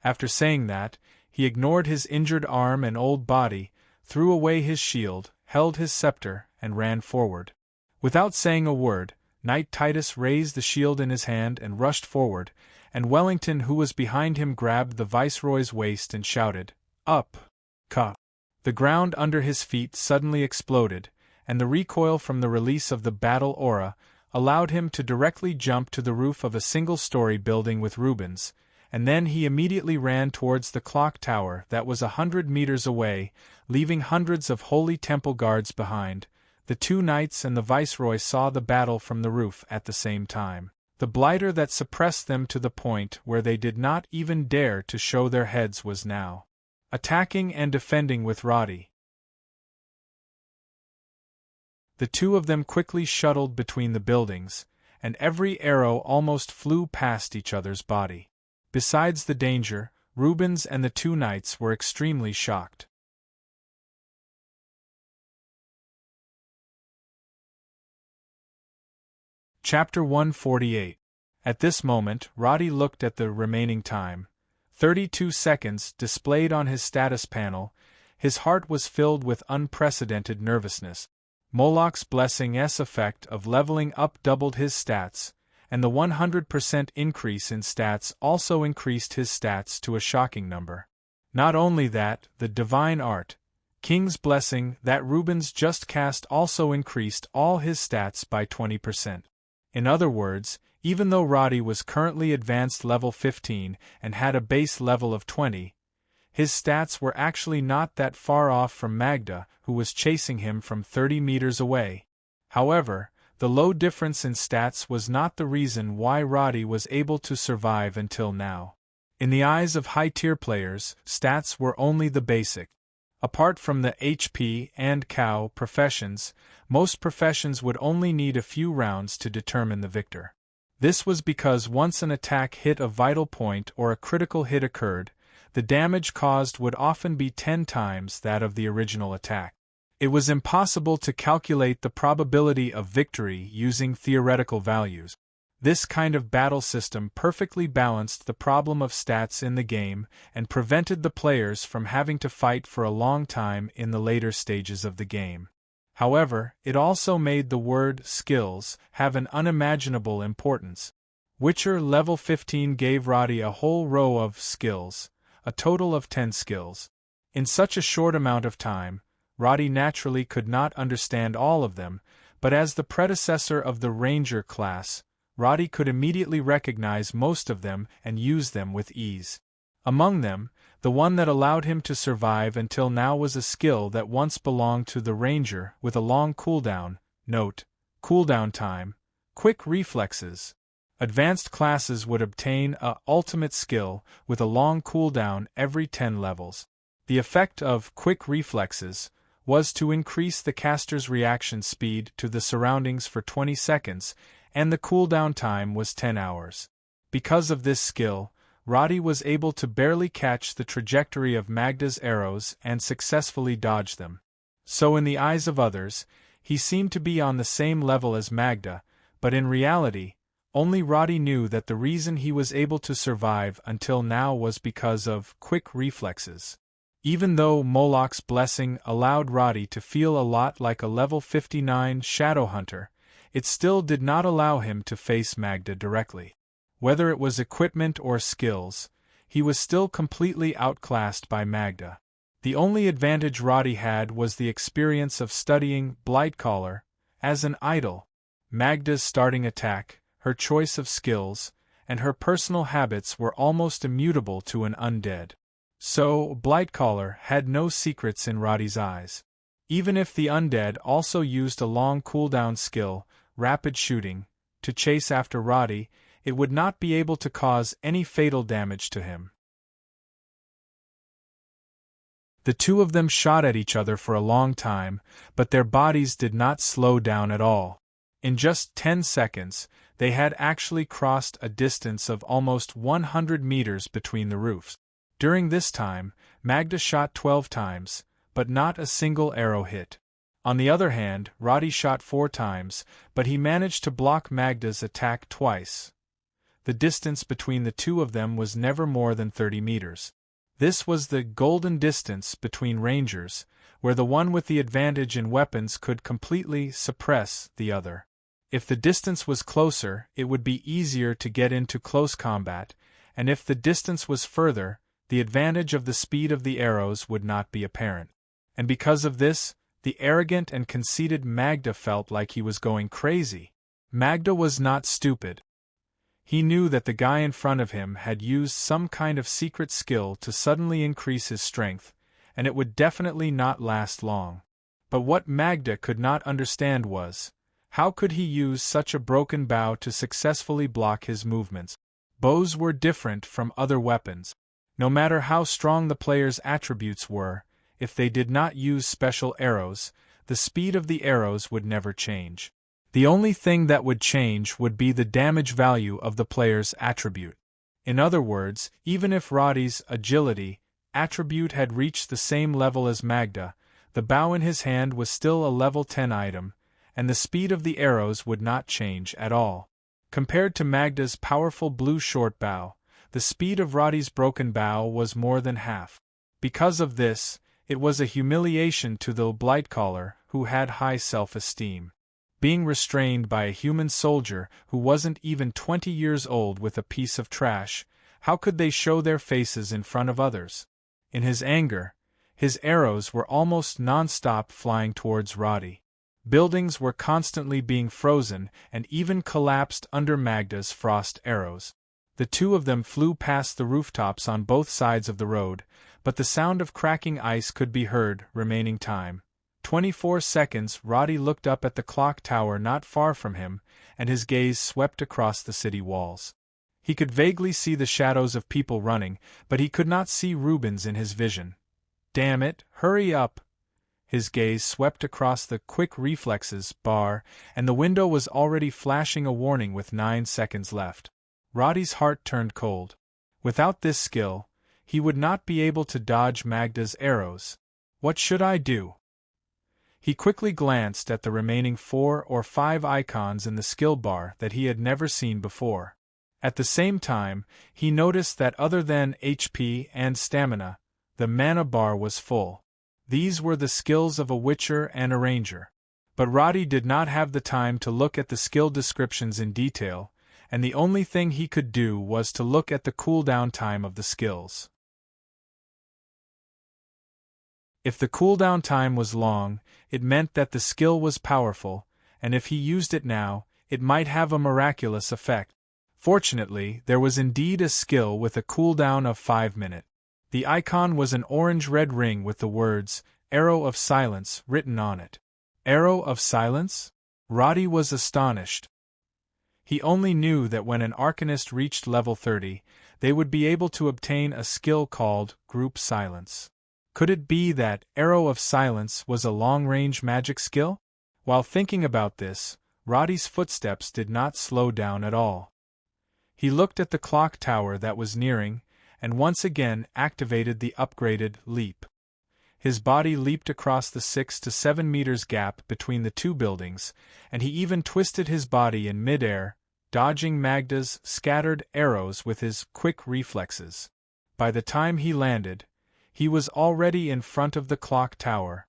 After saying that, he ignored his injured arm and old body, threw away his shield, held his scepter, and ran forward. Without saying a word, Knight Titus raised the shield in his hand and rushed forward, and Wellington, who was behind him, grabbed the viceroy's waist and shouted, "Up! Ka!" The ground under his feet suddenly exploded, and the recoil from the release of the battle aura allowed him to directly jump to the roof of a single-story building with Rubens, and then he immediately ran towards the clock tower that was 100 meters away, leaving hundreds of holy temple guards behind. The 2 knights and the viceroy saw the battle from the roof at the same time. The blighter that suppressed them to the point where they did not even dare to show their heads was now attacking and defending with Roddy. The 2 of them quickly shuttled between the buildings, and every arrow almost flew past each other's body. Besides the danger, Rubens and the 2 knights were extremely shocked. Chapter 148. At this moment, Roddy looked at the remaining time, 32 seconds, displayed on his status panel. His heart was filled with unprecedented nervousness. Moloch's Blessing's effect of leveling up doubled his stats, and the 100% increase in stats also increased his stats to a shocking number. Not only that, the divine art, King's Blessing, that Rubens just cast also increased all his stats by 20%. In other words, even though Roddy was currently advanced level 15 and had a base level of 20, his stats were actually not that far off from Magda, who was chasing him from 30 meters away. However, the low difference in stats was not the reason why Roddy was able to survive until now. In the eyes of high-tier players, stats were only the basic. Apart from the HP and cow professions, most professions would only need a few rounds to determine the victor. This was because once an attack hit a vital point or a critical hit occurred, the damage caused would often be 10 times that of the original attack. It was impossible to calculate the probability of victory using theoretical values. This kind of battle system perfectly balanced the problem of stats in the game and prevented the players from having to fight for a long time in the later stages of the game. However, it also made the word skills have an unimaginable importance. Witcher level 15 gave Roddy a whole row of skills, a total of 10 skills. In such a short amount of time, Roddy naturally could not understand all of them, but as the predecessor of the Ranger class, Roddy could immediately recognize most of them and use them with ease. Among them, the one that allowed him to survive until now was a skill that once belonged to the Ranger with a long cooldown. Note: cooldown time, quick reflexes. Advanced classes would obtain a ultimate skill with a long cooldown every 10 levels. The effect of quick reflexes was to increase the caster's reaction speed to the surroundings for 20 seconds, and the cooldown time was 10 hours. Because of this skill, Roddy was able to barely catch the trajectory of Magda's arrows and successfully dodge them. So in the eyes of others, he seemed to be on the same level as Magda, but in reality, only Roddy knew that the reason he was able to survive until now was because of quick reflexes. Even though Moloch's Blessing allowed Roddy to feel a lot like a level 59 Shadow Hunter, it still did not allow him to face Magda directly. Whether it was equipment or skills, he was still completely outclassed by Magda. The only advantage Roddy had was the experience of studying Blightcaller as an idol. Magda's starting attack, her choice of skills, and her personal habits were almost immutable to an undead. So, Blightcaller had no secrets in Roddy's eyes. Even if the undead also used a long cooldown skill, rapid shooting, to chase after Roddy, it would not be able to cause any fatal damage to him. The two of them shot at each other for a long time, but their bodies did not slow down at all. In just 10 seconds, they had actually crossed a distance of almost 100 meters between the roofs. During this time, Magda shot 12 times, but not a single arrow hit. On the other hand, Roddy shot 4 times, but he managed to block Magda's attack twice. The distance between the two of them was never more than 30 meters. This was the golden distance between rangers, where the one with the advantage in weapons could completely suppress the other. If the distance was closer, it would be easier to get into close combat, and if the distance was further, the advantage of the speed of the arrows would not be apparent. And because of this, the arrogant and conceited Magda felt like he was going crazy. Magda was not stupid. He knew that the guy in front of him had used some kind of secret skill to suddenly increase his strength, and it would definitely not last long. But what Magda could not understand was, how could he use such a broken bow to successfully block his movements? Bows were different from other weapons. No matter how strong the player's attributes were, if they did not use special arrows, the speed of the arrows would never change. The only thing that would change would be the damage value of the player's attribute. In other words, even if Roddy's agility attribute had reached the same level as Magda, the bow in his hand was still a level 10 item, and the speed of the arrows would not change at all. Compared to Magda's powerful blue short bow, the speed of Roddy's broken bow was more than half. Because of this, it was a humiliation to the Blightcaller, who had high self-esteem. Being restrained by a human soldier who wasn't even 20 years old with a piece of trash, how could they show their faces in front of others? In his anger, his arrows were almost non-stop flying towards Roddy. Buildings were constantly being frozen and even collapsed under Magda's frost arrows. The two of them flew past the rooftops on both sides of the road, but the sound of cracking ice could be heard. Remaining time 24 seconds. Roddy looked up at the clock tower not far from him, and his gaze swept across the city walls. He could vaguely see the shadows of people running, but he could not see Rubens in his vision. Damn it, hurry up! His gaze swept across the quick reflexes bar, and the window was already flashing a warning with 9 seconds left. Roddy's heart turned cold. Without this skill, he would not be able to dodge Magda's arrows. What should I do? He quickly glanced at the remaining 4 or 5 icons in the skill bar that he had never seen before. At the same time, he noticed that other than HP and stamina, the mana bar was full. These were the skills of a witcher and a ranger. But Roddy did not have the time to look at the skill descriptions in detail, and the only thing he could do was to look at the cooldown time of the skills. If the cooldown time was long, it meant that the skill was powerful, and if he used it now, it might have a miraculous effect. Fortunately, there was indeed a skill with a cooldown of 5 minutes. The icon was an orange-red ring with the words, Arrow of Silence, written on it. Arrow of Silence? Roddy was astonished. He only knew that when an Arcanist reached level 30, they would be able to obtain a skill called Group Silence. Could it be that Arrow of Silence was a long-range magic skill? While thinking about this, Roddy's footsteps did not slow down at all. He looked at the clock tower that was nearing, and once again activated the upgraded leap. His body leaped across the 6 to 7 meters gap between the two buildings, and he even twisted his body in mid-air, dodging Magda's scattered arrows with his quick reflexes. By the time he landed, he was already in front of the clock tower.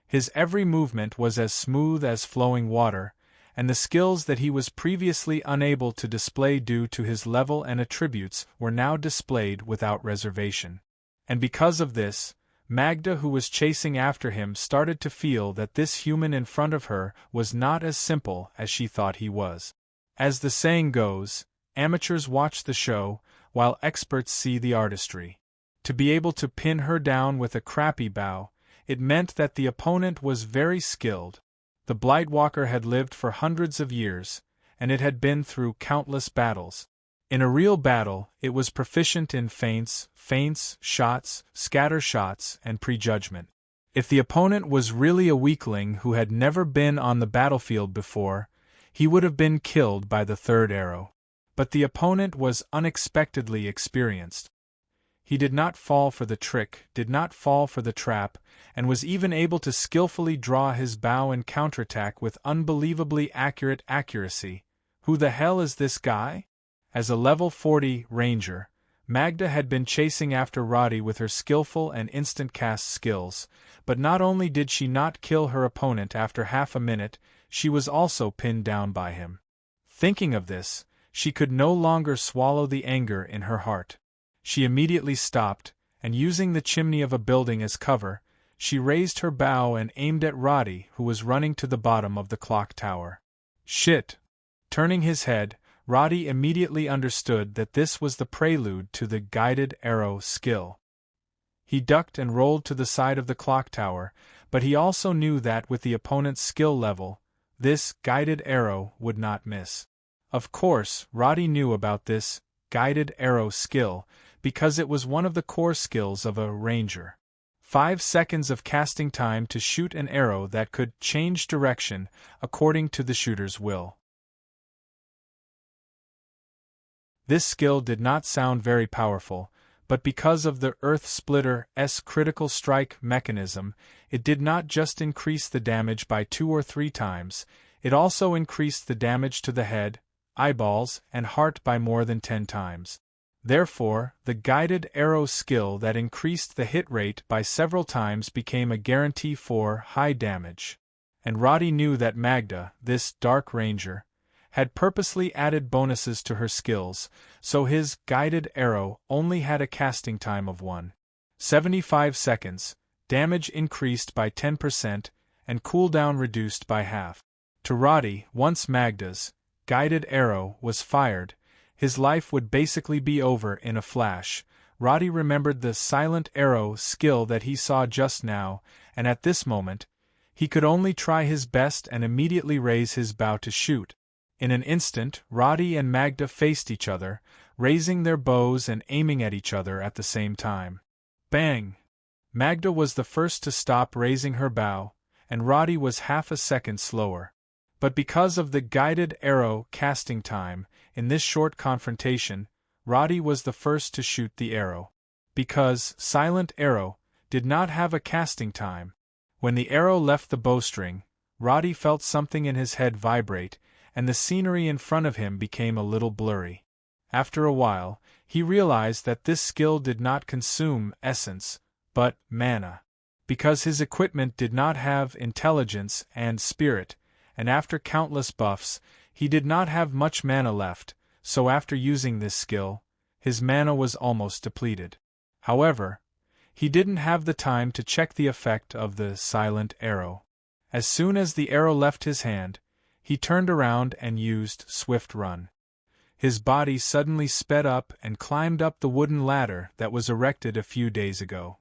His every movement was as smooth as flowing water, and the skills that he was previously unable to display due to his level and attributes were now displayed without reservation. And because of this, Magda, who was chasing after him, started to feel that this human in front of her was not as simple as she thought he was. As the saying goes, amateurs watch the show, while experts see the artistry. To be able to pin her down with a crappy bow, it meant that the opponent was very skilled. The Blightwalker had lived for hundreds of years, and it had been through countless battles. In a real battle, it was proficient in feints, shots, scatter shots, and prejudgment. If the opponent was really a weakling who had never been on the battlefield before, he would have been killed by the third arrow. But the opponent was unexpectedly experienced. He did not fall for the trick, did not fall for the trap, and was even able to skillfully draw his bow and counterattack with unbelievably accurate accuracy. Who the hell is this guy? As a level 40 ranger, Magda had been chasing after Roddy with her skillful and instant cast skills, but not only did she not kill her opponent after half a minute, she was also pinned down by him. Thinking of this, she could no longer swallow the anger in her heart. She immediately stopped, and using the chimney of a building as cover, she raised her bow and aimed at Roddy, who was running to the bottom of the clock tower. Shit! Turning his head, Roddy immediately understood that this was the prelude to the guided arrow skill. He ducked and rolled to the side of the clock tower, but he also knew that with the opponent's skill level, this guided arrow would not miss. Of course, Roddy knew about this guided arrow skill, because it was one of the core skills of a ranger. 5 seconds of casting time to shoot an arrow that could change direction according to the shooter's will. This skill did not sound very powerful, but because of the Earth Splitter's critical strike mechanism, it did not just increase the damage by 2 or 3 times, it also increased the damage to the head, eyeballs, and heart by more than 10 times. Therefore, the guided arrow skill that increased the hit rate by several times became a guarantee for high damage. And Roddy knew that Magda, this Dark Ranger, had purposely added bonuses to her skills, so his guided arrow only had a casting time of 1.75 seconds, damage increased by 10%, and cooldown reduced by half. To Roddy, once Magda's guided arrow was fired, his life would basically be over in a flash. Roddy remembered the silent arrow skill that he saw just now, and at this moment, he could only try his best and immediately raise his bow to shoot. In an instant, Roddy and Magda faced each other, raising their bows and aiming at each other at the same time. Bang! Magda was the first to stop raising her bow, and Roddy was half a second slower. But because of the guided arrow casting time, in this short confrontation, Roddy was the first to shoot the arrow. Because silent arrow did not have a casting time, when the arrow left the bowstring, Roddy felt something in his head vibrate, and the scenery in front of him became a little blurry. After a while, he realized that this skill did not consume essence, but mana. Because his equipment did not have intelligence and spirit, and after countless buffs, he did not have much mana left, so after using this skill, his mana was almost depleted. However, he didn't have the time to check the effect of the silent arrow. As soon as the arrow left his hand, he turned around and used Swift Run. His body suddenly sped up and climbed up the wooden ladder that was erected a few days ago.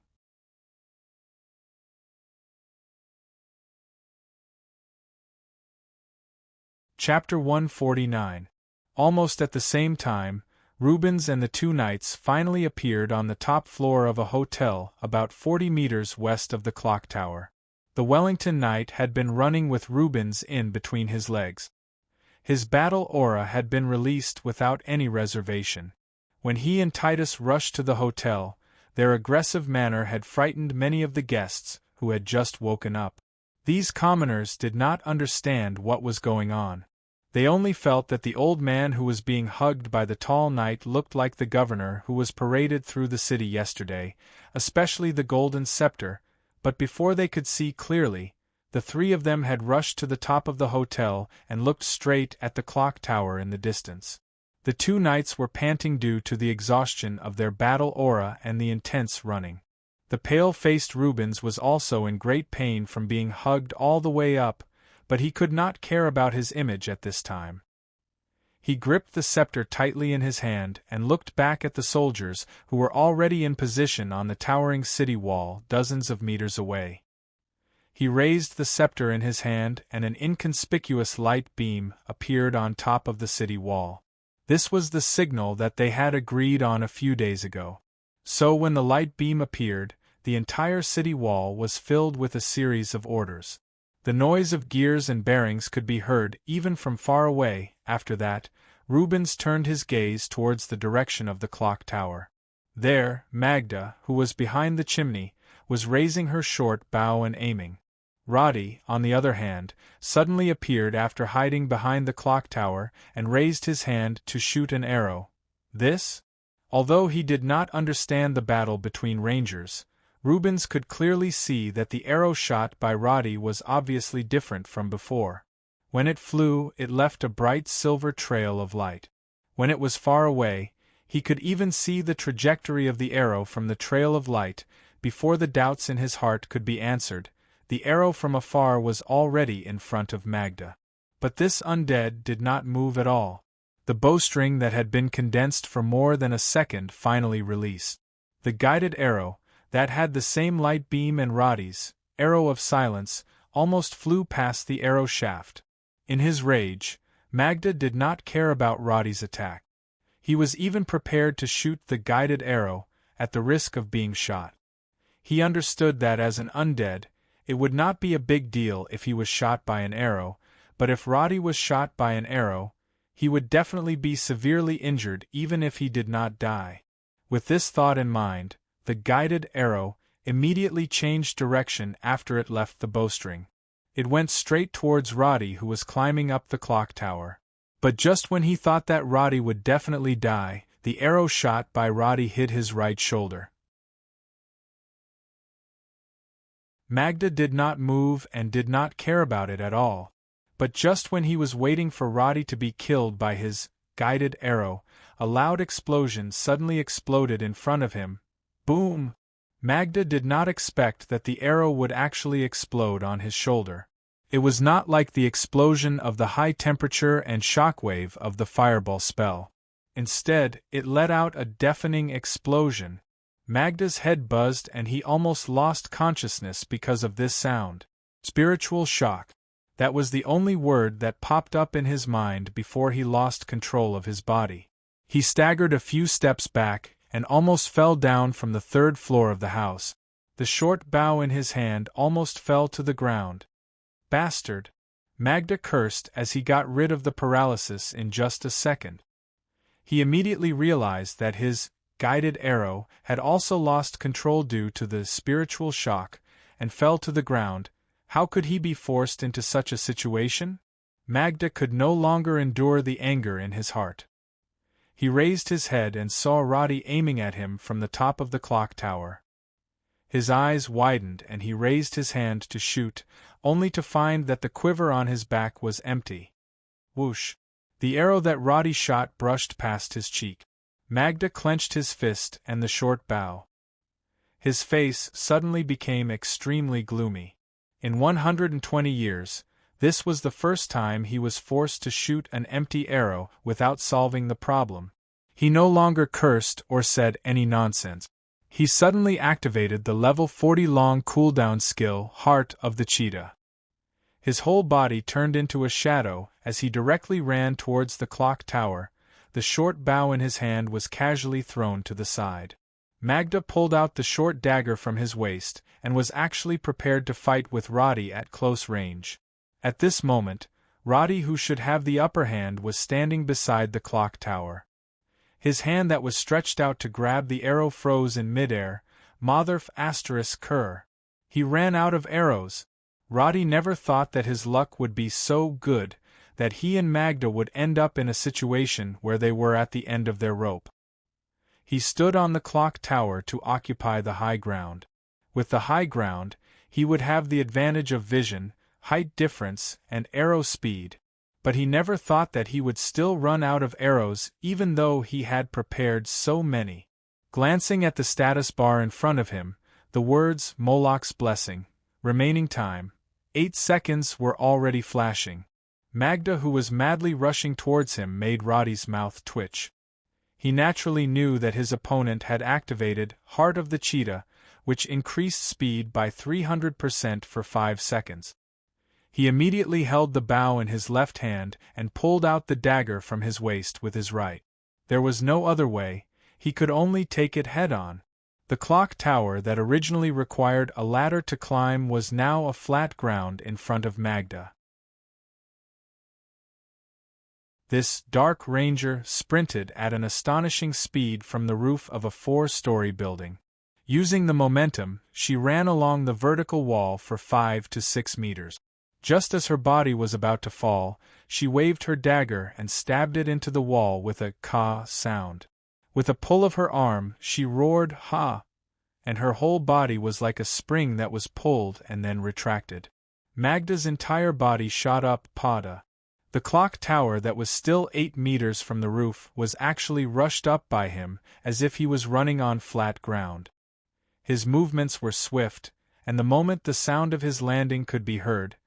Chapter 149. Almost at the same time, Rubens and the 2 knights finally appeared on the top floor of a hotel about 40 meters west of the clock tower. The Wellington knight had been running with Rubens in between his legs. His battle aura had been released without any reservation. When he and Titus rushed to the hotel, their aggressive manner had frightened many of the guests who had just woken up. These commoners did not understand what was going on. They only felt that the old man who was being hugged by the tall knight looked like the governor who was paraded through the city yesterday, especially the golden scepter, but before they could see clearly, The three of them had rushed to the top of the hotel and looked straight at the clock tower in the distance. The two knights were panting due to the exhaustion of their battle aura and the intense running. The pale-faced Rubens was also in great pain from being hugged all the way up, but he could not care about his image at this time. He gripped the scepter tightly in his hand and looked back at the soldiers who were already in position on the towering city wall dozens of meters away. He raised the scepter in his hand and an inconspicuous light beam appeared on top of the city wall. This was the signal that they had agreed on a few days ago. So when the light beam appeared, the entire city wall was filled with a series of orders. The noise of gears and bearings could be heard even from far away. After that, Rubens turned his gaze towards the direction of the clock tower. There, Magda, who was behind the chimney, was raising her short bow and aiming. Roddy, on the other hand, suddenly appeared after hiding behind the clock tower and raised his hand to shoot an arrow. This? Although he did not understand the battle between rangers, Rubens could clearly see that the arrow shot by Roddy was obviously different from before. When it flew, it left a bright silver trail of light. When it was far away, he could even see the trajectory of the arrow from the trail of light. Before the doubts in his heart could be answered, the arrow from afar was already in front of Magda. But this undead did not move at all. The bowstring that had been condensed for more than a second finally released. The guided arrow, that had the same light beam and Roddy's arrow of silence, almost flew past the arrow shaft. In his rage, Magda did not care about Roddy's attack. He was even prepared to shoot the guided arrow, at the risk of being shot. He understood that as an undead, it would not be a big deal if he was shot by an arrow, but if Roddy was shot by an arrow, he would definitely be severely injured even if he did not die. With this thought in mind, the guided arrow immediately changed direction after it left the bowstring. It went straight towards Roddy, who was climbing up the clock tower. But just when he thought that Roddy would definitely die, the arrow shot by Roddy hit his right shoulder. Magda did not move and did not care about it at all. But just when he was waiting for Roddy to be killed by his guided arrow, a loud explosion suddenly exploded in front of him. Boom! Magda did not expect that the arrow would actually explode on his shoulder. It was not like the explosion of the high temperature and shockwave of the fireball spell. Instead, it let out a deafening explosion. Magda's head buzzed and he almost lost consciousness because of this sound. Spiritual shock. That was the only word that popped up in his mind before he lost control of his body. He staggered a few steps back and almost fell down from the third floor of the house. The short bow in his hand almost fell to the ground. Bastard! Magda cursed as he got rid of the paralysis in just a second. He immediately realized that his guided arrow had also lost control due to the spiritual shock and fell to the ground. How could he be forced into such a situation? Magda could no longer endure the anger in his heart. He raised his head and saw Roddy aiming at him from the top of the clock tower. His eyes widened and he raised his hand to shoot, only to find that the quiver on his back was empty. Whoosh! The arrow that Roddy shot brushed past his cheek. Magda clenched his fist and the short bow. His face suddenly became extremely gloomy. In 120 years, this was the first time he was forced to shoot an empty arrow without solving the problem. He no longer cursed or said any nonsense. He suddenly activated the level 40 long cooldown skill, Heart of the Cheetah. His whole body turned into a shadow as he directly ran towards the clock tower. The short bow in his hand was casually thrown to the side. Magda pulled out the short dagger from his waist and was actually prepared to fight with Roddy at close range. At this moment, Roddy, who should have the upper hand, was standing beside the clock tower. His hand that was stretched out to grab the arrow froze in midair. Motherf ****. He ran out of arrows. Roddy never thought that his luck would be so good that he and Magda would end up in a situation where they were at the end of their rope. He stood on the clock tower to occupy the high ground. With the high ground, he would have the advantage of vision, height difference, and arrow speed. But he never thought that he would still run out of arrows even though he had prepared so many. Glancing at the status bar in front of him, the words Moloch's Blessing, remaining time, 8 seconds were already flashing. Magda, who was madly rushing towards him, made Roddy's mouth twitch. He naturally knew that his opponent had activated Heart of the Cheetah, which increased speed by 300% for 5 seconds. He immediately held the bow in his left hand and pulled out the dagger from his waist with his right. There was no other way, he could only take it head-on. The clock tower that originally required a ladder to climb was now a flat ground in front of Magda. This Dark Ranger sprinted at an astonishing speed from the roof of a 4-story building. Using the momentum, she ran along the vertical wall for 5 to 6 meters. Just as her body was about to fall, she waved her dagger and stabbed it into the wall with a "ka" sound. With a pull of her arm, she roared "ha!" and her whole body was like a spring that was pulled and then retracted. Magda's entire body shot up "pada." The clock tower that was still 8 meters from the roof was actually rushed up by him as if he was running on flat ground. His movements were swift, and the moment the sound of his landing could be heard,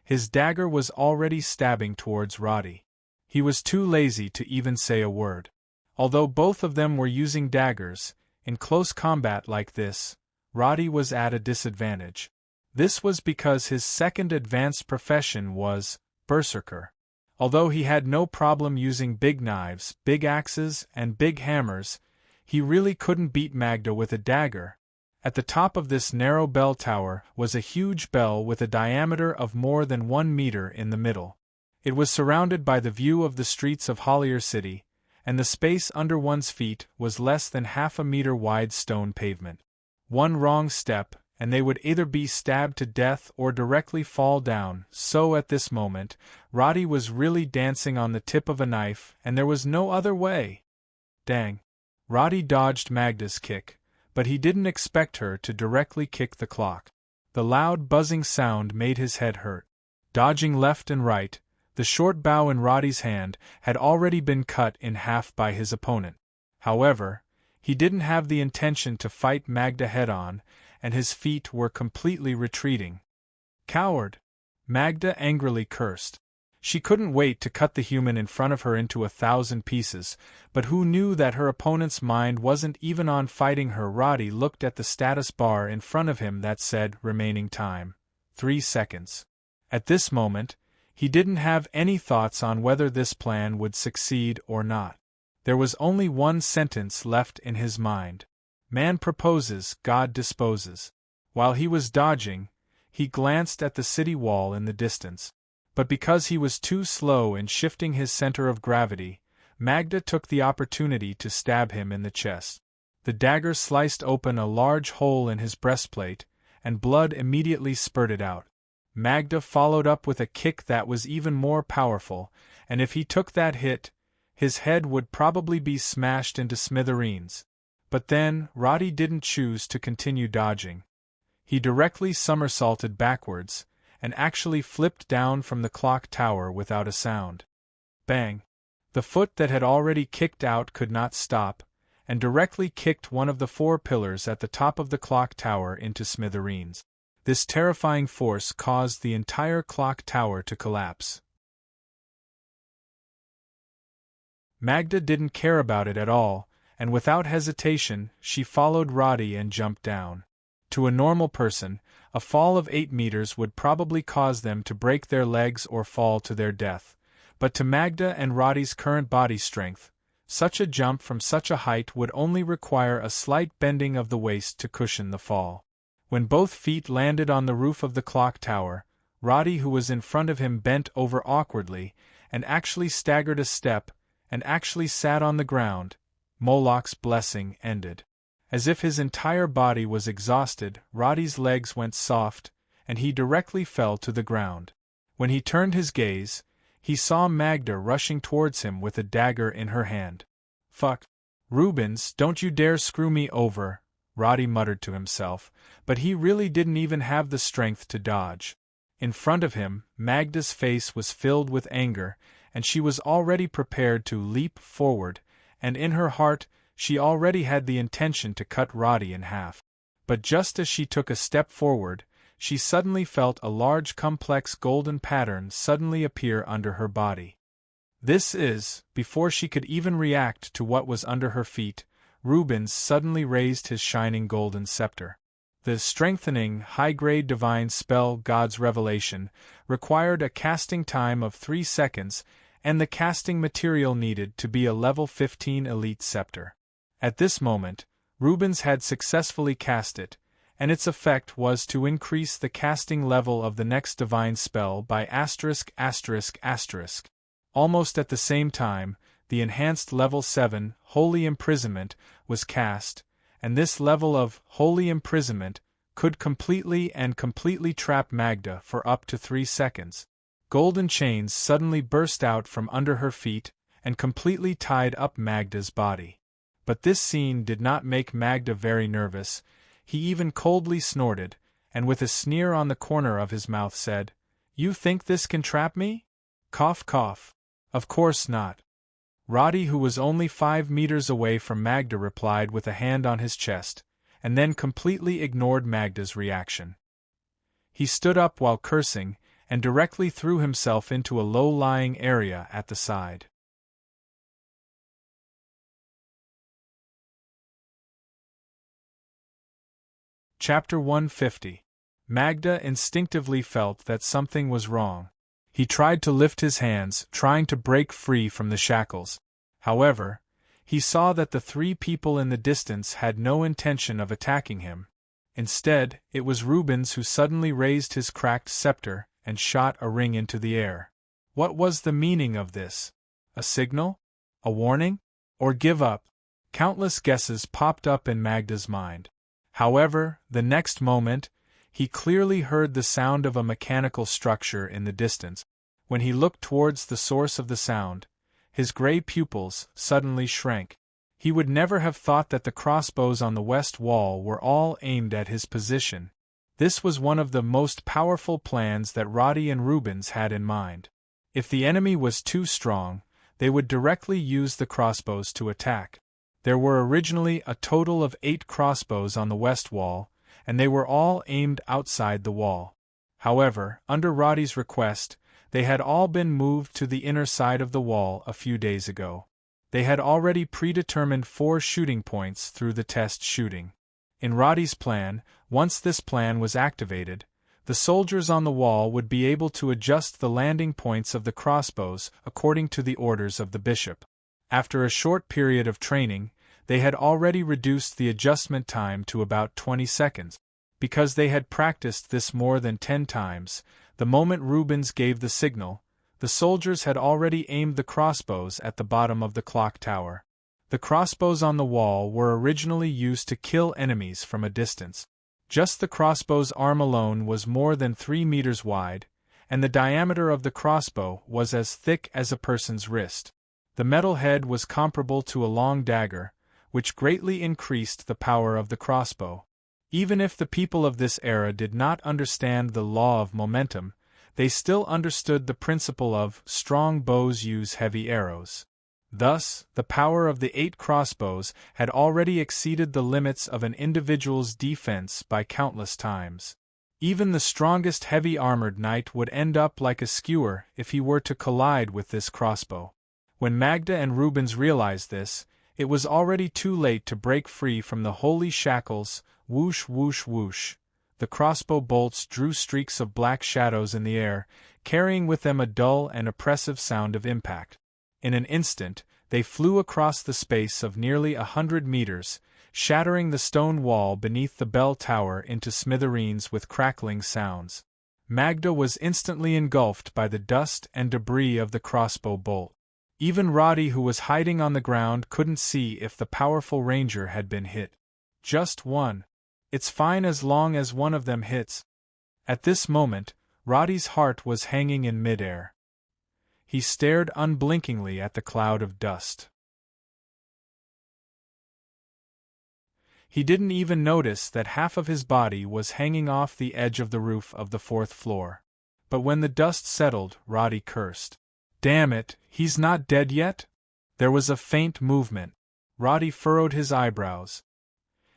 his dagger was already stabbing towards Roddy. He was too lazy to even say a word. Although both of them were using daggers, in close combat like this, Roddy was at a disadvantage. This was because his second advanced profession was berserker. Although he had no problem using big knives, big axes, and big hammers, he really couldn't beat Magda with a dagger. At the top of this narrow bell tower was a huge bell with a diameter of more than 1 meter in the middle. It was surrounded by the view of the streets of Hollier City, and the space under one's feet was less than half a meter wide stone pavement. One wrong step, and they would either be stabbed to death or directly fall down, so at this moment, Roddy was really dancing on the tip of a knife, and there was no other way. Dang. Roddy dodged Magda's kick, but he didn't expect her to directly kick the clock. The loud buzzing sound made his head hurt. Dodging left and right, the short bow in Roddy's hand had already been cut in half by his opponent. However, he didn't have the intention to fight Magda head-on, and his feet were completely retreating. Coward! Magda angrily cursed. She couldn't wait to cut the human in front of her into 1,000 pieces, but who knew that her opponent's mind wasn't even on fighting her? Roddy looked at the status bar in front of him that said remaining time, 3 seconds. At this moment, he didn't have any thoughts on whether this plan would succeed or not. There was only one sentence left in his mind. Man proposes, God disposes. While he was dodging, he glanced at the city wall in the distance. But because he was too slow in shifting his center of gravity, Magda took the opportunity to stab him in the chest. The dagger sliced open a large hole in his breastplate, and blood immediately spurted out. Magda followed up with a kick that was even more powerful, and if he took that hit, his head would probably be smashed into smithereens. But then, Roddy didn't choose to continue dodging. He directly somersaulted backwards, and actually flipped down from the clock tower without a sound. Bang! The foot that had already kicked out could not stop, and directly kicked one of the 4 pillars at the top of the clock tower into smithereens. This terrifying force caused the entire clock tower to collapse. Magda didn't care about it at all, and without hesitation, she followed Roddy and jumped down. To a normal person, a fall of 8 meters would probably cause them to break their legs or fall to their death, but to Magda and Roddy's current body strength, such a jump from such a height would only require a slight bending of the waist to cushion the fall. When both feet landed on the roof of the clock tower, Roddy, who was in front of him, bent over awkwardly, and actually staggered a step, and actually sat on the ground. Moloch's blessing ended. As if his entire body was exhausted, Roddy's legs went soft, and he directly fell to the ground. When he turned his gaze, he saw Magda rushing towards him with a dagger in her hand. Fuck. Rubens, don't you dare screw me over, Roddy muttered to himself, but he really didn't even have the strength to dodge. In front of him, Magda's face was filled with anger, and she was already prepared to leap forward, and in her heart, she already had the intention to cut Roddy in half. But just as she took a step forward, she suddenly felt a large complex golden pattern suddenly appear under her body. Before she could even react to what was under her feet, Rubens suddenly raised his shining golden scepter. The strengthening, high-grade divine spell God's Revelation required a casting time of 3 seconds, and the casting material needed to be a level 15 elite scepter. At this moment, Rubens had successfully cast it, and its effect was to increase the casting level of the next divine spell by *****. Almost at the same time, the enhanced level 7, Holy Imprisonment, was cast, and this level of Holy Imprisonment could completely trap Magda for up to 3 seconds. Golden chains suddenly burst out from under her feet and completely tied up Magda's body. But this scene did not make Magda very nervous. He even coldly snorted, and with a sneer on the corner of his mouth said, "You think this can trap me?" Cough cough. Of course not. Roddy, who was only 5 meters away from Magda, replied with a hand on his chest, and then completely ignored Magda's reaction. He stood up while cursing, and directly threw himself into a low-lying area at the side. Chapter 150. Magda instinctively felt that something was wrong. He tried to lift his hands, trying to break free from the shackles. However, he saw that the 3 people in the distance had no intention of attacking him. Instead, it was Rubens who suddenly raised his cracked scepter and shot a ring into the air. What was the meaning of this? A signal? A warning? Or give up? Countless guesses popped up in Magda's mind. However, the next moment, he clearly heard the sound of a mechanical structure in the distance. When he looked towards the source of the sound, his gray pupils suddenly shrank. He would never have thought that the crossbows on the west wall were all aimed at his position. This was one of the most powerful plans that Roddy and Rubens had in mind. If the enemy was too strong, they would directly use the crossbows to attack. There were originally a total of 8 crossbows on the west wall, and they were all aimed outside the wall. However, under Roddy's request, they had all been moved to the inner side of the wall a few days ago. They had already predetermined 4 shooting points through the test shooting. In Roddy's plan, once this plan was activated, the soldiers on the wall would be able to adjust the landing points of the crossbows according to the orders of the bishop. After a short period of training, they had already reduced the adjustment time to about 20 seconds. Because they had practiced this more than 10 times, the moment Rubens gave the signal, the soldiers had already aimed the crossbows at the bottom of the clock tower. The crossbows on the wall were originally used to kill enemies from a distance. Just the crossbow's arm alone was more than 3 meters wide, and the diameter of the crossbow was as thick as a person's wrist. The metal head was comparable to a long dagger, which greatly increased the power of the crossbow. Even if the people of this era did not understand the law of momentum, they still understood the principle of strong bows use heavy arrows. Thus, the power of the 8 crossbows had already exceeded the limits of an individual's defense by countless times. Even the strongest heavy-armored knight would end up like a skewer if he were to collide with this crossbow. When Magda and Rubens realized this, it was already too late to break free from the holy shackles. Whoosh whoosh whoosh. The crossbow bolts drew streaks of black shadows in the air, carrying with them a dull and oppressive sound of impact. In an instant, they flew across the space of nearly 100 meters, shattering the stone wall beneath the bell tower into smithereens with crackling sounds. Magda was instantly engulfed by the dust and debris of the crossbow bolt. Even Roddy, who was hiding on the ground, couldn't see if the powerful ranger had been hit. Just one. It's fine as long as one of them hits. At this moment, Roddy's heart was hanging in midair. He stared unblinkingly at the cloud of dust. He didn't even notice that half of his body was hanging off the edge of the roof of the 4th floor. but when the dust settled, Roddy cursed. Damn it, he's not dead yet? There was a faint movement. Roddy furrowed his eyebrows.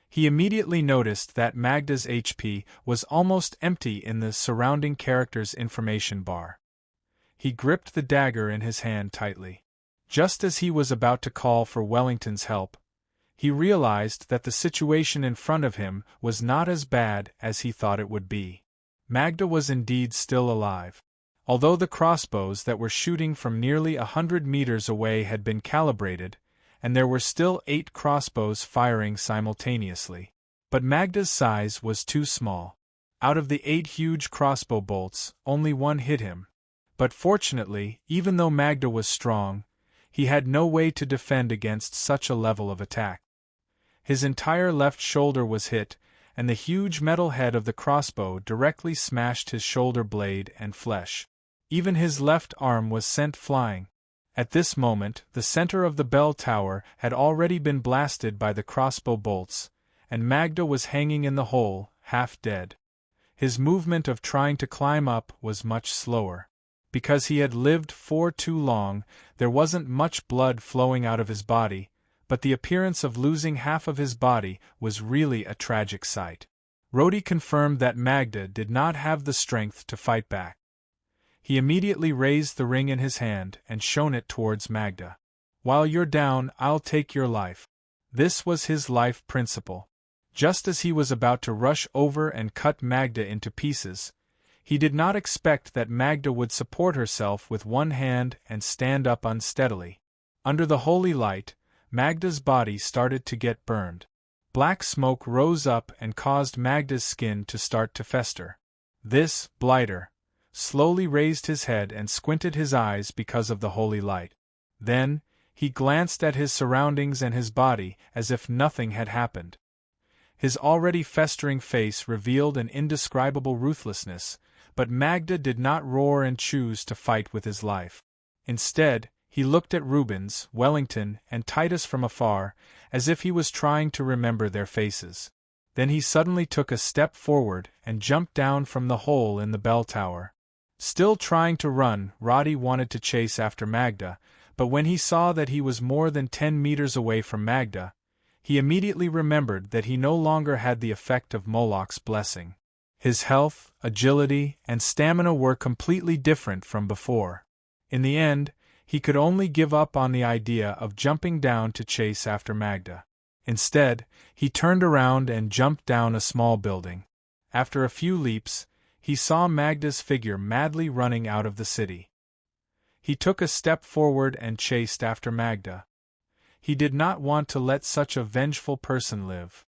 He immediately noticed that Magda's HP was almost empty in the surrounding character's information bar. He gripped the dagger in his hand tightly. Just as he was about to call for Wellington's help, he realized that the situation in front of him was not as bad as he thought it would be. Magda was indeed still alive. Although the crossbows that were shooting from nearly 100 meters away had been calibrated, and there were still 8 crossbows firing simultaneously. But Magda's size was too small. Out of the 8 huge crossbow bolts, only one hit him. But fortunately, even though Magda was strong, he had no way to defend against such a level of attack. His entire left shoulder was hit, and the huge metal head of the crossbow directly smashed his shoulder blade and flesh. Even his left arm was sent flying. At this moment, the center of the bell tower had already been blasted by the crossbow bolts, and Magda was hanging in the hole, half dead. His movement of trying to climb up was much slower. Because he had lived for too long, there wasn't much blood flowing out of his body, but the appearance of losing half of his body was really a tragic sight. Roddy confirmed that Magda did not have the strength to fight back. He immediately raised the ring in his hand and shone it towards Magda. While you're down, I'll take your life. This was his life principle. Just as he was about to rush over and cut Magda into pieces, he did not expect that Magda would support herself with one hand and stand up unsteadily. Under the holy light, Magda's body started to get burned. Black smoke rose up and caused Magda's skin to start to fester. This blighter slowly raised his head and squinted his eyes because of the holy light. Then, he glanced at his surroundings and his body as if nothing had happened. His already festering face revealed an indescribable ruthlessness, but Magda did not roar and choose to fight with his life. Instead, he looked at Rubens, Wellington, and Titus from afar, as if he was trying to remember their faces. Then he suddenly took a step forward and jumped down from the hole in the bell tower. Still trying to run, Roddy wanted to chase after Magda, but when he saw that he was more than 10 meters away from Magda, he immediately remembered that he no longer had the effect of Moloch's blessing. His health, agility, and stamina were completely different from before. In the end, he could only give up on the idea of jumping down to chase after Magda. Instead, he turned around and jumped down a small building. After a few leaps, he saw Magda's figure madly running out of the city. He took a step forward and chased after Magda. He did not want to let such a vengeful person live.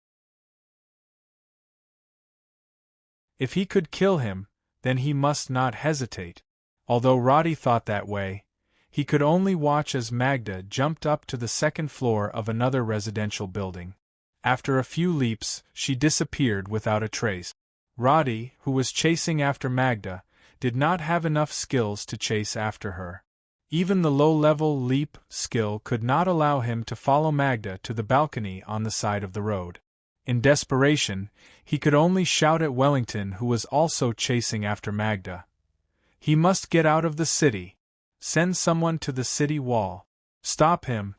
If he could kill him, then he must not hesitate. Although Roddy thought that way, he could only watch as Magda jumped up to the second floor of another residential building. After a few leaps, she disappeared without a trace. Roddy, who was chasing after Magda, did not have enough skills to chase after her. Even the low-level leap skill could not allow him to follow Magda to the balcony on the side of the road. In desperation, he could only shout at Wellington, who was also chasing after Magda. He must get out of the city. Send someone to the city wall. Stop him.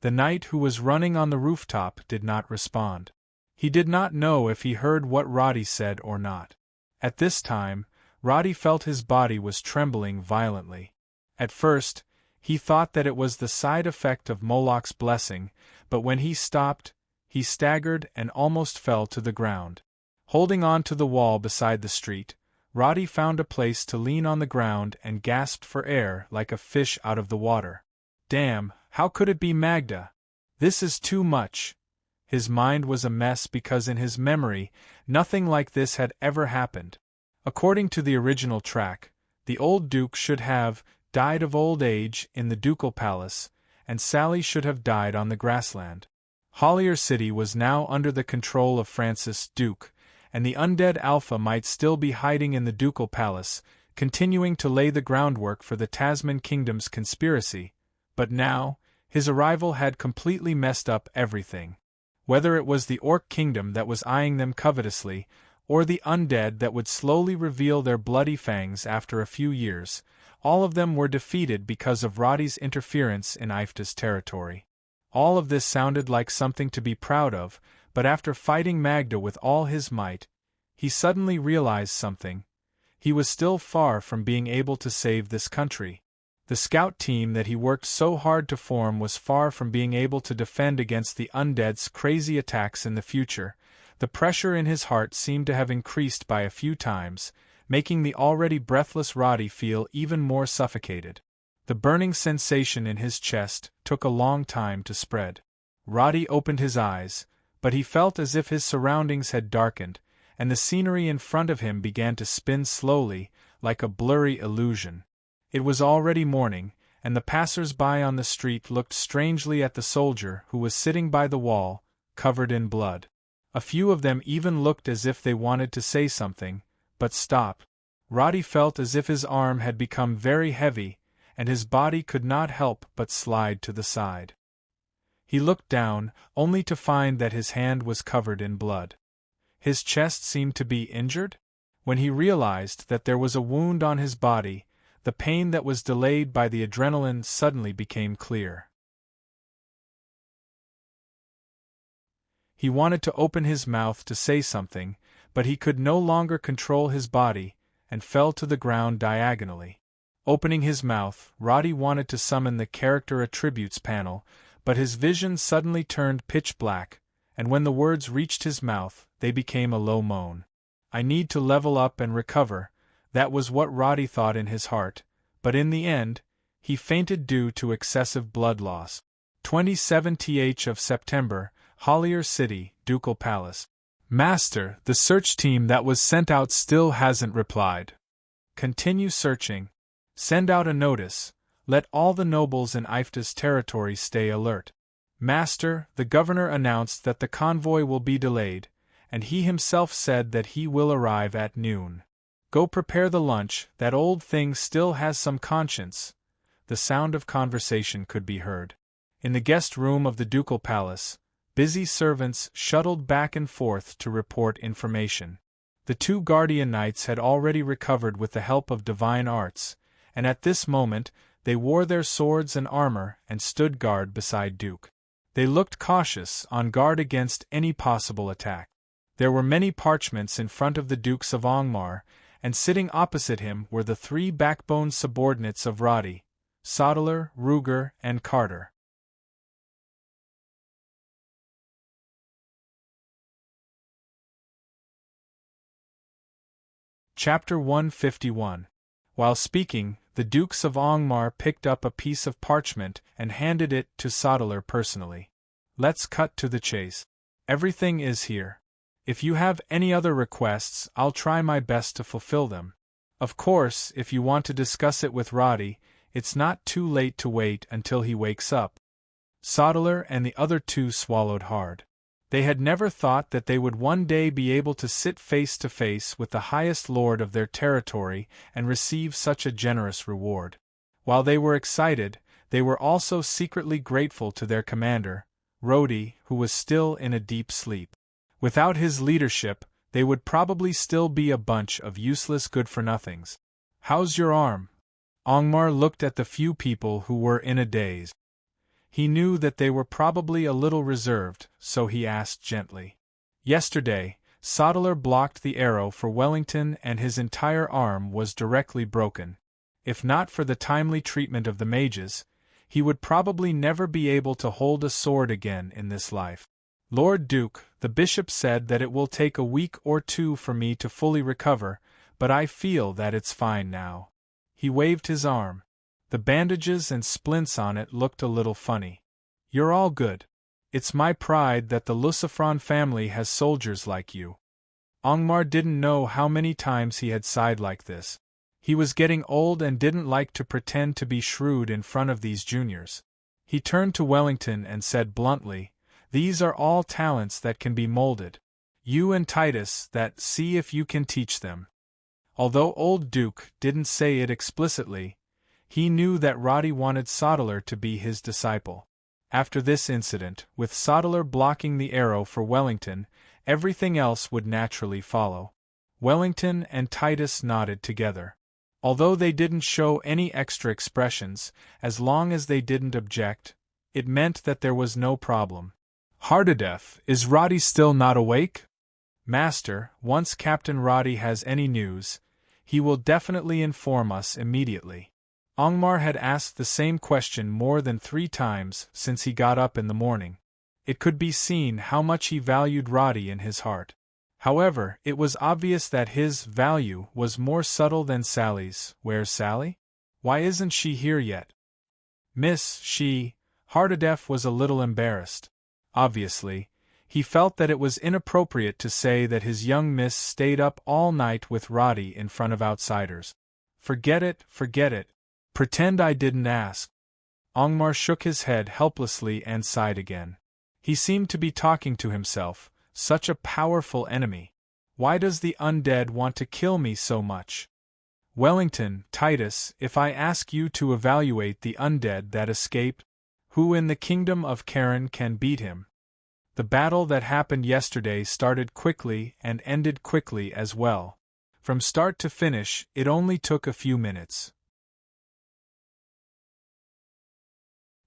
The knight who was running on the rooftop did not respond. He did not know if he heard what Roddy said or not. At this time, Roddy felt his body was trembling violently. At first, he thought that it was the side effect of Moloch's blessing, but when he stopped, he staggered and almost fell to the ground. Holding on to the wall beside the street, Roddy found a place to lean on the ground and gasped for air like a fish out of the water. Damn, how could it be Magda? This is too much. His mind was a mess because in his memory, nothing like this had ever happened. According to the original track, the old Duke should have died of old age in the ducal palace, and Sally should have died on the grassland. Hollier City was now under the control of Francis, Duke, and the undead Alpha might still be hiding in the ducal palace, continuing to lay the groundwork for the Tasman Kingdom's conspiracy, but now, his arrival had completely messed up everything. Whether it was the Orc Kingdom that was eyeing them covetously, or the undead that would slowly reveal their bloody fangs after a few years, all of them were defeated because of Roddy's interference in Ifta's territory. All of this sounded like something to be proud of, but after fighting Magda with all his might, he suddenly realized something. He was still far from being able to save this country. The scout team that he worked so hard to form was far from being able to defend against the undead's crazy attacks in the future. The pressure in his heart seemed to have increased by a few times, making the already breathless Roddy feel even more suffocated. The burning sensation in his chest took a long time to spread. Roddy opened his eyes, but he felt as if his surroundings had darkened, and the scenery in front of him began to spin slowly, like a blurry illusion. It was already morning, and the passers-by on the street looked strangely at the soldier who was sitting by the wall, covered in blood. A few of them even looked as if they wanted to say something, but stopped. Roddy felt as if his arm had become very heavy, and his body could not help but slide to the side. He looked down, only to find that his hand was covered in blood. His chest seemed to be injured? When he realized that there was a wound on his body, the pain that was delayed by the adrenaline suddenly became clear. He wanted to open his mouth to say something, but he could no longer control his body, and fell to the ground diagonally. Opening his mouth, Roddy wanted to summon the Character Attributes panel, but his vision suddenly turned pitch black, and when the words reached his mouth, they became a low moan. I need to level up and recover, that was what Roddy thought in his heart, but in the end, he fainted due to excessive blood loss. 27th of September, Hollier City, Ducal Palace. Master, the search team that was sent out still hasn't replied. Continue searching. Send out a notice. Let all the nobles in Ifta's territory stay alert. Master, the governor announced that the convoy will be delayed, and he himself said that he will arrive at noon. Go prepare the lunch, that old thing still has some conscience. The sound of conversation could be heard. In the guest room of the ducal palace, busy servants shuttled back and forth to report information. The two guardian knights had already recovered with the help of divine arts, and at this moment they wore their swords and armor and stood guard beside Duke. They looked cautious, on guard against any possible attack. There were many parchments in front of the Dukes of Angmar, and sitting opposite him were the three backbone subordinates of Roddy, Sodeler, Ruger, and Carter. Chapter 151. While speaking, the Dukes of Angmar picked up a piece of parchment and handed it to Sodeler personally. Let's cut to the chase. Everything is here. If you have any other requests, I'll try my best to fulfill them. Of course, if you want to discuss it with Roddy, it's not too late to wait until he wakes up. Sodeler and the other two swallowed hard. They had never thought that they would one day be able to sit face to face with the highest lord of their territory and receive such a generous reward. While they were excited, they were also secretly grateful to their commander, Rhodey, who was still in a deep sleep. Without his leadership, they would probably still be a bunch of useless good-for-nothings. How's your arm? Angmar looked at the few people who were in a daze. He knew that they were probably a little reserved, so he asked gently. Yesterday, Sodeler blocked the arrow for Wellington and his entire arm was directly broken. If not for the timely treatment of the mages, he would probably never be able to hold a sword again in this life. Lord Duke, the bishop said that it will take a week or two for me to fully recover, but I feel that it's fine now. He waved his arm. The bandages and splints on it looked a little funny. You're all good. It's my pride that the Lucifron family has soldiers like you. Angmar didn't know how many times he had sighed like this. He was getting old and didn't like to pretend to be shrewd in front of these juniors. He turned to Wellington and said bluntly, "These are all talents that can be molded. You and Titus, see if you can teach them." Although old Duke didn't say it explicitly, he knew that Roddy wanted Sodeler to be his disciple. After this incident, with Sodeler blocking the arrow for Wellington, everything else would naturally follow. Wellington and Titus nodded together. Although they didn't show any extra expressions, as long as they didn't object, it meant that there was no problem. Hardadef, is Roddy still not awake? Master, once Captain Roddy has any news, he will definitely inform us immediately. Angmar had asked the same question more than 3 times since he got up in the morning. It could be seen how much he valued Roddy in his heart. However, it was obvious that his value was more subtle than Sally's. Where's Sally? Why isn't she here yet? Miss, Hardadef was a little embarrassed. Obviously, he felt that it was inappropriate to say that his young miss stayed up all night with Roddy in front of outsiders. Forget it. Pretend I didn't ask. Angmar shook his head helplessly and sighed again. He seemed to be talking to himself. Such a powerful enemy. Why does the undead want to kill me so much? Wellington, Titus, if I ask you to evaluate the undead that escaped, who in the kingdom of Karen can beat him? The battle that happened yesterday started quickly and ended quickly as well. From start to finish, it only took a few minutes.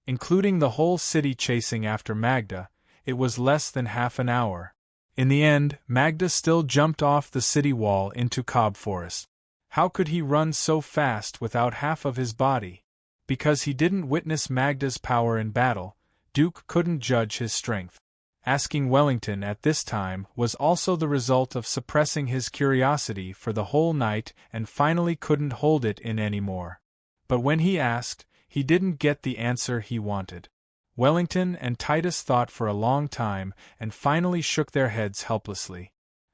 Including the whole city chasing after Magda, it was less than half an hour. In the end, Magda still jumped off the city wall into Cobb Forest. How could he run so fast without half of his body? Because he didn't witness Magda's power in battle, Duke couldn't judge his strength. Asking Wellington at this time was also the result of suppressing his curiosity for the whole night and finally couldn't hold it in anymore. But when he asked, he didn't get the answer he wanted. Wellington and Titus thought for a long time and finally shook their heads helplessly.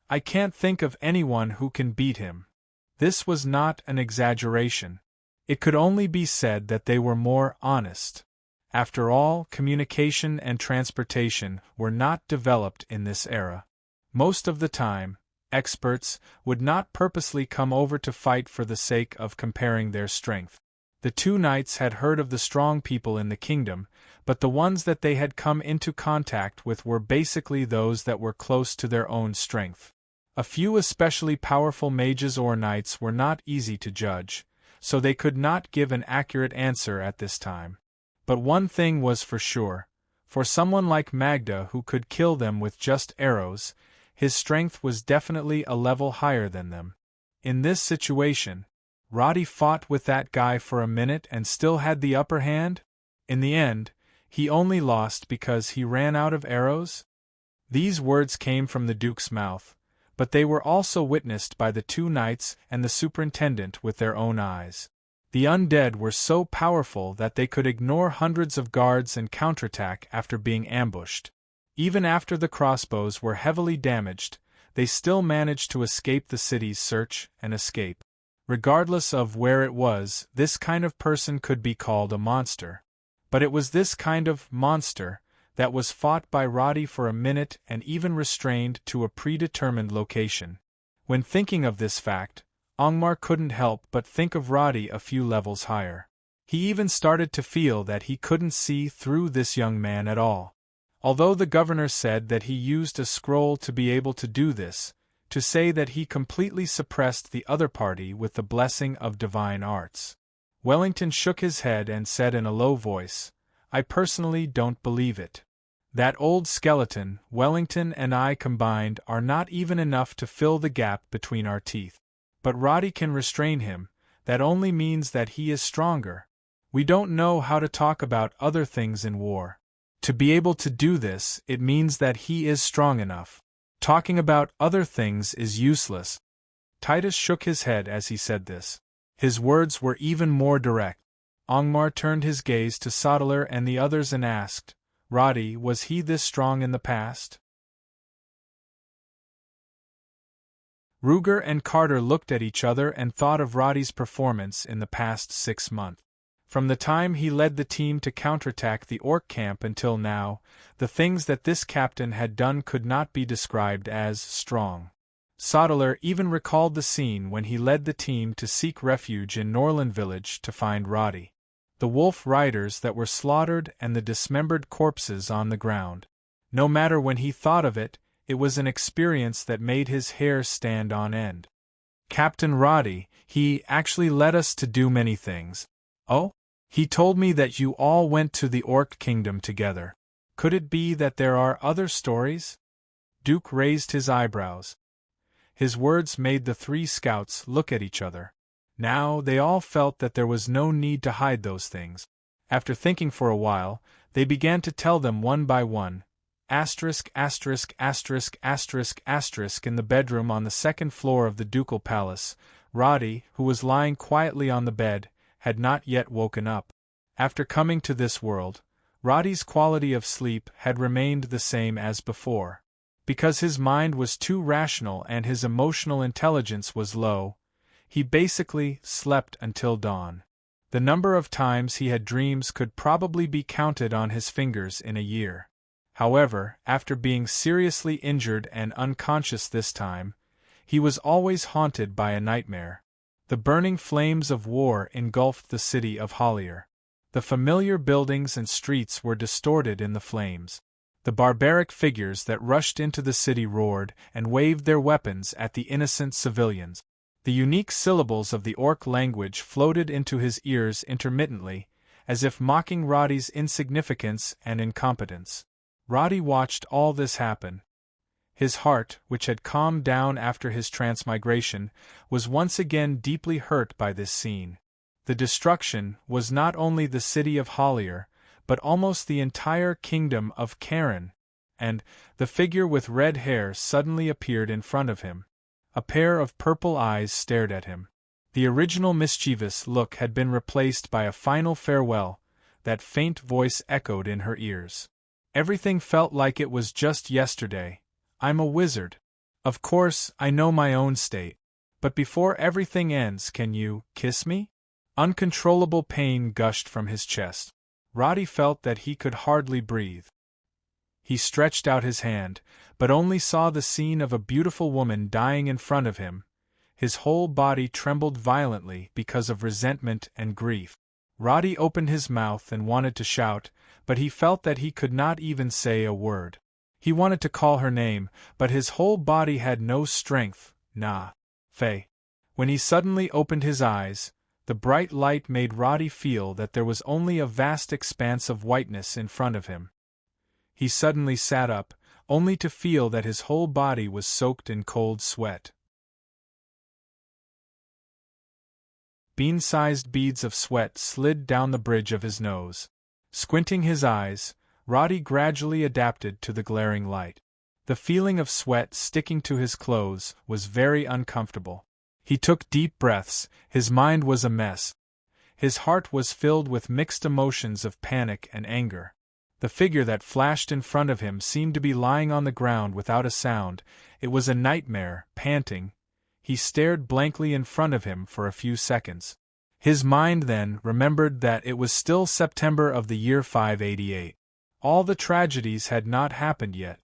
I can't think of anyone who can beat him. This was not an exaggeration. It could only be said that they were more honest. After all, communication and transportation were not developed in this era. Most of the time, experts would not purposely come over to fight for the sake of comparing their strength. The 2 knights had heard of the strong people in the kingdom, but the ones that they had come into contact with were basically those that were close to their own strength. A few especially powerful mages or knights were not easy to judge, so they could not give an accurate answer at this time. But one thing was for sure, for someone like Magda who could kill them with just arrows, his strength was definitely a level higher than them. In this situation, Roddy fought with that guy for a minute and still had the upper hand? In the end, he only lost because he ran out of arrows? These words came from the Duke's mouth, but they were also witnessed by the 2 knights and the superintendent with their own eyes. The undead were so powerful that they could ignore hundreds of guards and counterattack after being ambushed. Even after the crossbows were heavily damaged, they still managed to escape the city's search and escape. Regardless of where it was, this kind of person could be called a monster. But it was this kind of monster that was fought by Roddy for a minute and even restrained to a predetermined location. When thinking of this fact, Angmar couldn't help but think of Roddy a few levels higher. He even started to feel that he couldn't see through this young man at all. Although the governor said that he used a scroll to be able to do this, to say that he completely suppressed the other party with the blessing of divine arts. Wellington shook his head and said in a low voice, I personally don't believe it. That old skeleton, Wellington and I combined are not even enough to fill the gap between our teeth. But Roddy can restrain him, that only means that he is stronger. We don't know how to talk about other things in war. To be able to do this, it means that he is strong enough. Talking about other things is useless. Titus shook his head as he said this. His words were even more direct. Angmar turned his gaze to Sodeler and the others and asked, Roddy, was he this strong in the past? Ruger and Carter looked at each other and thought of Roddy's performance in the past 6 months. From the time he led the team to counterattack the orc camp until now, the things that this captain had done could not be described as strong. Sodeler even recalled the scene when he led the team to seek refuge in Norland Village to find Roddy. The wolf riders that were slaughtered and the dismembered corpses on the ground. No matter when he thought of it, it was an experience that made his hair stand on end. Captain Roddy, he actually led us to do many things. Oh? He told me that you all went to the Orc Kingdom together. Could it be that there are other stories? Duke raised his eyebrows. His words made the 3 scouts look at each other. Now they all felt that there was no need to hide those things. After thinking for a while, they began to tell them one by one. Asterisk, asterisk, asterisk, asterisk, asterisk. In the bedroom on the 2nd floor of the ducal palace, Roddy, who was lying quietly on the bed, had not yet woken up. After coming to this world, Roddy's quality of sleep had remained the same as before. Because his mind was too rational and his emotional intelligence was low, he basically slept until dawn. The number of times he had dreams could probably be counted on his fingers in a year. However, after being seriously injured and unconscious this time, he was always haunted by a nightmare. The burning flames of war engulfed the city of Hollier. The familiar buildings and streets were distorted in the flames. The barbaric figures that rushed into the city roared and waved their weapons at the innocent civilians. The unique syllables of the Orc language floated into his ears intermittently, as if mocking Roddy's insignificance and incompetence. Roddy watched all this happen. His heart, which had calmed down after his transmigration, was once again deeply hurt by this scene. The destruction was not only the city of Hollier, but almost the entire kingdom of Karen, and the figure with red hair suddenly appeared in front of him. A pair of purple eyes stared at him. The original mischievous look had been replaced by a final farewell. That faint voice echoed in her ears. Everything felt like it was just yesterday. I'm a wizard. Of course, I know my own state. But before everything ends, can you kiss me? Uncontrollable pain gushed from his chest. Roddy felt that he could hardly breathe. He stretched out his hand, but only saw the scene of a beautiful woman dying in front of him. His whole body trembled violently because of resentment and grief. Roddy opened his mouth and wanted to shout, but he felt that he could not even say a word. He wanted to call her name, but his whole body had no strength. Nah. Faye. When he suddenly opened his eyes, the bright light made Roddy feel that there was only a vast expanse of whiteness in front of him. He suddenly sat up, only to feel that his whole body was soaked in cold sweat. Bean-sized beads of sweat slid down the bridge of his nose. Squinting his eyes, Roddy gradually adapted to the glaring light. The feeling of sweat sticking to his clothes was very uncomfortable. He took deep breaths. His mind was a mess. His heart was filled with mixed emotions of panic and anger. The figure that flashed in front of him seemed to be lying on the ground without a sound. It was a nightmare, panting. He stared blankly in front of him for a few seconds. His mind then remembered that it was still September of the year 588. All the tragedies had not happened yet.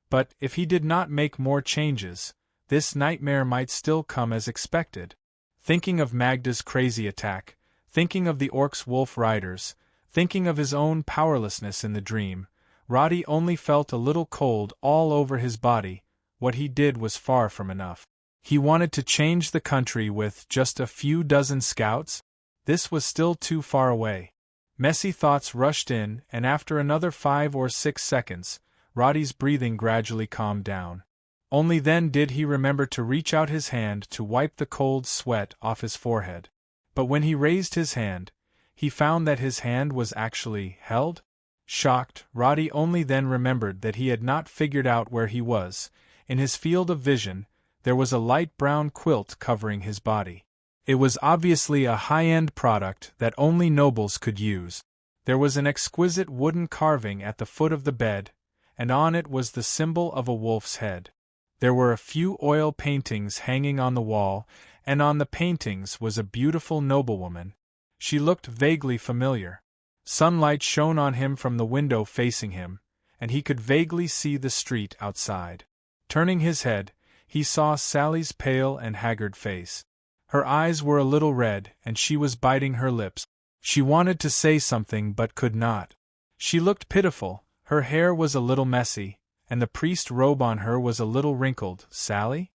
But if he did not make more changes, this nightmare might still come as expected. Thinking of Magda's crazy attack, thinking of the Orcs' wolf riders, thinking of his own powerlessness in the dream, Roddy only felt a little cold all over his body. What he did was far from enough. He wanted to change the country with just a few dozen scouts? This was still too far away. Messy thoughts rushed in, and after another 5 or 6 seconds, Roddy's breathing gradually calmed down. Only then did he remember to reach out his hand to wipe the cold sweat off his forehead. But when he raised his hand, he found that his hand was actually held. Shocked, Roddy only then remembered that he had not figured out where he was. In his field of vision, there was a light brown quilt covering his body. It was obviously a high-end product that only nobles could use. There was an exquisite wooden carving at the foot of the bed, and on it was the symbol of a wolf's head. There were a few oil paintings hanging on the wall, and on the paintings was a beautiful noblewoman. She looked vaguely familiar. Sunlight shone on him from the window facing him, and he could vaguely see the street outside. Turning his head, he saw Sally's pale and haggard face. Her eyes were a little red, and she was biting her lips. She wanted to say something but could not. She looked pitiful, her hair was a little messy, and the priest robe on her was a little wrinkled. Sally?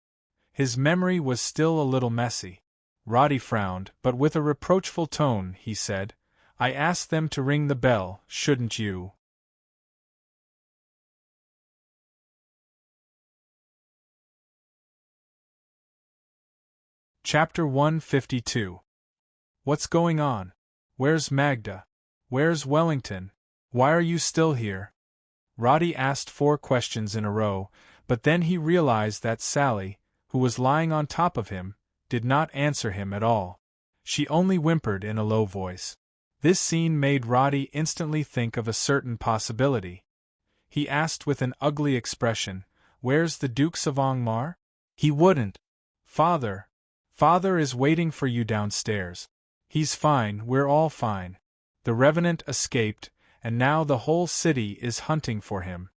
His memory was still a little messy. Roddy frowned, but with a reproachful tone, he said, "I asked them to ring the bell, shouldn't you?" Chapter 152. What's going on? Where's Magda? Where's Wellington? Why are you still here? Roddy asked 4 questions in a row, but then he realized that Sally, who was lying on top of him, did not answer him at all. She only whimpered in a low voice. This scene made Roddy instantly think of a certain possibility. He asked with an ugly expression, "Where's the Dukes of Angmar?" "He wouldn't. Father is waiting for you downstairs. He's fine, we're all fine. The Revenant escaped, and now the whole city is hunting for him."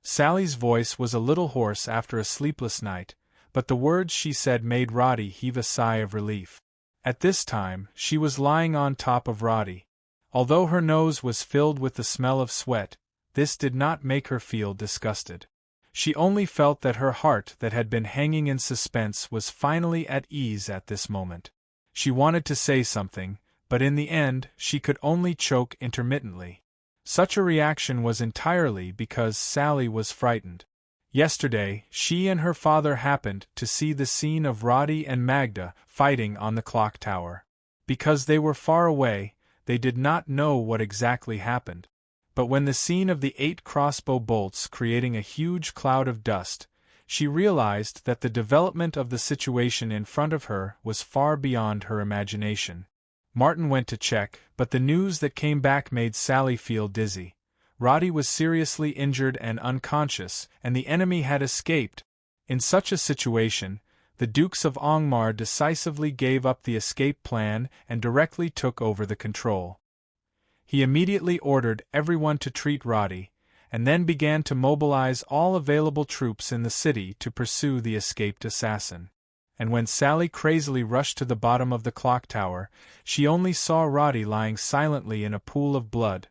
Sally's voice was a little hoarse after a sleepless night, but the words she said made Roddy heave a sigh of relief. At this time, she was lying on top of Roddy. Although her nose was filled with the smell of sweat, this did not make her feel disgusted. She only felt that her heart that had been hanging in suspense was finally at ease at this moment. She wanted to say something, but in the end, she could only choke intermittently. Such a reaction was entirely because Sally was frightened. Yesterday, she and her father happened to see the scene of Roddy and Magda fighting on the clock tower. Because they were far away, they did not know what exactly happened. But when the scene of the 8 crossbow bolts creating a huge cloud of dust, she realized that the development of the situation in front of her was far beyond her imagination. Martin went to check, but the news that came back made Sally feel dizzy. Roddy was seriously injured and unconscious, and the enemy had escaped. In such a situation, the Dukes of Angmar decisively gave up the escape plan and directly took over the control. He immediately ordered everyone to treat Roddy, and then began to mobilize all available troops in the city to pursue the escaped assassin. And when Sally crazily rushed to the bottom of the clock tower, she only saw Roddy lying silently in a pool of blood.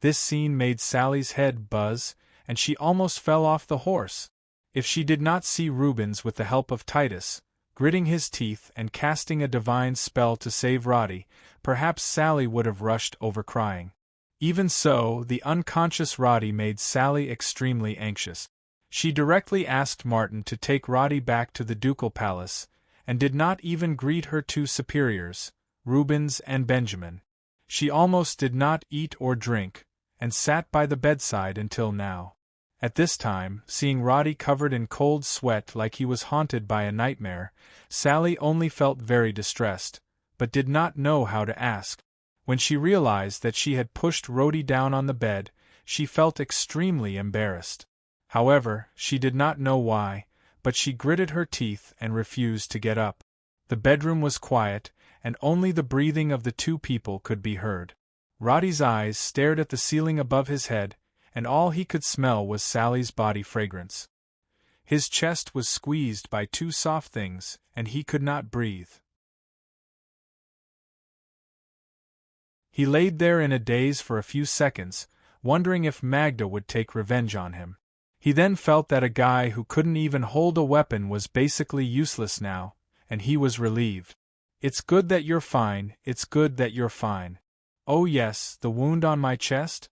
This scene made Sally's head buzz, and she almost fell off the horse. If she did not see Rubens with the help of Titus, gritting his teeth and casting a divine spell to save Roddy, perhaps Sally would have rushed over crying. Even so, the unconscious Roddy made Sally extremely anxious. She directly asked Martin to take Roddy back to the ducal palace, and did not even greet her 2 superiors, Rubens and Benjamin. She almost did not eat or drink, and sat by the bedside until now. At this time, seeing Roddy covered in cold sweat like he was haunted by a nightmare, Sally only felt very distressed, but did not know how to ask. When she realized that she had pushed Roddy down on the bed, she felt extremely embarrassed. However, she did not know why, but she gritted her teeth and refused to get up. The bedroom was quiet, and only the breathing of the 2 people could be heard. Roddy's eyes stared at the ceiling above his head, and all he could smell was Sally's body fragrance. His chest was squeezed by 2 soft things, and he could not breathe. He laid there in a daze for a few seconds, wondering if Magda would take revenge on him. He then felt that a guy who couldn't even hold a weapon was basically useless now, and he was relieved. "It's good that you're fine, it's good that you're fine." "Oh yes, the wound on my chest?"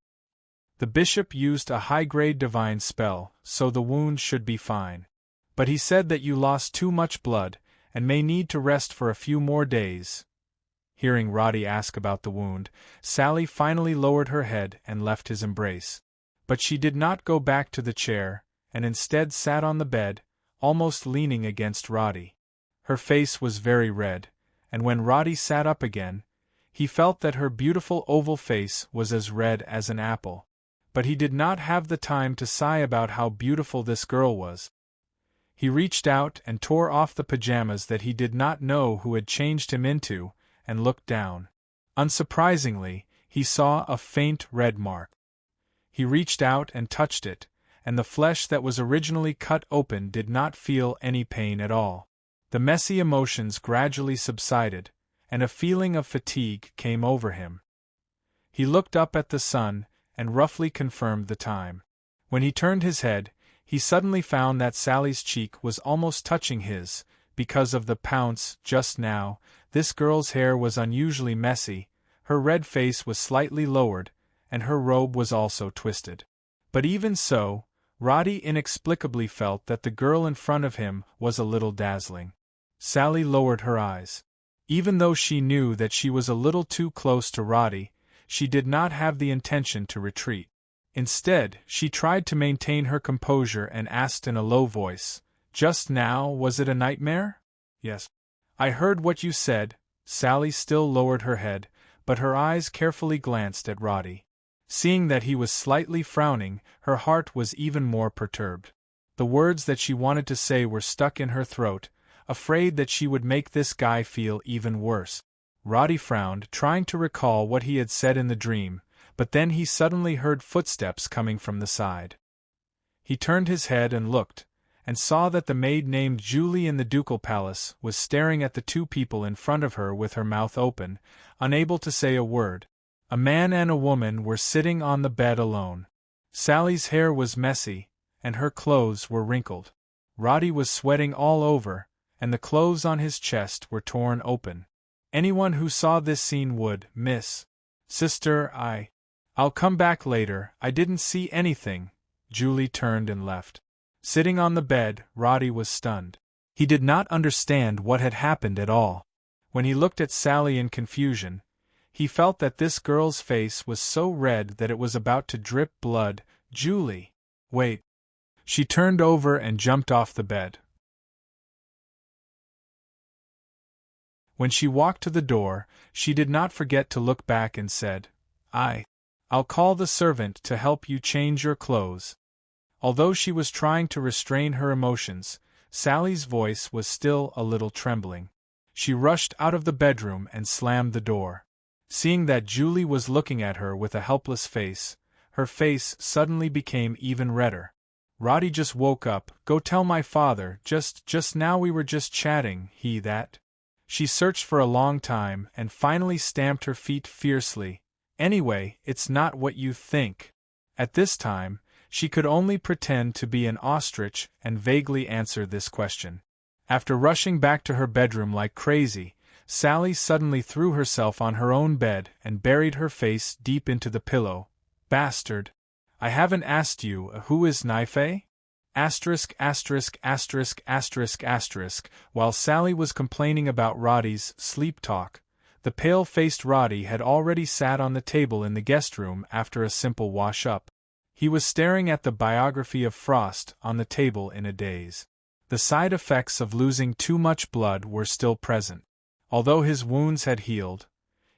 "The bishop used a high-grade divine spell, so the wound should be fine. But he said that you lost too much blood, and may need to rest for a few more days." Hearing Roddy ask about the wound, Sally finally lowered her head and left his embrace. But she did not go back to the chair, and instead sat on the bed, almost leaning against Roddy. Her face was very red, and when Roddy sat up again, he felt that her beautiful oval face was as red as an apple. But he did not have the time to sigh about how beautiful this girl was. He reached out and tore off the pajamas that he did not know who had changed him into, and looked down. Unsurprisingly, he saw a faint red mark. He reached out and touched it, and the flesh that was originally cut open did not feel any pain at all. The messy emotions gradually subsided, and a feeling of fatigue came over him. He looked up at the sun, and roughly confirmed the time. When he turned his head, he suddenly found that Sally's cheek was almost touching his, because of the pounce just now. This girl's hair was unusually messy, her red face was slightly lowered, and her robe was also twisted. But even so, Roddy inexplicably felt that the girl in front of him was a little dazzling. Sally lowered her eyes. Even though she knew that she was a little too close to Roddy, she did not have the intention to retreat. Instead, she tried to maintain her composure and asked in a low voice, "Just now, was it a nightmare?" "Yes. I heard what you said." Sally still lowered her head, but her eyes carefully glanced at Roddy. Seeing that he was slightly frowning, her heart was even more perturbed. The words that she wanted to say were stuck in her throat, afraid that she would make this guy feel even worse. Roddy frowned, trying to recall what he had said in the dream, but then he suddenly heard footsteps coming from the side. He turned his head and looked, and saw that the maid named Julie in the ducal palace was staring at the two people in front of her with her mouth open, unable to say a word. A man and a woman were sitting on the bed alone. Sally's hair was messy, and her clothes were wrinkled. Roddy was sweating all over, and the clothes on his chest were torn open. Anyone who saw this scene would, "Miss Sister, I'll come back later, I didn't see anything." Julie turned and left. Sitting on the bed, Roddy was stunned. He did not understand what had happened at all. When he looked at Sally in confusion, he felt that this girl's face was so red that it was about to drip blood. "Julie! Wait!" She turned over and jumped off the bed. When she walked to the door, she did not forget to look back and said, I'll call the servant to help you change your clothes." Although she was trying to restrain her emotions, Sally's voice was still a little trembling. She rushed out of the bedroom and slammed the door. Seeing that Julie was looking at her with a helpless face, her face suddenly became even redder. "Roddy just woke up. Go tell my father. Just now we were just chatting, that." She searched for a long time and finally stamped her feet fiercely. "Anyway, it's not what you think." At this time, she could only pretend to be an ostrich and vaguely answer this question. After rushing back to her bedroom like crazy, Sally suddenly threw herself on her own bed and buried her face deep into the pillow. "Bastard! I haven't asked you, who is Naife?" While Sally was complaining about Roddy's sleep talk, the pale-faced Roddy had already sat on the table in the guest room after a simple wash-up. He was staring at the biography of Frost on the table in a daze. The side effects of losing too much blood were still present. Although his wounds had healed,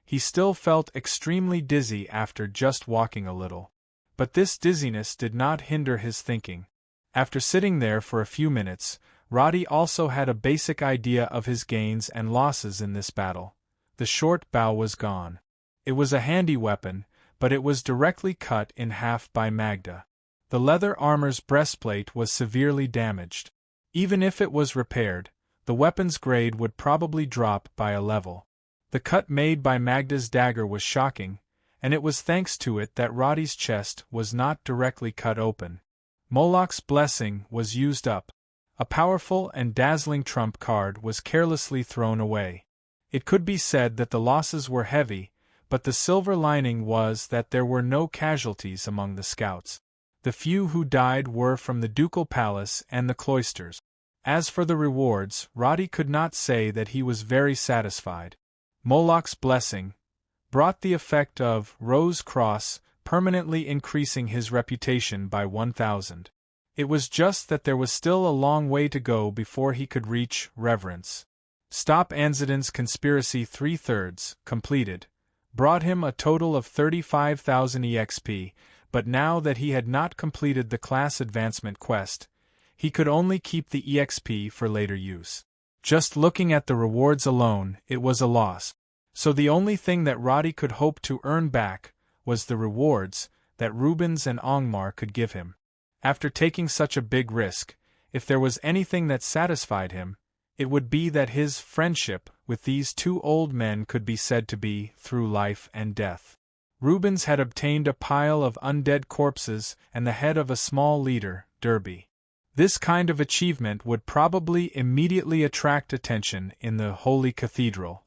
he still felt extremely dizzy after just walking a little. But this dizziness did not hinder his thinking. After sitting there for a few minutes, Roddy also had a basic idea of his gains and losses in this battle. The short bow was gone. It was a handy weapon, but it was directly cut in half by Magda. The leather armor's breastplate was severely damaged. Even if it was repaired, the weapon's grade would probably drop by a level. The cut made by Magda's dagger was shocking, and it was thanks to it that Roddy's chest was not directly cut open. Moloch's blessing was used up. A powerful and dazzling trump card was carelessly thrown away. It could be said that the losses were heavy, but the silver lining was that there were no casualties among the scouts. The few who died were from the ducal palace and the cloisters. As for the rewards, Roddy could not say that he was very satisfied. Moloch's blessing brought the effect of Rose Cross, permanently increasing his reputation by 1,000. It was just that there was still a long way to go before he could reach Reverence. Stop Anzidin's conspiracy 3/3, completed, brought him a total of 35,000 EXP, but now that he had not completed the class advancement quest, he could only keep the EXP for later use. Just looking at the rewards alone, it was a loss. So the only thing that Roddy could hope to earn back was the rewards that Rubens and Angmar could give him. After taking such a big risk, if there was anything that satisfied him, it would be that his friendship with these two old men could be said to be through life and death. Rubens had obtained a pile of undead corpses and the head of a small leader, Derby. This kind of achievement would probably immediately attract attention in the Holy Cathedral.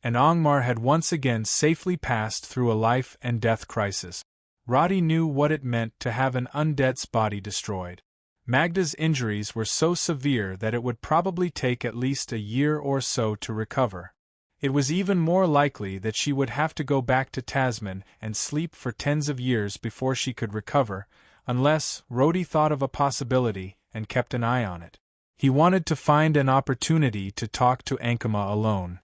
And Angmar had once again safely passed through a life and death crisis. Roddy knew what it meant to have an undead's body destroyed. Magda's injuries were so severe that it would probably take at least a year or so to recover. It was even more likely that she would have to go back to Tasman and sleep for tens of years before she could recover, unless Roddy thought of a possibility and kept an eye on it. He wanted to find an opportunity to talk to Ankama alone.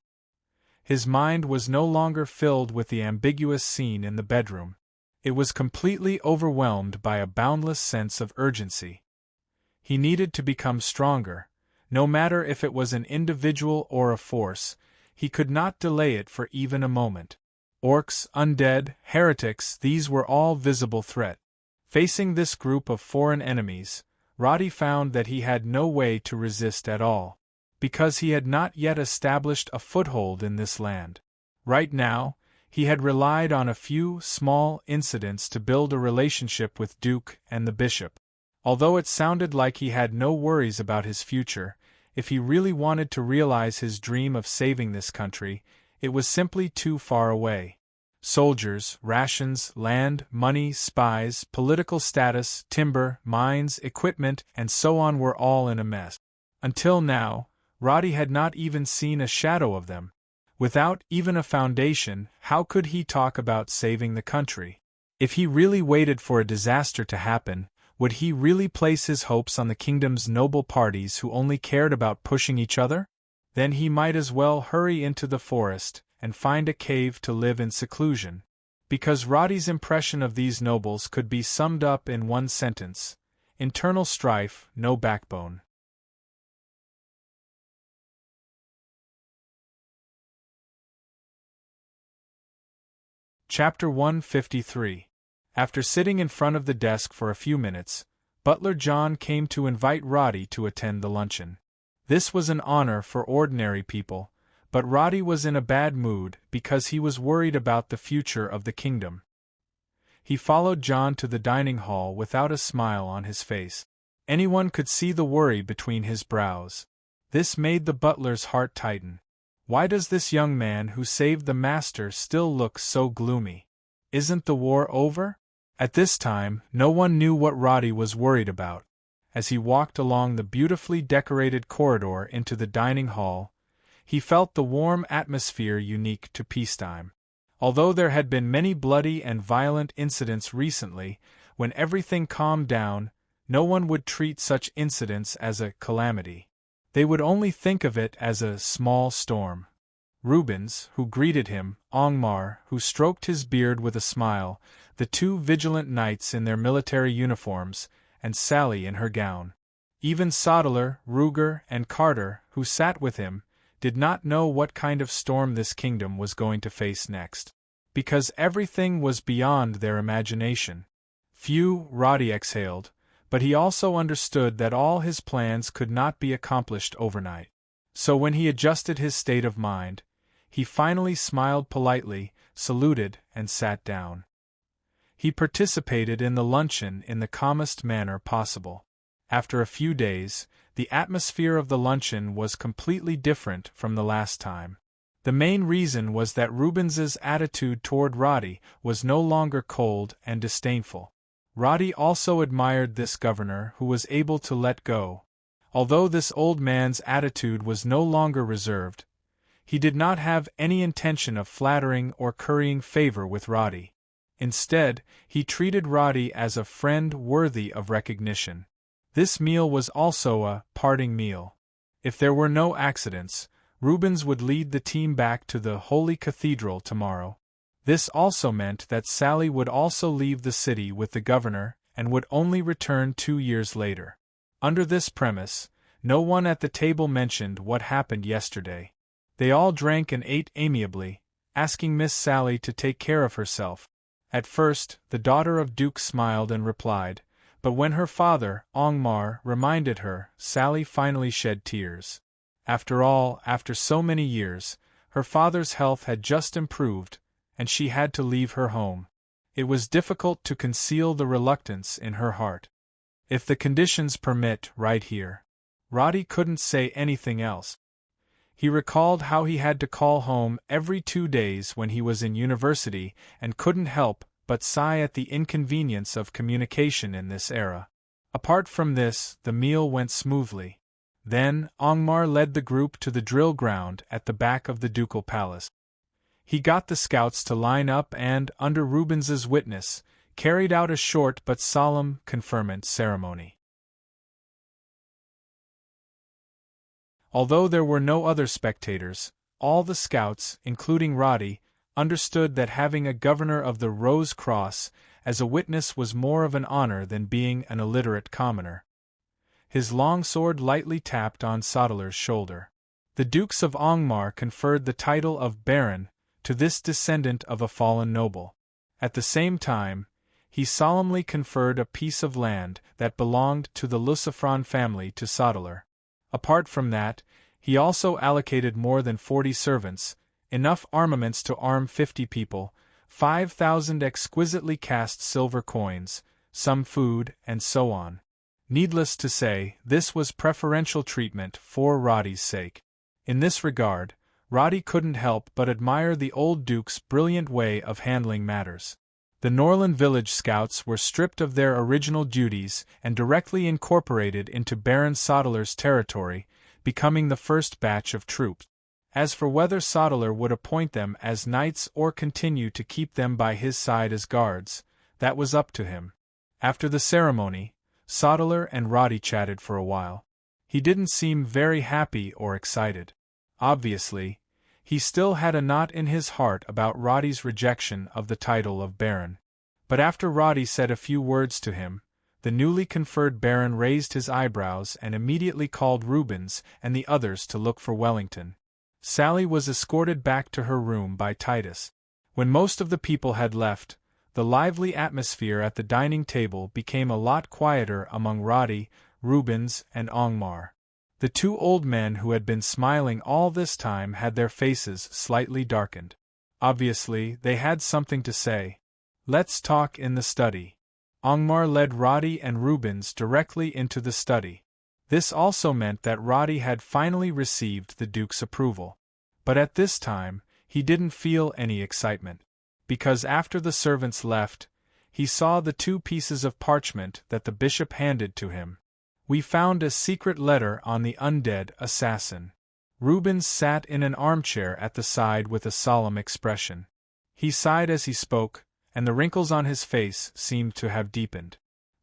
His mind was no longer filled with the ambiguous scene in the bedroom. It was completely overwhelmed by a boundless sense of urgency. He needed to become stronger, no matter if it was an individual or a force. He could not delay it for even a moment. Orcs, undead, heretics, these were all visible threat. Facing this group of foreign enemies, Roddy found that he had no way to resist at all, because he had not yet established a foothold in this land. Right now, he had relied on a few small incidents to build a relationship with Duke and the Bishop. Although it sounded like he had no worries about his future, if he really wanted to realize his dream of saving this country, it was simply too far away. Soldiers, rations, land, money, spies, political status, timber, mines, equipment, and so on were all in a mess. Until now, Roddy had not even seen a shadow of them. Without even a foundation, how could he talk about saving the country? If he really waited for a disaster to happen, would he really place his hopes on the kingdom's noble parties who only cared about pushing each other? Then he might as well hurry into the forest and find a cave to live in seclusion. Because Roddy's impression of these nobles could be summed up in one sentence: internal strife, no backbone. Chapter 153. After sitting in front of the desk for a few minutes, Butler John came to invite Roddy to attend the luncheon. This was an honor for ordinary people, but Roddy was in a bad mood because he was worried about the future of the kingdom. He followed John to the dining hall without a smile on his face. Anyone could see the worry between his brows. This made the butler's heart tighten. Why does this young man who saved the master still look so gloomy? Isn't the war over? At this time, no one knew what Roddy was worried about. As he walked along the beautifully decorated corridor into the dining hall, he felt the warm atmosphere unique to peacetime. Although there had been many bloody and violent incidents recently, when everything calmed down, no one would treat such incidents as a calamity. They would only think of it as a small storm. Rubens, who greeted him, Angmar, who stroked his beard with a smile, the two vigilant knights in their military uniforms, and Sally in her gown. Even Sodeler, Ruger, and Carter, who sat with him, did not know what kind of storm this kingdom was going to face next. Because everything was beyond their imagination. Phew, Roddy exhaled, but he also understood that all his plans could not be accomplished overnight. So when he adjusted his state of mind, he finally smiled politely, saluted, and sat down. He participated in the luncheon in the calmest manner possible. After a few days, the atmosphere of the luncheon was completely different from the last time. The main reason was that Rubens's attitude toward Roddy was no longer cold and disdainful. Roddy also admired this governor who was able to let go. Although this old man's attitude was no longer reserved, he did not have any intention of flattering or currying favor with Roddy. Instead, he treated Roddy as a friend worthy of recognition. This meal was also a parting meal. If there were no accidents, Rubens would lead the team back to the Holy Cathedral tomorrow. This also meant that Sally would also leave the city with the governor and would only return 2 years later. Under this premise, no one at the table mentioned what happened yesterday. They all drank and ate amiably, asking Miss Sally to take care of herself. At first, the daughter of Duke smiled and replied, but when her father, Angmar, reminded her, Sally finally shed tears. After all, after so many years, her father's health had just improved, and she had to leave her home. It was difficult to conceal the reluctance in her heart. If the conditions permit, right here. Roddy couldn't say anything else. He recalled how he had to call home every 2 days when he was in university and couldn't help but sigh at the inconvenience of communication in this era. Apart from this, the meal went smoothly. Then, Angmar led the group to the drill ground at the back of the ducal palace. He got the scouts to line up and, under Rubens's witness, carried out a short but solemn conferment ceremony. Although there were no other spectators, all the scouts, including Roddy, understood that having a governor of the Rose Cross as a witness was more of an honor than being an illiterate commoner. His long sword lightly tapped on Sodeler's shoulder. The Dukes of Angmar conferred the title of Baron to this descendant of a fallen noble. At the same time, he solemnly conferred a piece of land that belonged to the Lucifron family to Sodeler. Apart from that, he also allocated more than 40 servants, enough armaments to arm 50 people, 5,000 exquisitely cast silver coins, some food, and so on. Needless to say, this was preferential treatment for Roddy's sake. In this regard, Roddy couldn't help but admire the old Duke's brilliant way of handling matters. The Norland village scouts were stripped of their original duties and directly incorporated into Baron Sodeler's territory, becoming the first batch of troops. As for whether Sodeler would appoint them as knights or continue to keep them by his side as guards, that was up to him. After the ceremony, Sodeler and Roddy chatted for a while. He didn't seem very happy or excited. Obviously, he still had a knot in his heart about Roddy's rejection of the title of Baron. But after Roddy said a few words to him, the newly conferred Baron raised his eyebrows and immediately called Rubens and the others to look for Wellington. Sally was escorted back to her room by Titus. When most of the people had left, the lively atmosphere at the dining table became a lot quieter among Roddy, Rubens, and Angmar. The two old men who had been smiling all this time had their faces slightly darkened. Obviously, they had something to say. "Let's talk in the study." Angmar led Roddy and Rubens directly into the study. This also meant that Roddy had finally received the Duke's approval. But at this time, he didn't feel any excitement. Because after the servants left, he saw the 2 pieces of parchment that the bishop handed to him. "We found a secret letter on the undead assassin." Rubens sat in an armchair at the side with a solemn expression. He sighed as he spoke, and the wrinkles on his face seemed to have deepened.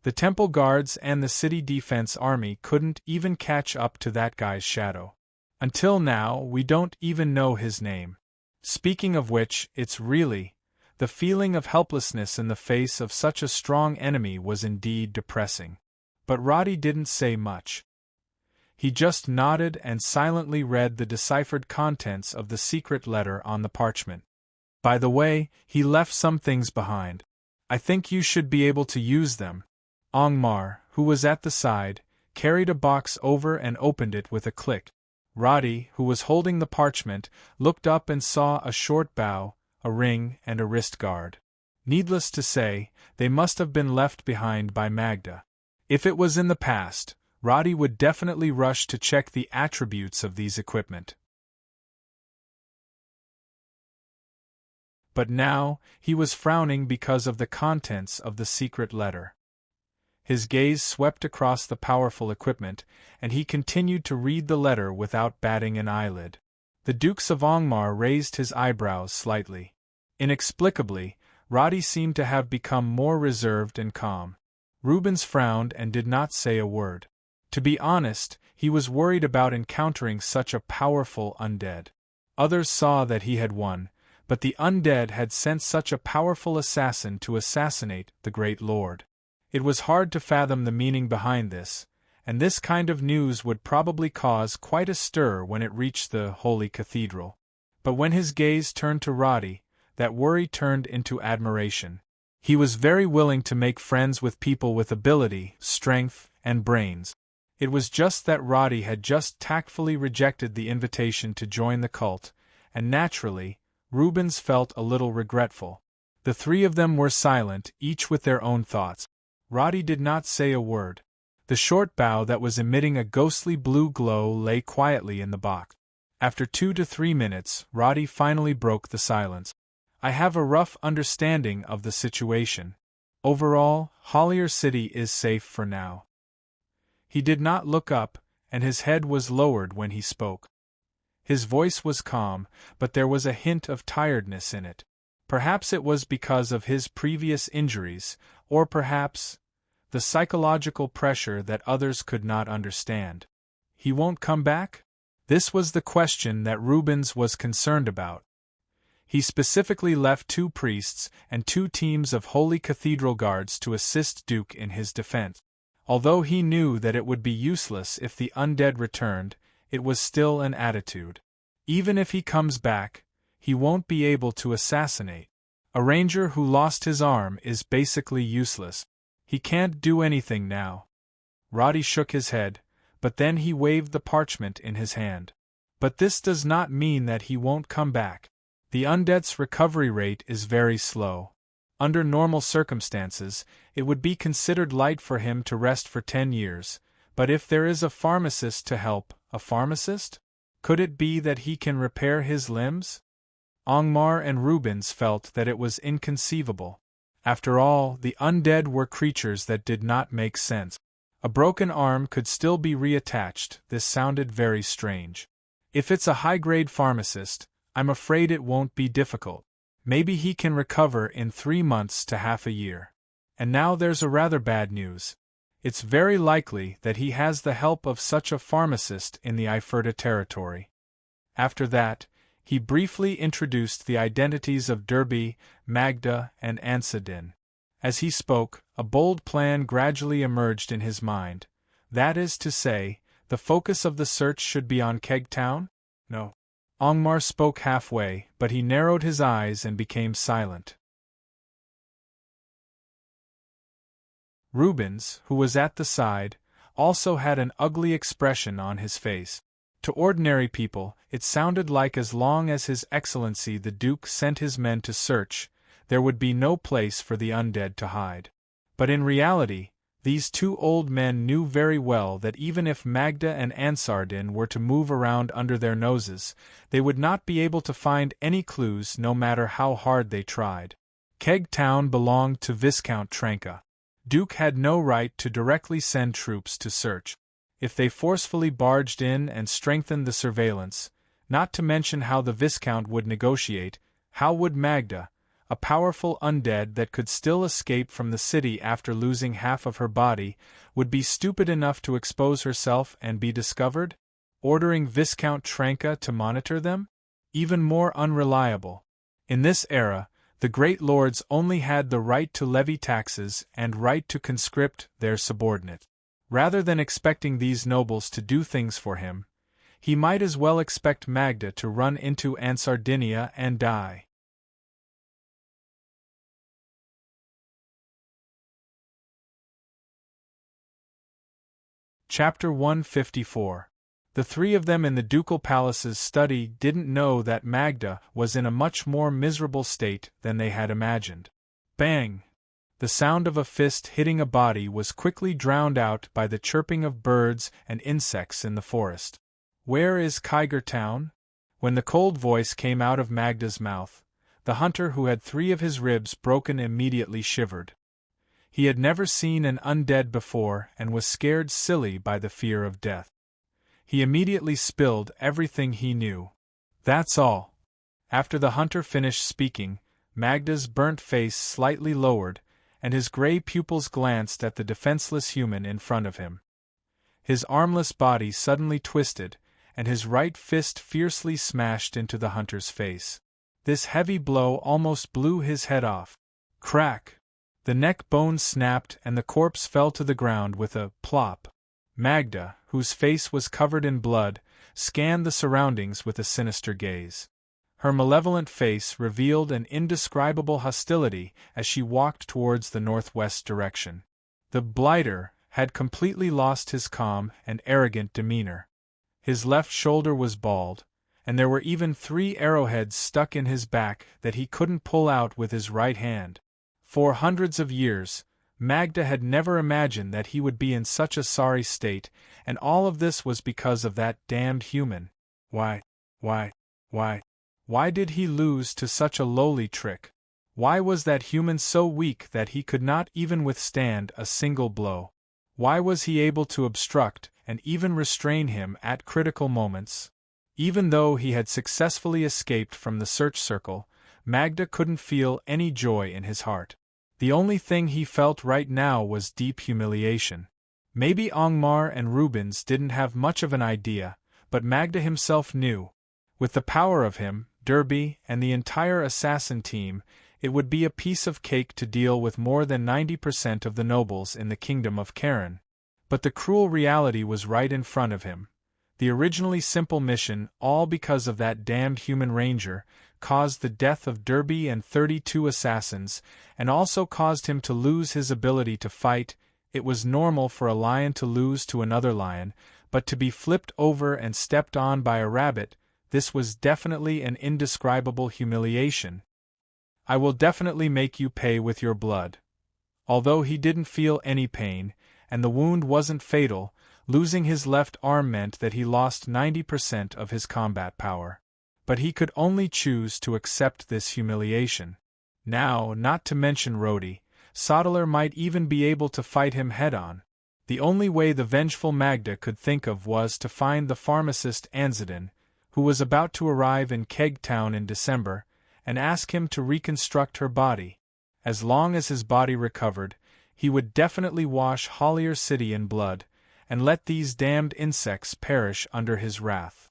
The temple guards and the city defense army couldn't even catch up to that guy's shadow. Until now, we don't even know his name. Speaking of which, it's really, the feeling of helplessness in the face of such a strong enemy was indeed depressing. But Roddy didn't say much. He just nodded and silently read the deciphered contents of the secret letter on the parchment. "By the way, he left some things behind. I think you should be able to use them." Angmar, who was at the side, carried a box over and opened it with a click. Roddy, who was holding the parchment, looked up and saw a short bow, a ring, and a wrist guard. Needless to say, they must have been left behind by Magda. If it was in the past, Roddy would definitely rush to check the attributes of these equipment. But now, he was frowning because of the contents of the secret letter. His gaze swept across the powerful equipment, and he continued to read the letter without batting an eyelid. The Dukes of Angmar raised his eyebrows slightly. Inexplicably, Roddy seemed to have become more reserved and calm. Rubens frowned and did not say a word. To be honest, he was worried about encountering such a powerful undead. Others saw that he had won, but the undead had sent such a powerful assassin to assassinate the great lord. It was hard to fathom the meaning behind this, and this kind of news would probably cause quite a stir when it reached the Holy Cathedral. But when his gaze turned to Roddy, that worry turned into admiration. He was very willing to make friends with people with ability, strength, and brains. It was just that Roddy had just tactfully rejected the invitation to join the cult, and naturally, Rubens felt a little regretful. The three of them were silent, each with their own thoughts. Roddy did not say a word. The short bow that was emitting a ghostly blue glow lay quietly in the box. After 2 to 3 minutes, Roddy finally broke the silence. I have a rough understanding of the situation. Overall, Hollier City is safe for now. He did not look up, and his head was lowered when he spoke. His voice was calm, but there was a hint of tiredness in it. Perhaps it was because of his previous injuries, or perhaps the psychological pressure that others could not understand. He won't come back? This was the question that Rubens was concerned about. He specifically left 2 priests and 2 teams of Holy Cathedral guards to assist Duke in his defense. Although he knew that it would be useless if the undead returned, it was still an attitude. Even if he comes back, he won't be able to assassinate. A ranger who lost his arm is basically useless. He can't do anything now. Roddy shook his head, but then he waved the parchment in his hand. But this does not mean that he won't come back. The undead's recovery rate is very slow. Under normal circumstances, it would be considered light for him to rest for 10 years, but if there is a pharmacist to help, a pharmacist? Could it be that he can repair his limbs? Angmar and Rubens felt that it was inconceivable. After all, the undead were creatures that did not make sense. A broken arm could still be reattached. This sounded very strange. If it's a high-grade pharmacist, I'm afraid it won't be difficult. Maybe he can recover in 3 months to half a year. And now there's a rather bad news. It's very likely that he has the help of such a pharmacist in the Iferta territory. After that, he briefly introduced the identities of Derby, Magda, and Ansadin. As he spoke, a bold plan gradually emerged in his mind. That is to say, the focus of the search should be on Keg Town? No. Angmar spoke halfway, but he narrowed his eyes and became silent. Rubens, who was at the side, also had an ugly expression on his face. To ordinary people, it sounded like as long as His Excellency the Duke sent his men to search, there would be no place for the undead to hide. But in reality, these 2 old men knew very well that even if Magda and Ansardin were to move around under their noses, they would not be able to find any clues no matter how hard they tried. Keg Town belonged to Viscount Tranca. Duke had no right to directly send troops to search. If they forcefully barged in and strengthened the surveillance, not to mention how the Viscount would negotiate, how would Magda, a powerful undead that could still escape from the city after losing half of her body, would be stupid enough to expose herself and be discovered? Ordering Viscount Tranca to monitor them? Even more unreliable. In this era, the great lords only had the right to levy taxes and right to conscript their subordinates. Rather than expecting these nobles to do things for him, he might as well expect Magda to run into Ansardinia and die. Chapter 154. The 3 of them in the ducal palace's study didn't know that Magda was in a much more miserable state than they had imagined. Bang! The sound of a fist hitting a body was quickly drowned out by the chirping of birds and insects in the forest. Where is Kiger Town? When the cold voice came out of Magda's mouth, the hunter who had 3 of his ribs broken immediately shivered. He had never seen an undead before and was scared silly by the fear of death. He immediately spilled everything he knew. That's all. After the hunter finished speaking, Magda's burnt face slightly lowered, and his gray pupils glanced at the defenseless human in front of him. His armless body suddenly twisted, and his right fist fiercely smashed into the hunter's face. This heavy blow almost blew his head off. Crack! The neck bone snapped and the corpse fell to the ground with a plop. Magda, whose face was covered in blood, scanned the surroundings with a sinister gaze. Her malevolent face revealed an indescribable hostility as she walked towards the northwest direction. The blighter had completely lost his calm and arrogant demeanor. His left shoulder was bald, and there were even 3 arrowheads stuck in his back that he couldn't pull out with his right hand. For hundreds of years, Magda had never imagined that he would be in such a sorry state, and all of this was because of that damned human. Why did he lose to such a lowly trick? Why was that human so weak that he could not even withstand a single blow? Why was he able to obstruct and even restrain him at critical moments? Even though he had successfully escaped from the search circle, Magda couldn't feel any joy in his heart. The only thing he felt right now was deep humiliation. Maybe Angmar and Rubens didn't have much of an idea, but Magda himself knew. With the power of him, Derby, and the entire assassin team, it would be a piece of cake to deal with more than 90% of the nobles in the kingdom of Karen. But the cruel reality was right in front of him. The originally simple mission, all because of that damned human ranger, caused the death of Derby and 32 assassins, and also caused him to lose his ability to fight. It was normal for a lion to lose to another lion, but to be flipped over and stepped on by a rabbit, this was definitely an indescribable humiliation. I will definitely make you pay with your blood. Although he didn't feel any pain, and the wound wasn't fatal, losing his left arm meant that he lost 90% of his combat power. But he could only choose to accept this humiliation. Now, not to mention Rhodey, Sodeler might even be able to fight him head-on. The only way the vengeful Magda could think of was to find the pharmacist Anzadin, who was about to arrive in Keg Town in December, and ask him to reconstruct her body. As long as his body recovered, he would definitely wash Hollier City in blood, and let these damned insects perish under his wrath.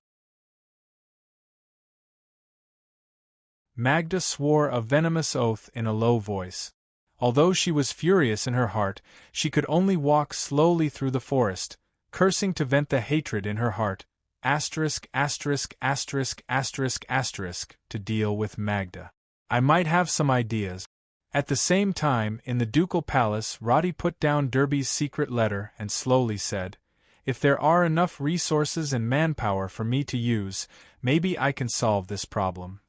Magda swore a venomous oath in a low voice. Although she was furious in her heart, she could only walk slowly through the forest, cursing to vent the hatred in her heart, to deal with Magda. I might have some ideas. At the same time, in the ducal palace, Roddy put down Derby's secret letter and slowly said, "If there are enough resources and manpower for me to use, maybe I can solve this problem."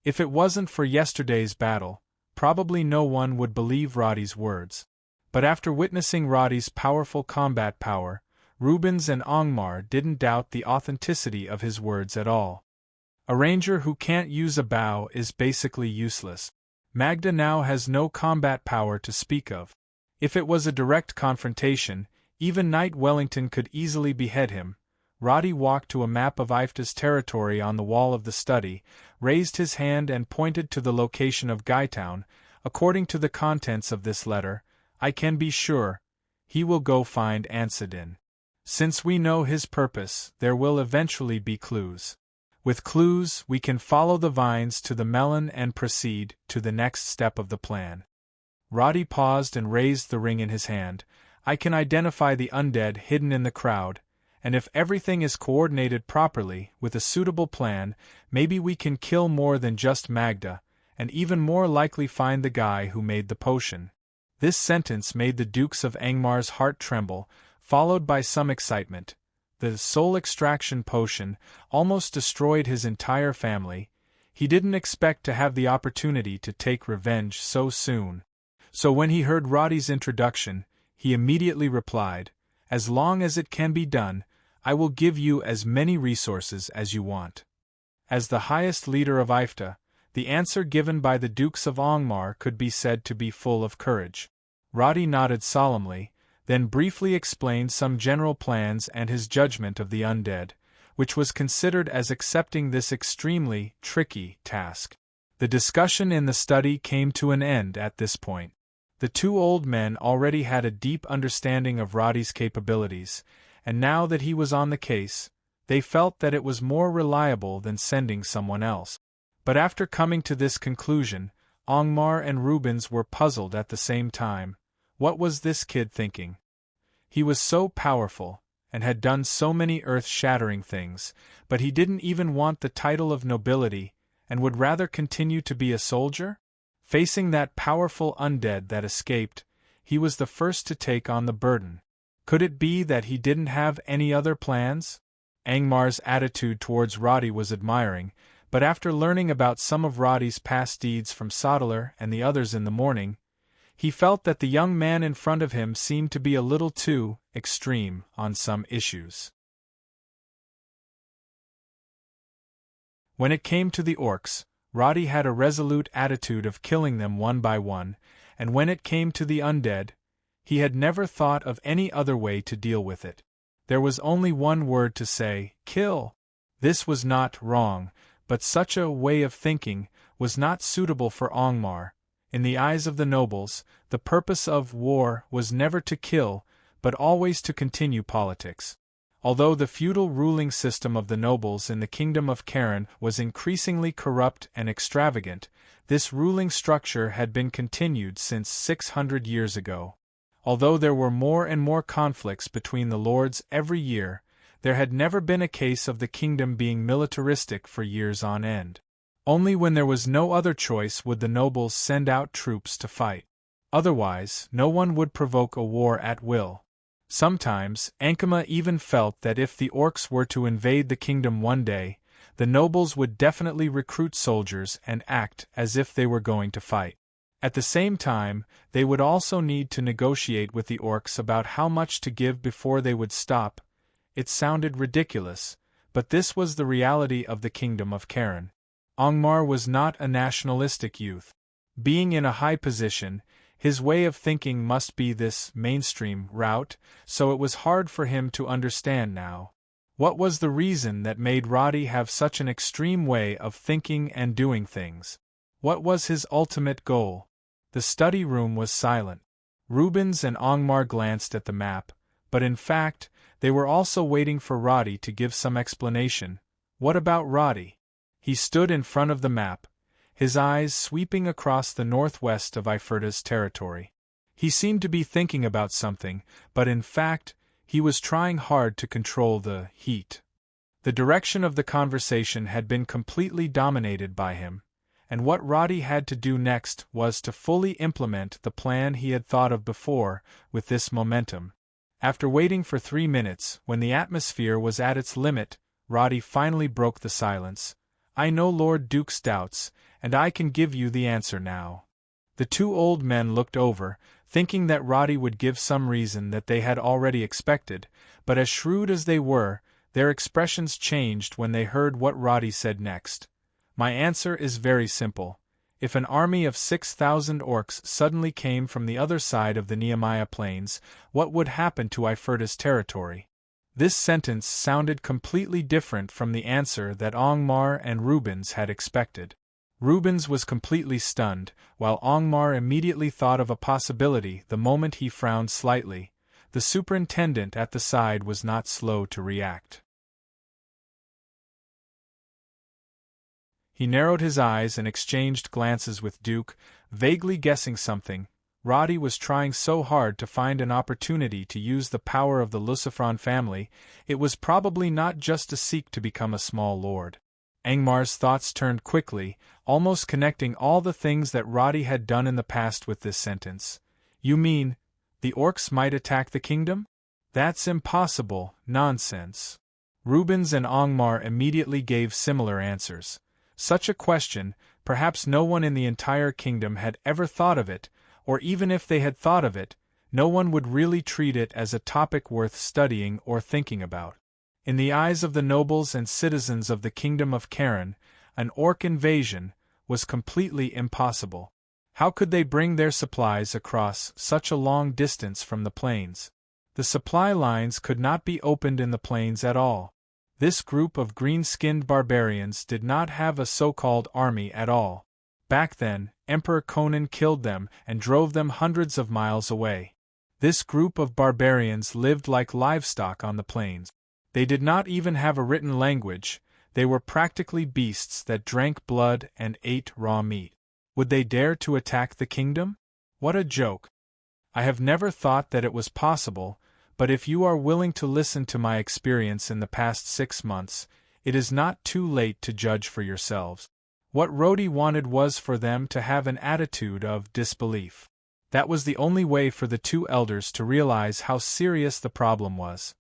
If it wasn't for yesterday's battle, probably no one would believe Roddy's words. But after witnessing Roddy's powerful combat power, Rubens and Angmar didn't doubt the authenticity of his words at all. A ranger who can't use a bow is basically useless. Magda now has no combat power to speak of. If it was a direct confrontation, even Knight Wellington could easily behead him. Roddy walked to a map of Ifta's territory on the wall of the study, raised his hand and pointed to the location of Guytown. According to the contents of this letter, I can be sure he will go find Ansadin. Since we know his purpose, there will eventually be clues. With clues, we can follow the vines to the melon and proceed to the next step of the plan. Roddy paused and raised the ring in his hand. I can identify the undead hidden in the crowd, and if everything is coordinated properly, with a suitable plan, maybe we can kill more than just Magda, and even more likely find the guy who made the potion. This sentence made the Dukes of Angmar's heart tremble, followed by some excitement. The soul extraction potion almost destroyed his entire family. He didn't expect to have the opportunity to take revenge so soon. So when he heard Roddy's introduction, he immediately replied, "As long as it can be done, I will give you as many resources as you want." As the highest leader of Ifta, the answer given by the Dukes of Angmar could be said to be full of courage. Roddy nodded solemnly, then briefly explained some general plans and his judgment of the undead, which was considered as accepting this extremely tricky task. The discussion in the study came to an end at this point. The two old men already had a deep understanding of Roddy's capabilities, and now that he was on the case, they felt that it was more reliable than sending someone else. But after coming to this conclusion, Angmar and Rubens were puzzled at the same time. What was this kid thinking? He was so powerful, and had done so many earth-shattering things, but he didn't even want the title of nobility, and would rather continue to be a soldier? Facing that powerful undead that escaped, he was the first to take on the burden. Could it be that he didn't have any other plans? Angmar's attitude towards Roddy was admiring, but after learning about some of Roddy's past deeds from Sodalar and the others in the morning, he felt that the young man in front of him seemed to be a little too extreme on some issues. When it came to the orcs, Roddy had a resolute attitude of killing them one by one, and when it came to the undead, he had never thought of any other way to deal with it. There was only one word to say: kill. This was not wrong, but such a way of thinking was not suitable for Angmar. In the eyes of the nobles, the purpose of war was never to kill, but always to continue politics. Although the feudal ruling system of the nobles in the kingdom of Karen was increasingly corrupt and extravagant, this ruling structure had been continued since 600 years ago. Although there were more and more conflicts between the lords every year, there had never been a case of the kingdom being militaristic for years on end. Only when there was no other choice would the nobles send out troops to fight. Otherwise, no one would provoke a war at will. Sometimes, Ankama even felt that if the orcs were to invade the kingdom one day, the nobles would definitely recruit soldiers and act as if they were going to fight. At the same time, they would also need to negotiate with the orcs about how much to give before they would stop. It sounded ridiculous, but this was the reality of the kingdom of Karen. Angmar was not a nationalistic youth. Being in a high position, his way of thinking must be this mainstream route, so it was hard for him to understand now. What was the reason that made Roddy have such an extreme way of thinking and doing things? What was his ultimate goal? The study room was silent. Rubens and Angmar glanced at the map, but in fact, they were also waiting for Roddy to give some explanation. What about Roddy? He stood in front of the map, his eyes sweeping across the northwest of Ifurta's territory. He seemed to be thinking about something, but in fact, he was trying hard to control the heat. The direction of the conversation had been completely dominated by him, and what Roddy had to do next was to fully implement the plan he had thought of before, with this momentum. After waiting for 3 minutes, when the atmosphere was at its limit, Roddy finally broke the silence. I know Lord Duke's doubts, and I can give you the answer now. The two old men looked over, thinking that Roddy would give some reason that they had already expected, but as shrewd as they were, their expressions changed when they heard what Roddy said next. My answer is very simple. If an army of 6,000 orcs suddenly came from the other side of the Nehemiah Plains, what would happen to Ifurta's territory? This sentence sounded completely different from the answer that Angmar and Rubens had expected. Rubens was completely stunned, while Angmar immediately thought of a possibility the moment he frowned slightly. The superintendent at the side was not slow to react. He narrowed his eyes and exchanged glances with Duke, vaguely guessing something. Roddy was trying so hard to find an opportunity to use the power of the Lucifron family, it was probably not just to seek to become a small lord. Angmar's thoughts turned quickly, almost connecting all the things that Roddy had done in the past with this sentence. You mean, the orcs might attack the kingdom? That's impossible, nonsense. Rubens and Angmar immediately gave similar answers. Such a question, perhaps no one in the entire kingdom had ever thought of it, or even if they had thought of it, no one would really treat it as a topic worth studying or thinking about. In the eyes of the nobles and citizens of the kingdom of Karen, an orc invasion was completely impossible. How could they bring their supplies across such a long distance from the plains? The supply lines could not be opened in the plains at all. This group of green-skinned barbarians did not have a so-called army at all. Back then, Emperor Conan killed them and drove them hundreds of miles away. This group of barbarians lived like livestock on the plains. They did not even have a written language, they were practically beasts that drank blood and ate raw meat. Would they dare to attack the kingdom? What a joke. I have never thought that it was possible, but if you are willing to listen to my experience in the past 6 months, it is not too late to judge for yourselves. What Roddy wanted was for them to have an attitude of disbelief. That was the only way for the two elders to realize how serious the problem was.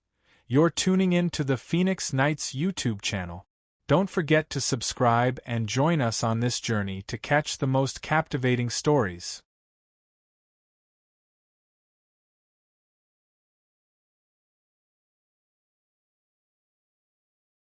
You're tuning in to the Phoenix Knights YouTube channel. Don't forget to subscribe and join us on this journey to catch the most captivating stories.